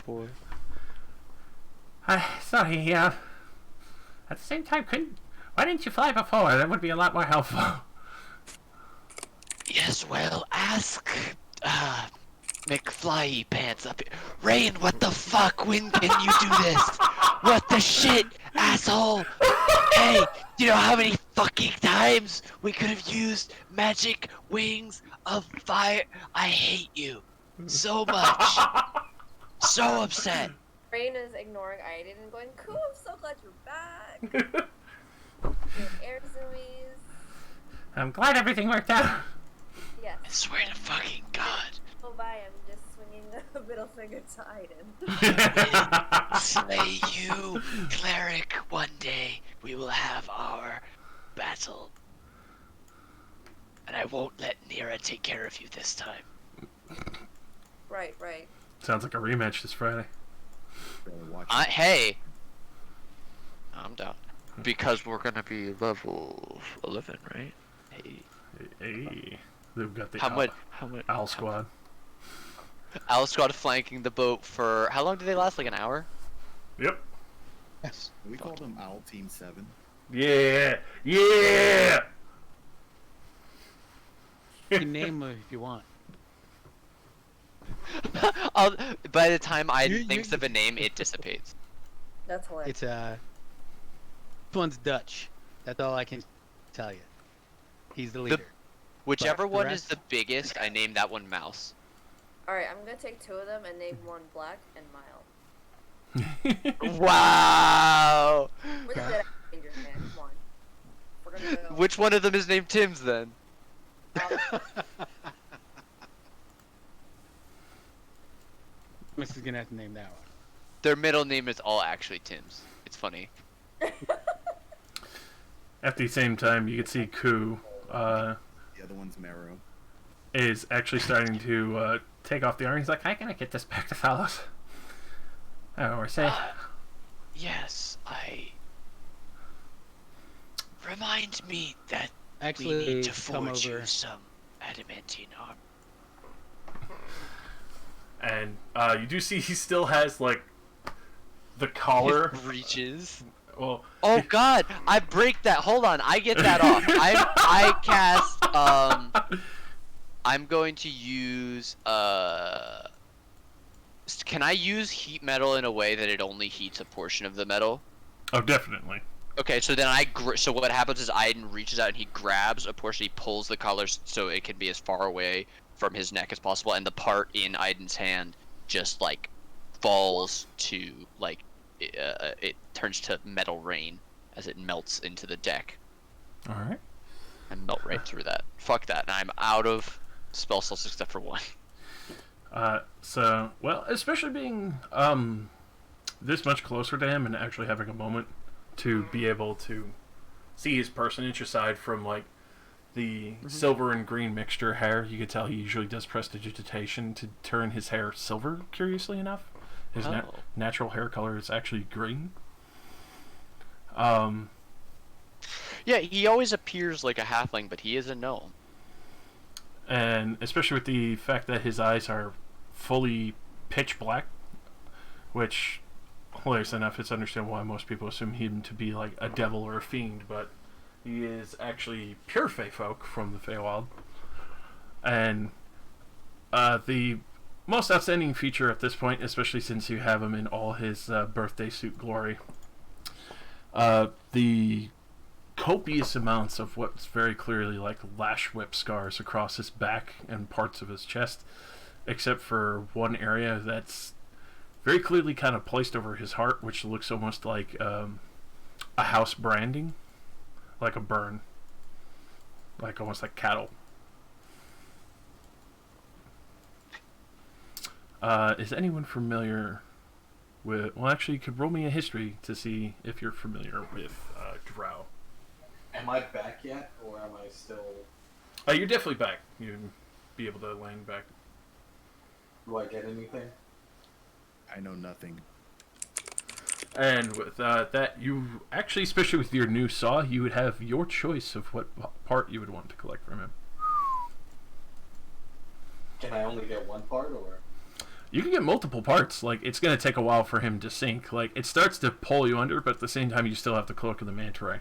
Boy. Sorry, at the same time, why didn't you fly before? That would be a lot more helpful. Yes, well, ask, McFly Pants up here. Rain, what the fuck? When can you do this? What the shit, asshole? Hey, you know how many fucking times we could have used magic wings of fire? I hate you so much. So upset. Rain is ignoring Aiden and going, cool, I'm so glad you're back. Doing air zoomies. I'm glad everything worked out. Yes. I swear to fucking God. Oh, bye, I'm just swinging the middle finger to Aiden. Slay you, cleric. One day we will have our battle. And I won't let Nira take care of you this time. Right. Sounds like a rematch this Friday. Hey! I'm down. Because we're gonna be level 11, right? Hey. Hey. They've got the How much? Owl Squad. Owl Squad flanking the boat for... How long do they last? Like an hour? Yep. Yes. We call them Owl Team 7. Yeah! Yeah! You can name if you want. By the time Aiden You- thinks of a name, it dissipates. That's hilarious. It's this one's Dutch. That's all I can tell you. He's the leader. Whichever the one rest- is the biggest, I name that one Mouse. Alright, I'm gonna take 2 of them and name one Black and Mild. Wow! We're the dead rangers, man. Come on. We're gonna go. Which one of them is named Tim's then? Miss is gonna have to name that one. Their middle name is all actually Tim's. It's funny. At the same time, you can see Ku The other one's Marrow. is actually starting to take off the armor. He's like, I gotta get this back to fellas. Oh, or say. Yes, Remind me that Actually, we need to come forge over. you some adamantine armor. And you do see he still has, like, the collar. His breeches. Well, Oh god, I break that. Hold on, I get that off. I cast I'm going to use can I use heat metal in a way that it only heats a portion of the metal? oh, definitely. Okay, so then so what happens is Aiden reaches out and he grabs a portion, he pulls the collar so it can be as far away from his neck as possible, and the part in Aiden's hand just like falls to like it turns to metal rain as it melts into the deck. All right. I melt right through that. Fuck that. And I'm out of spell slots except for one. So, well, especially being this much closer to him and actually having a moment to be able to see his personage aside from like the silver and green mixture hair, you could tell he usually does prestidigitation to turn his hair silver. Curiously enough, his natural hair color is actually green. Yeah, he always appears like a halfling, but he is a gnome. And especially with the fact that his eyes are fully pitch black, which, hilarious enough, it's understandable why most people assume him to be like a devil or a fiend, but he is actually pure Fey folk from the Feywild. And the most outstanding feature at this point, especially since you have him in all his birthday suit glory, the copious amounts of what's very clearly like lash whip scars across his back and parts of his chest, except for one area that's very clearly kind of placed over his heart, which looks almost like a house branding, like a burn, like almost like cattle. Is anyone familiar with... Well, actually, you could roll me a history to see if you're familiar with Drow. Am I back yet, or am I still? You're definitely back. You'd be able to land back. Do I get anything? I know nothing. And with that, you actually, especially with your new saw, you would have your choice of what part you would want to collect from him. Can I only get one part, or? You can get multiple parts. Like, it's going to take a while for him to sink. Like, it starts to pull you under, but at the same time, you still have the Cloak of the Manta Ray.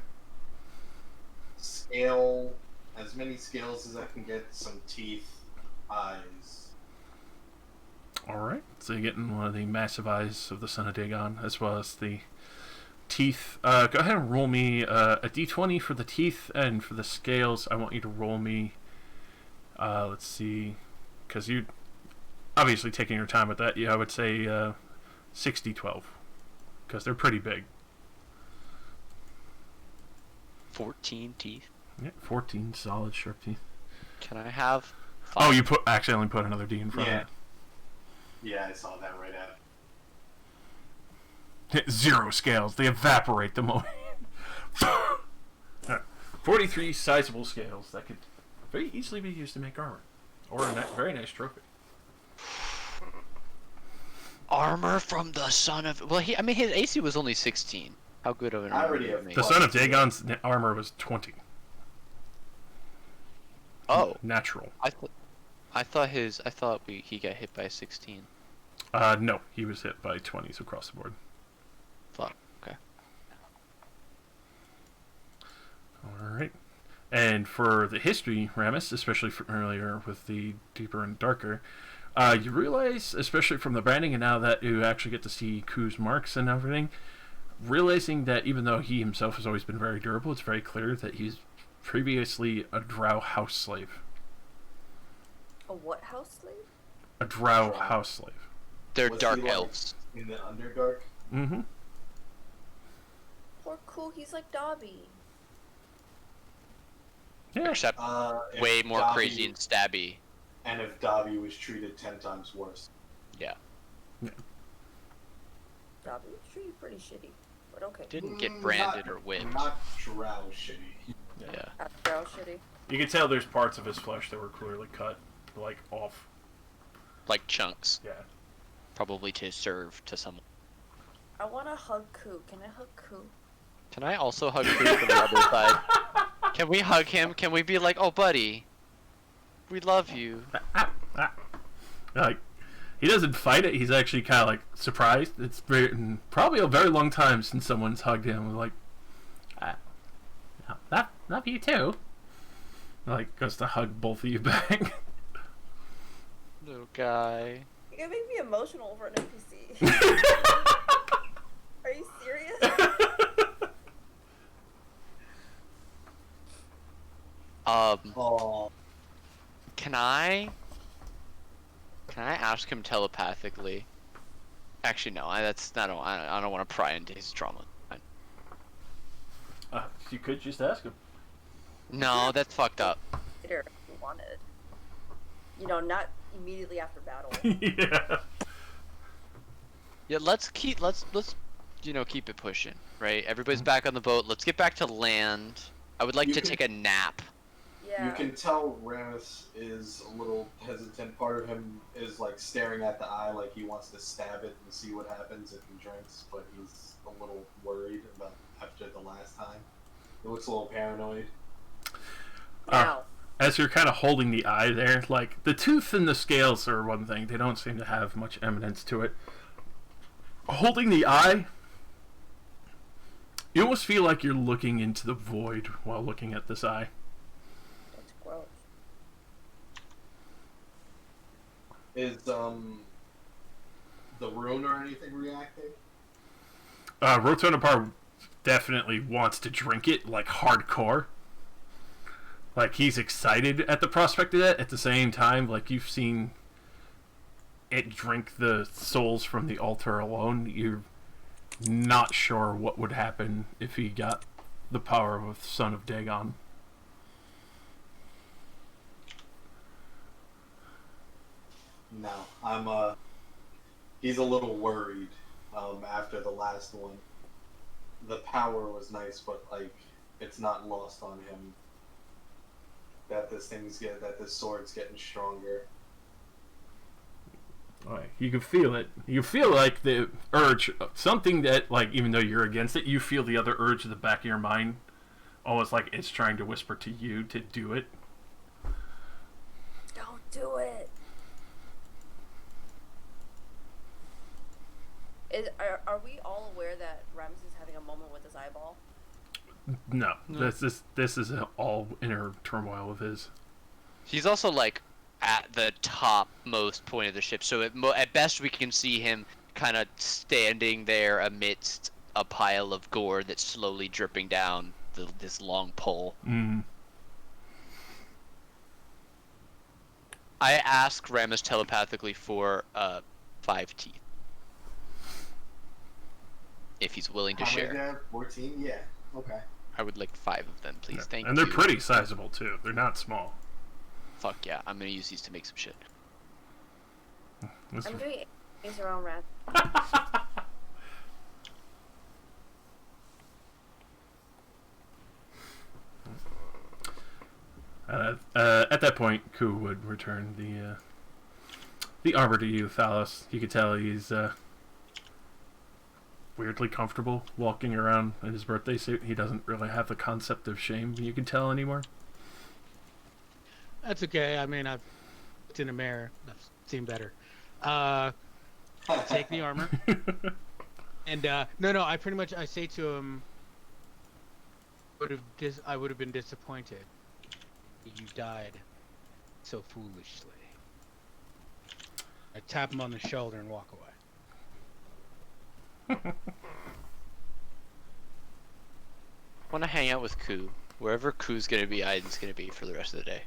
Scale, as many scales as I can get, some teeth, eyes. Alright, so you're getting one of the massive eyes of the Son of Daegon, as well as the teeth. Go ahead and roll me a d20 for the teeth, and for the scales, I want you to roll me, let's see, because you obviously taking your time with that, yeah, I would say 60-12, because they're pretty big. 14 teeth. Yeah, 14 solid sharp teeth. Can I have 5? Oh, you accidentally put another D in front of it. Yeah, I saw that right after. 0 scales. They evaporate the moment. 43 sizable scales that could very easily be used to make armor. Or a very nice trophy. Armor from the son of... Well, his AC was only 16. How good of an I armor already did have he make? The son of Daegon's armor was 20. Oh. Natural. I thought he got hit by 16. No, he was hit by 20s across the board. Fuck. Okay. Alright. And for the history, Ramus, especially earlier with the deeper and darker, you realize, especially from the branding and now that you actually get to see Ku's marks and everything, realizing that even though he himself has always been very durable, it's very clear that he's previously a drow house slave. A what house slave? A drow house slave. They're Was dark he, like, elves. in the Underdark. Mm-hmm. Poor cool, he's like Dobby. Yeah. Except If way more Dobby- crazy and stabby. And if Dobby was treated 10 times worse. Yeah. Dobby was treated pretty shitty, but okay. Didn't get branded or whipped. Not drow shitty. Yeah. After all shitty. You can tell there's parts of his flesh that were clearly cut, like, off. Like chunks. Yeah. Probably to serve to someone. I wanna hug Koo. Can I hug Koo? Can I also hug Koo from the other side? Can we hug him? Can we be like, oh buddy, we love you? Like, he doesn't fight it. He's actually kind of like surprised. It's probably a very long time since someone's hugged him. Like, love you too. Like, goes to hug both of you back. Little guy. You're gonna make me emotional over an NPC. Are you serious? Oh. Can I ask him telepathically? Actually, no. I don't want to pry into his trauma. You could just ask him. No, that's fucked up. Later, if you wanted. You know, not immediately after battle. Yeah. Yeah, let's keep it pushing, right? Everybody's back on the boat. Let's get back to land. I would like You to can- take a nap. Yeah. You can tell Ramus is a little hesitant. Part of him is like staring at the eye like he wants to stab it and see what happens if he drinks, but he's a little worried about after the last time. He looks a little paranoid. Now. As you're kind of holding the eye there, like, the tooth and the scales are one thing. They don't seem to have much eminence to it. Holding the eye, you almost feel like you're looking into the void while looking at this eye. That's gross. Is the rune or anything reacting? Rotonapar definitely wants to drink it, like, hardcore. Like, he's excited at the prospect of that. At the same time, like, you've seen it drink the souls from the altar alone. You're not sure what would happen if he got the power of a son of Daegon. No, he's a little worried after the last one. The power was nice, but like it's not lost on him that this sword's getting stronger. Right. You can feel it. You feel like the urge, something that, like, even though you're against it, you feel the other urge in the back of your mind, almost like it's trying to whisper to you to do it. Don't do it. Are we all aware that Ramus is having a moment with his eyeball? No, this is all inner turmoil of his. He's also like at the topmost point of the ship, so at best we can see him kind of standing there amidst a pile of gore that's slowly dripping down this long pole. Mm. I ask Ramus telepathically for 5 teeth. If he's willing to How many share. there? 14? Yeah. Okay. I would like 5 of them, please. Yeah. Thank you. And they're pretty sizable too. They're not small. Fuck yeah, I'm gonna use these to make some shit. This I'm is- doing things around rats. At that point, Ku would return the armor to you, Thalos. You could tell he's weirdly comfortable walking around in his birthday suit. He doesn't really have the concept of shame, you can tell, anymore. That's okay. I mean, I've looked in a mirror. I've seen better. Take the armor. And no, I pretty much say to him, I would have been disappointed if you died so foolishly. I tap him on the shoulder and walk away. Want to hang out with Ku. Wherever Ku's gonna be, Aiden's gonna be for the rest of the day.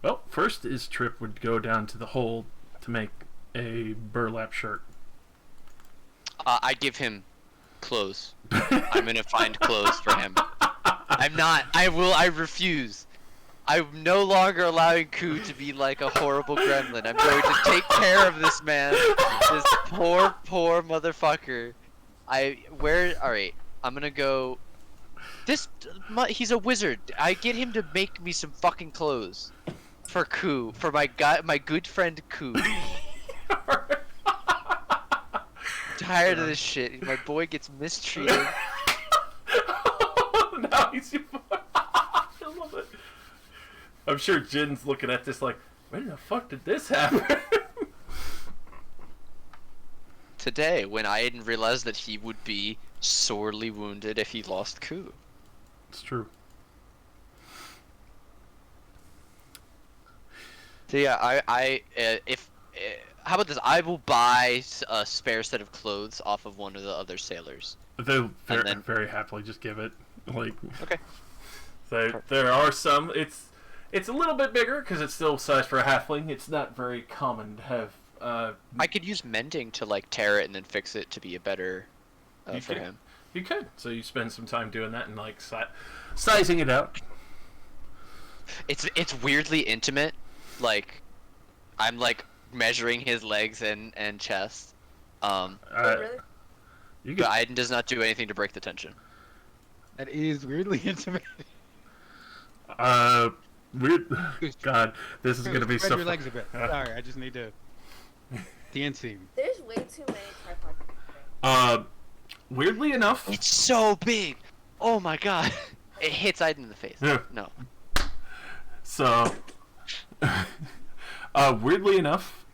Well, first his trip would go down to the hold to make a burlap shirt. I give him clothes. I'm gonna find clothes for him. I'm not. I refuse. I'm no longer allowing Ku to be like a horrible gremlin. I'm going to take care of this man. This poor motherfucker. Alright, I'm gonna go... He's a wizard. I get him to make me some fucking clothes. For Ku. For my good friend Ku. Tired of this shit. My boy gets mistreated. Now he's your boy. I love it. I'm sure Jin's looking at this like, when the fuck did this happen? Today, when I didn't realize that he would be sorely wounded if he lost Ku. It's true. So yeah, how about this? I will buy a spare set of clothes off of one of the other sailors. They'll very happily just give it. Like, okay. So there are some. It's a little bit bigger because it's still size for a halfling. It's not very common to have. I could use mending to like tear it and then fix it to be a better for him. You could. So you spend some time doing that and like sizing it out. It's weirdly intimate. Like, I'm like measuring his legs and chest. Really? But Aiden does not do anything to break the tension. That is weirdly intimate. Weird. God, this is gonna be so. Spread your legs a bit. Sorry, I just need to. The end scene. There's way too many tripod. Weirdly enough, It's so big. Oh my god. It hits Aiden in the face. Yeah. No. So, weirdly enough,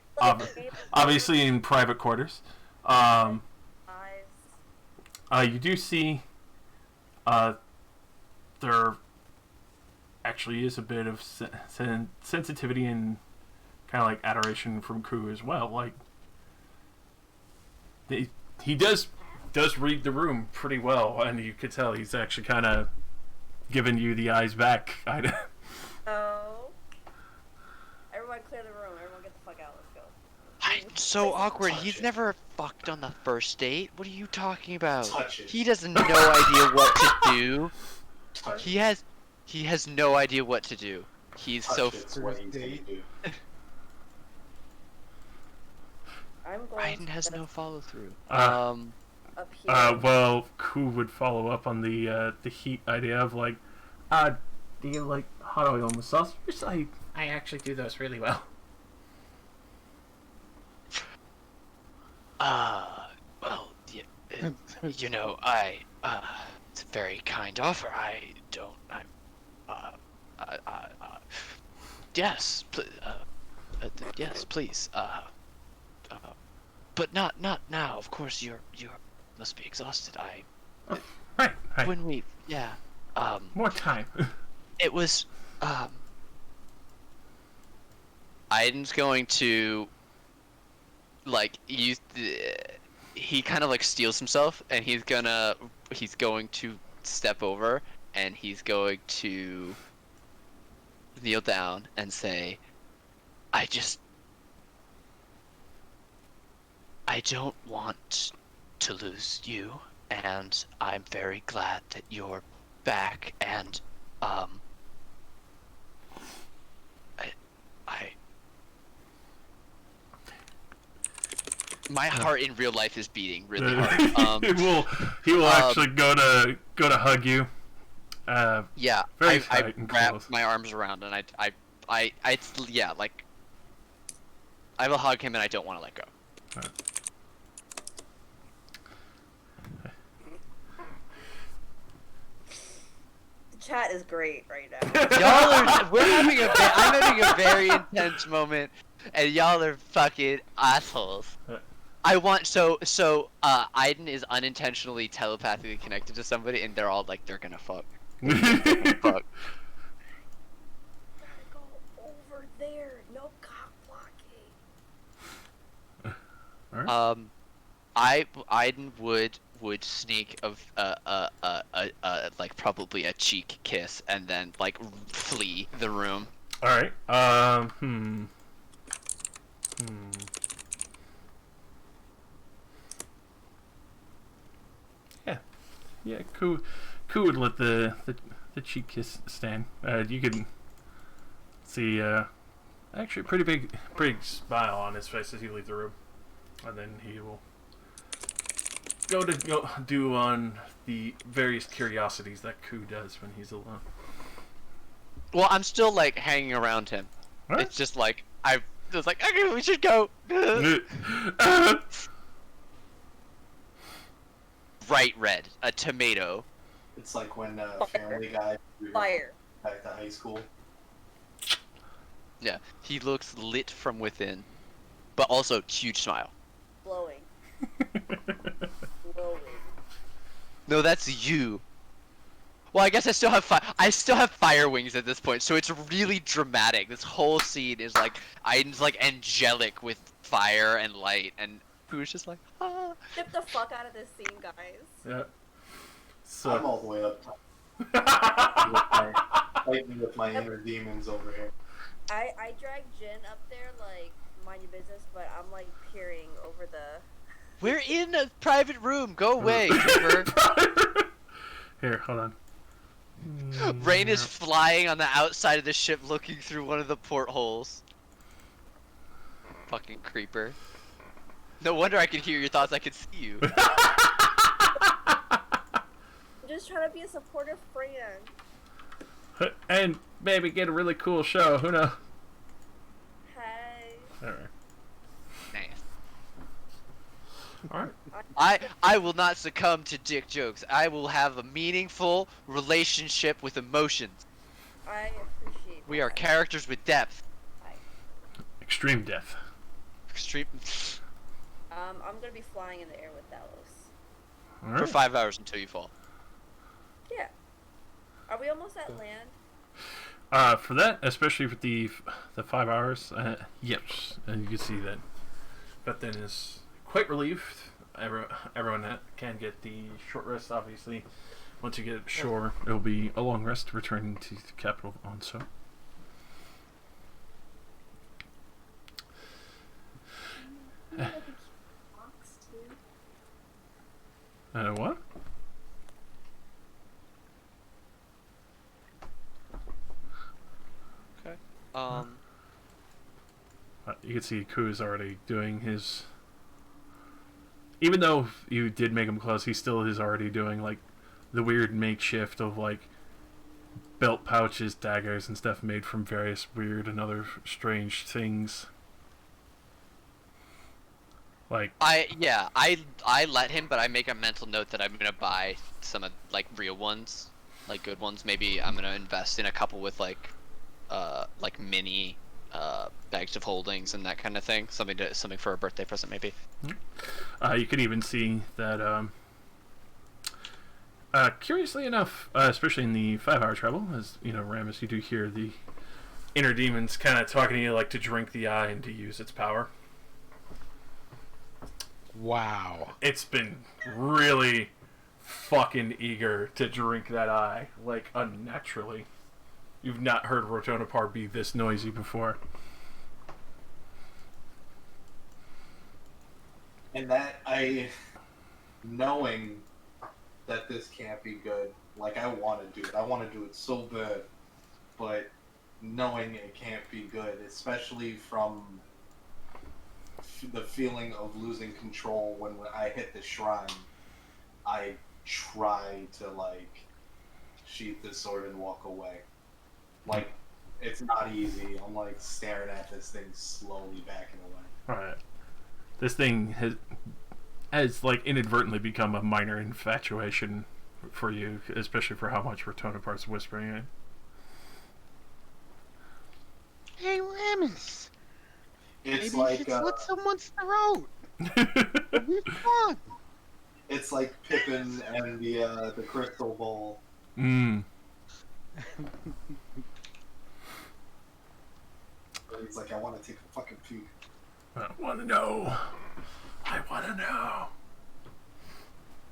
obviously in private quarters, Eyes. you do see, there actually is a bit of sensitivity and kind of like adoration from Ku as well. Like, he does read the room pretty well, and you could tell he's actually kind of giving you the eyes back. Oh. Everyone clear the room. Everyone get the fuck out. Let's go. I'm so awkward. He's never fucked on the first date. What are you talking about? Touch it. He doesn't no idea what to do. Touch He has no idea what to do. He's so It's what he's gonna do. I'm going Aiden to has get no follow through. up here. Well, Ku would follow up on the heat idea of like, do you like hot oil massage? I actually do those really well. Well, you know, it's a very kind offer. Yes, yes, please. But not now. Of course, you must be exhausted. Right. When we, More time. it was, Aiden's going to, like, use he kind of like steals himself, and he's going to step over, and he's going to kneel down and say, I don't want to lose you, and I'm very glad that you're back, and my heart in real life is beating really hard. He will actually go to hug you, Yeah, Very I tight and wrap close. my arms around and it's, yeah, like, I will hug him and I don't want to let go. Alright. The chat is great right now. I'm having a very intense moment, and y'all are fucking assholes. Aiden is unintentionally telepathically connected to somebody, and they're all like, they're gonna fuck. Fuck. Gotta go over there. No cock blocking. Alright. Aiden would sneak like probably a cheek kiss and then like flee the room. Alright. Yeah, Ku would let the cheek kiss stand. You can see actually a pretty big smile on his face as you leave the room, and then he will go do on the various curiosities that Ku does when he's alone. Well, I'm still like hanging around him. What? It's just like I was like, okay, we should go. Bright red, a tomato. It's like when Family Guy Fire. back to high school. Yeah, he looks lit from within, but also huge smile. Glowing. Glowing. No, that's you. Well, I guess I still have fire wings at this point, so it's really dramatic. This whole scene is like Aiden's like angelic with fire and light, and Pooh's just like, ah. Get the fuck out of this scene, guys. Yeah. So I'm all the way up top. Fighting with my inner demons over here. I dragged Jin up there, like, mind your business, but I'm, like, peering over the... We're in a private room. Go away, Cooper. Here, hold on. Rain is flying on the outside of the ship, looking through one of the portholes. Fucking creeper. No wonder I could hear your thoughts. I could see you. I'm just trying to be a supportive friend. And maybe get a really cool show. Who knows? Hey. All right. Nice. All right. I will not succumb to dick jokes. I will have a meaningful relationship with emotions. I appreciate We are that. characters with depth. Extreme death. Extreme. I'm gonna be flying in the air with Dallas. All For right. 5 hours until you fall. Yeah. Are we almost at land? For that, especially with the 5 hours, yes, and you can see that. But then is quite relieved. Everyone that can get the short rest, obviously. Once you get ashore, it'll be a long rest returning to the capital on so. What? Okay. You can see Ku is already doing his. Even though you did make him close, he still is already doing like the weird makeshift of like belt pouches, daggers, and stuff made from various weird and other strange things. Like I let him, but I make a mental note that I'm gonna buy some of like real ones, like good ones. Maybe I'm gonna invest in a couple with like mini bags of holdings and that kind of thing. Something for a birthday present, maybe. you could even see that. Curiously enough, especially in the 5-hour travel, as you know, Ramus, you do hear the inner demons kind of talking to you, like to drink the eye and to use its power. Wow. It's been really fucking eager to drink that eye, like unnaturally. You've not heard Rotonapar be this noisy before. And knowing that this can't be good, like I want to do it. I want to do it so bad, but knowing it can't be good, especially from the feeling of losing control when I hit the shrine, I try to like sheath his sword and walk away. Like, it's not easy. I'm like staring at this thing slowly backing away. Alright. This thing has like inadvertently become a minor infatuation for you, especially for how much Ratonapart's whispering it. Hey, Ramus. It's Maybe like you should slit someone's throat. It'll be fun. it's like Pippin and the crystal bowl. Mm. He's like, I want to take a fucking puke. I want to know. I want to know.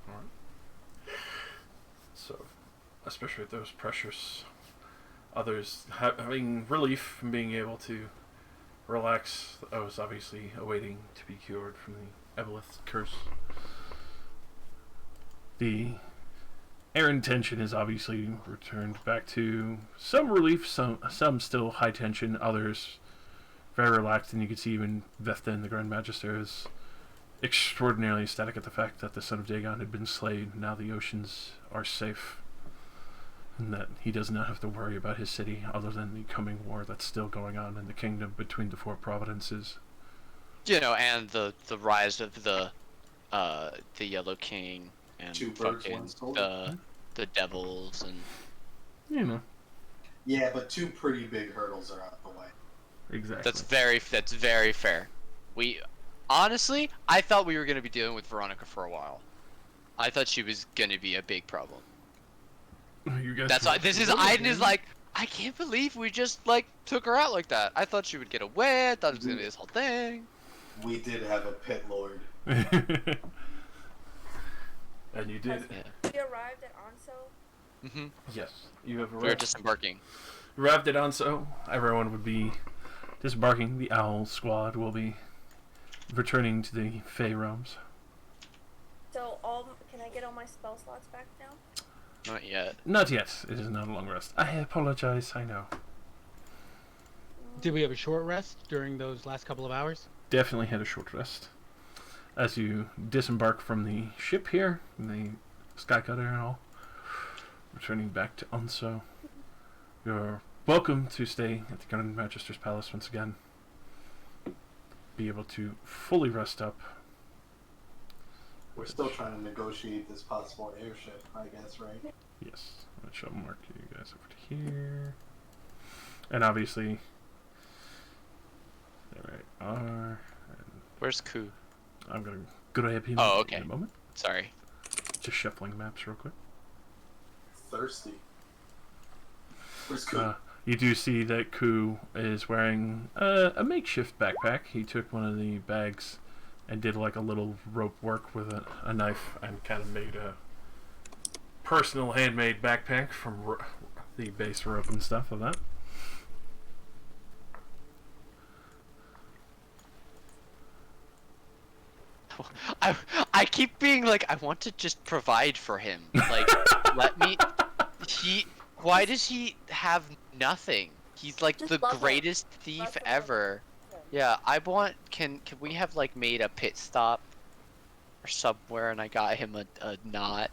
Alright. So, especially with those pressures, others having relief from being able to relax. I was obviously awaiting to be cured from the Ebelith curse. The air tension is obviously returned back to some relief, some still high tension, others very relaxed, and you can see even Vethta, the Grand Magister, is extraordinarily ecstatic at the fact that the son of Daegon had been slain. Now the oceans are safe, and that he does not have to worry about his city, other than the coming war that's still going on in the kingdom between the four provinces. You know, and the rise of the Yellow King and Two birds, fucking one stone. the devils and You know, Yeah, but two pretty big hurdles are out the way. exactly. that's very fair. We honestly, I thought we were gonna be dealing with Veronica for a while. I thought she was gonna be a big problem. You guys. That's why this is Aiden is like, I can't believe we just like took her out like that. I thought she would get away. I thought it was gonna be this whole thing. We did have a pit lord. And you did. Yeah. We arrived at Anso. Mhm. Yes, you have We're arrived. disembarking. Arrived at Anso. Everyone would be disembarking. The Owl Squad will be returning to the Fey realms. So can I get all my spell slots back now? Not yet. Not yet. It is not a long rest. I apologize. I know. Did we have a short rest during those last couple of hours? Definitely had a short rest. As you disembark from the ship here, the Skycutter and all, returning back to Unso, you're welcome to stay at the Grand Magister's Palace once again. Be able to fully rest up. We're still trying to negotiate this possible airship, I guess, right? Yes, I shall mark you guys over to here. And obviously, there I are. And Where's Ku? I'm going to grab him Oh, okay. in a moment. Sorry. Just shuffling maps real quick. Thirsty. Where's Coop? You do see that Ku is wearing a makeshift backpack. He took one of the bags and did like a little rope work with a knife and kind of made a personal handmade backpack from the base rope and stuff of that. I keep being like, I want to just provide for him. Like, let me. Why does he have nothing? He's like Just the love him. greatest thief Love him. ever. Yeah, I want. Can we have like made a pit stop or somewhere, and I got him a knot,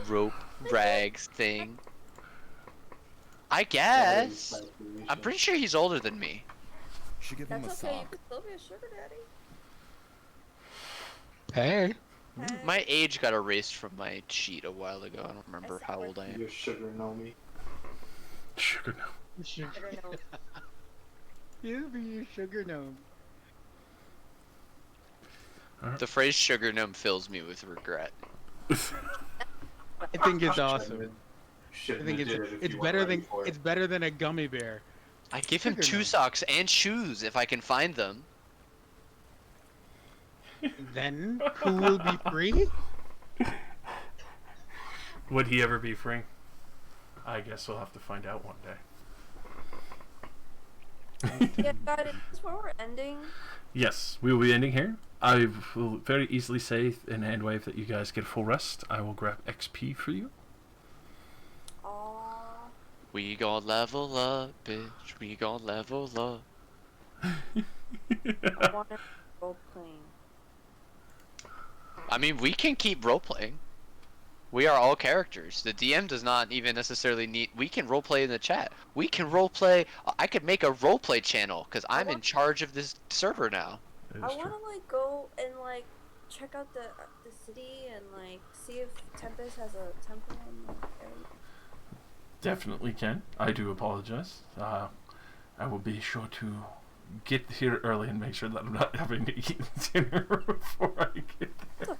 rope, rags thing. I guess. I'm pretty sure he's older than me. You should give him a That's okay. You sock. can still be a sugar daddy. Hey. Hey. My age got erased from my sheet a while ago. I don't remember how old I am. Your sugar know me. Sugar no. Sugar gnome. You be your sugar gnome. The phrase "sugar gnome" fills me with regret. I think it's awesome. I think it's better than a gummy bear. I give him Sugar 2 gnome. socks and shoes if I can find them. Then who will be free? Would he ever be free? I guess we'll have to find out one day. Yeah, God, is this where we're ending? Yes, we will be ending here. I will very easily say in hand wave that you guys get full rest. I will grab XP for you. Aww. We gon' level up, bitch. We gon' level up. I want to role playing. I mean, we can keep role playing. We are all characters. The DM does not even necessarily need. We can roleplay in the chat. We can roleplay. I could make a roleplay channel because I'm in charge of this server now. I want to like go and like check out the city and like see if Tempest has a temple in the area. Definitely can. I do apologize. I will be sure to get here early and make sure that I'm not having to eat dinner before I get there.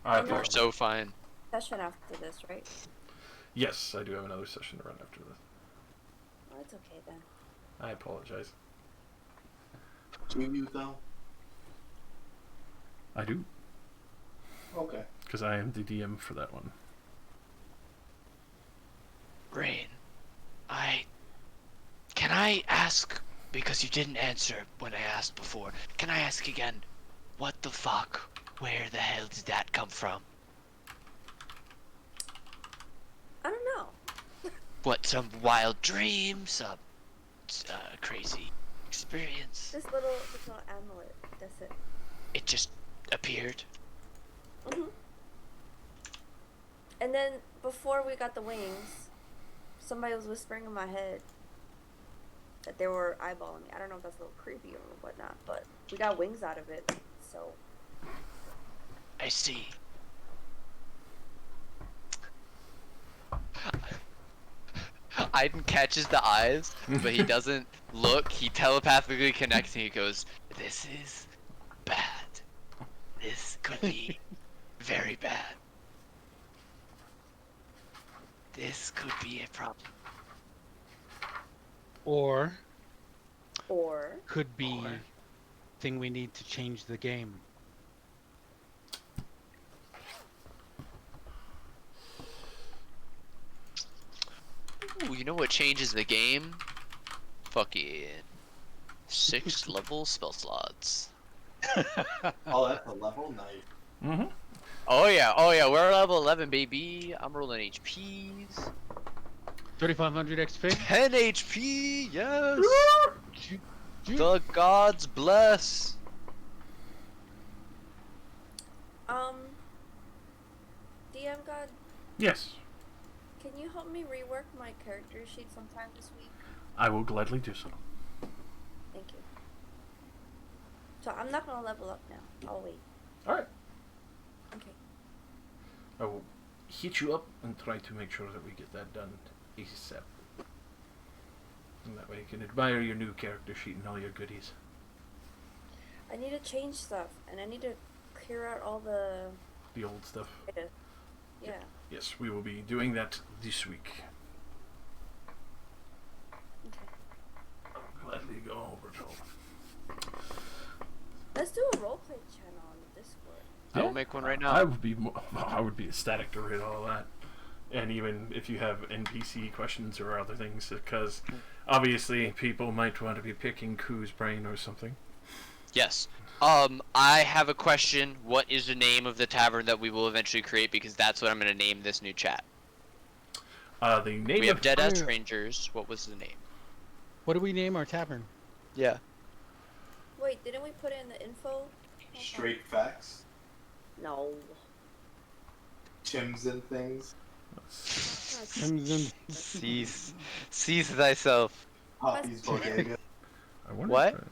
Okay. You're so fine. Session after this, right? Yes, I do have another session to run after this. Well, it's okay then. I apologize. Do you though? I do, Okay. because I am the DM for that one. Rain, can I ask, because you didn't answer when I asked before, can I ask again, what the fuck? Where the hell did that come from? I don't know. What, some wild dream? Some crazy experience? This little amulet. That's it. It just appeared? And then before we got the wings, somebody was whispering in my head that they were eyeballing me. I don't know if that's a little creepy or whatnot, but we got wings out of it, so. I see. Aiden catches the eyes, but he doesn't look. He telepathically connects and he goes, "This is bad. This could be very bad. This could be a problem." Or Or could be thing we need to change the game. Ooh, you know what changes the game? Fucking 6 level spell slots. Oh, that's a level 9. Oh yeah, we're level 11, baby. I'm rolling HPs. 3,500 XP. 10 HP, yes! The gods bless! DM God, Yes, can you help me rework my character sheet sometime this week? I will gladly do so. Thank you. So I'm not gonna level up now. I'll wait. Alright. Okay. I will hit you up and try to make sure that we get that done ASAP. And that way you can admire your new character sheet and all your goodies. I need to change stuff, and I need to clear out all the. The old stuff. Yeah. Yes, we will be doing that this week. Okay. Gladly go over to Let's do a roleplay channel on the Discord. I will make one right now. I would be ecstatic to read all that. And even if you have NPC questions or other things, because obviously people might want to be picking Koo's brain or something. Yes. I have a question. What is the name of the tavern that we will eventually create? Because that's what I'm going to name this new chat. The name We have of Dead As Strangers. What was the name? What do we name our tavern? Yeah. Wait, didn't we put in the info? Straight facts. No. Chims and things. Cease thyself. Poppy's Bodega. I wonder What? if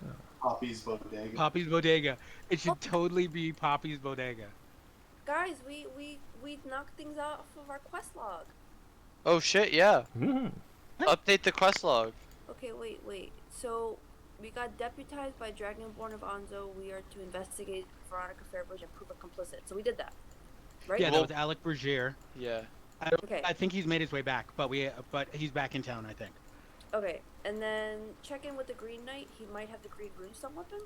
Poppy's Bodega. Poppy's Bodega. It should totally be Poppy's Bodega. Guys, we knocked things off of our quest log. Oh shit, yeah. Mhm. Update the quest log. Okay, wait. So, we got deputized by Dragonborn of Anzo. We are to investigate Veronica Fairbridge and prove her complicit. So we did that, right? Yeah, that Well- was Alec Bergier. Yeah. Okay. I think he's made his way back, but he's back in town, I think. Okay, and then check in with the Green Knight. He might have the Green Runestone weapon.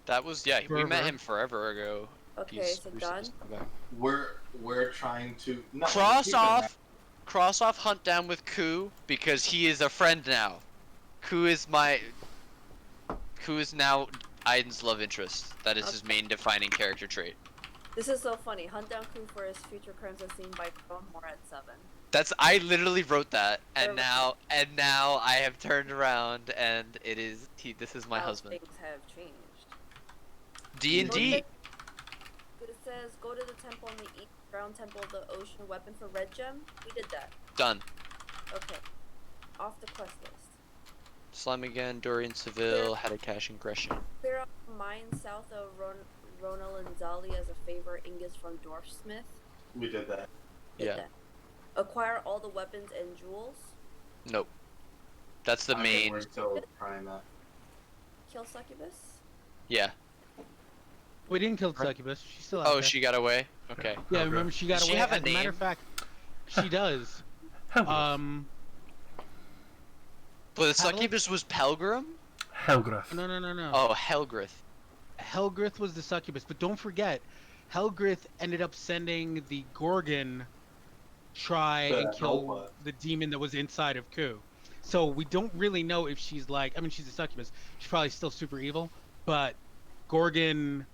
That was, yeah, we met Forever. him forever ago. Okay, He's so recently done. just come back. We're trying to no, Cross keep it off hunt down with Koo because he is a friend now. Koo is now Aiden's love interest. That is his main defining character trait. This is so funny. Hunt down Koo for his future crimes as seen by Cromore at 7. I literally wrote that, and Perfect. now I have turned around, and this is my How husband. Things have changed. D&D. It says says go to the temple in the east ground temple of the ocean weapon for red gem. We did that. Done. Okay. Off the quest list. Slime again, Dorian Seville, had a cash in Gresham. Clear out the mine south of Ronald and Zali as a favor ingots from Dwarfsmith. We did that. Yeah. That. Acquire all the weapons and jewels. Nope. That's the main. We're still trying that. Kill Succubus. Yeah. We didn't kill Succubus. She's still out Oh, there. she got away? Okay. Yeah, remember she got Does she away. have a As a matter name? of fact, she does. Helgrith. But the succubus was Pelgrim? Helgrith. No. Oh, Helgrith. Helgrith was the succubus, but don't forget, Helgrith ended up sending the Gorgon try and kill the demon that was inside of Ku. So we don't really know if she's like, I mean, she's a succubus. She's probably still super evil, but Gorgon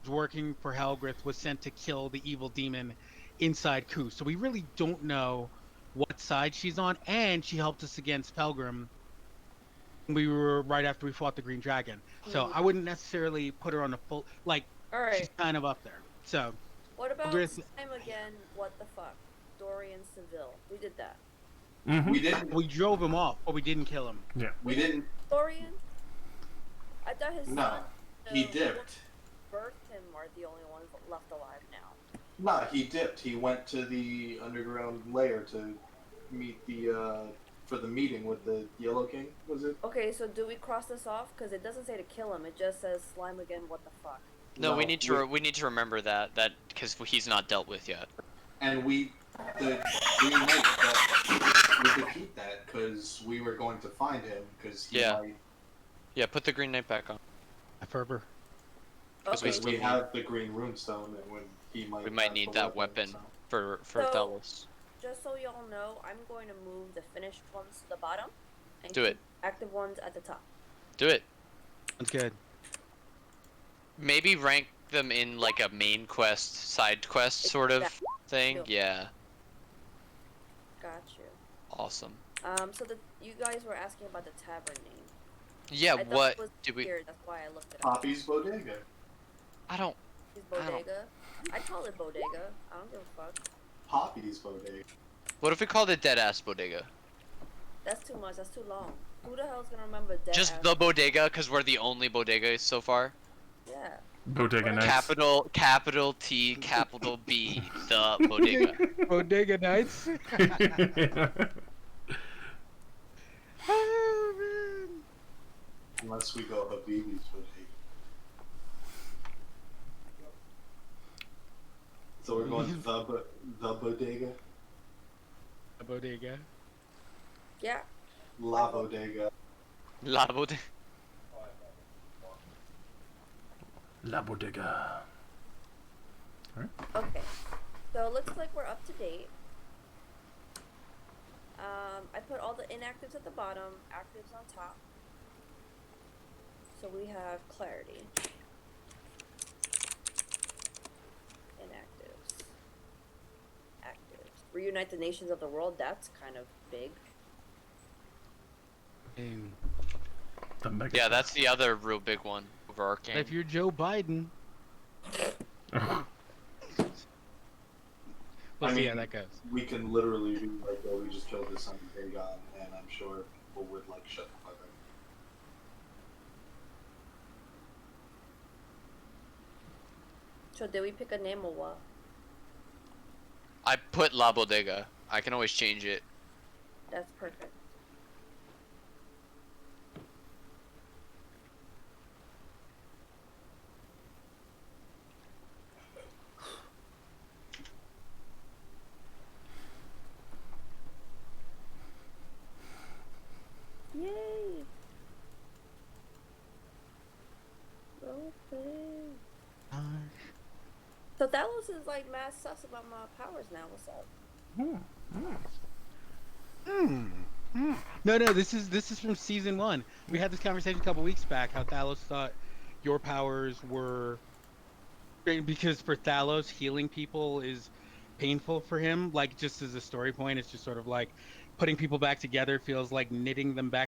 was working for Helgrith, was sent to kill the evil demon inside Ku. So we really don't know what side she's on, and she helped us against Pelgrim. We were right after we fought the Green Dragon. So I wouldn't necessarily put her on the full, like, Alright. she's kind of up there. So What about Griff- time again? What the fuck? Dorian Seville. We did that. Mm-hmm. We didn't. we drove him off, but we didn't kill him. We didn't. Dorian? I thought his No, son. he the dipped. Birthed him are the only ones left alive now. Nah, he dipped. He went to the underground lair to meet the for the meeting with the Yellow King. Was it? Okay, so do we cross this off? Because it doesn't say to kill him. It just says slime again. What the fuck? No, we need to remember that because he's not dealt with yet. And the Green Knight that we could keep that because we were going to find him because he Yeah. might. Yeah, put the Green Knight back on. Ferber. Because we Okay, still We need- have the Green Runestone, and when he might. We might have need the that weapon so. for So- Thalos. just so y'all know, I'm going to move the finished ones to the bottom. And Do it. keep active ones at the top. Do it. Sounds good. Maybe rank them in like a main quest, side quest sort of thing. Yeah. Got you. Awesome. So you guys were asking about the tavern name. Yeah. I thought What it was did we? weird, that's why I looked it up. Poppy's Bodega. I don't. It's I don't- bodega. I call it bodega. I don't give a fuck. Poppy's Bodega. What if we called it Dead Ass Bodega? That's too much. That's too long. Who the hell's gonna remember dead Just ass? the bodega, because we're the only bodega so far. Yeah. Bodega What? Nights. Capital T, capital B, the bodega. Bodega Nights. Unless we go Habibi's Bodega. So we're going to the Bodega. A bodega. Yeah. La Bodega. La bodega. La Bodega. Okay. So it looks like we're up to date. I put all the inactives at the bottom, actives on top. So we have clarity. Inactives. Actives. Reunite the nations of the world. That's kind of big. The mega. Yeah, that's the other real big one over Arcane. If you're Joe Biden, we'll I see mean- how that goes. We can literally be like, oh, we just killed this on Daegon, and I'm sure people would like shut the fuck up. So did we pick a name or what? I put La Bodega. I can always change it. That's perfect. Yay! Okay. So Thalos is like mad sus about my powers now. What's up? No, this is from season 1. We had this conversation a couple weeks back. How Thalos thought your powers were because for Thalos, healing people is painful for him. Like just as a story point, it's just sort of like putting people back together feels like knitting them back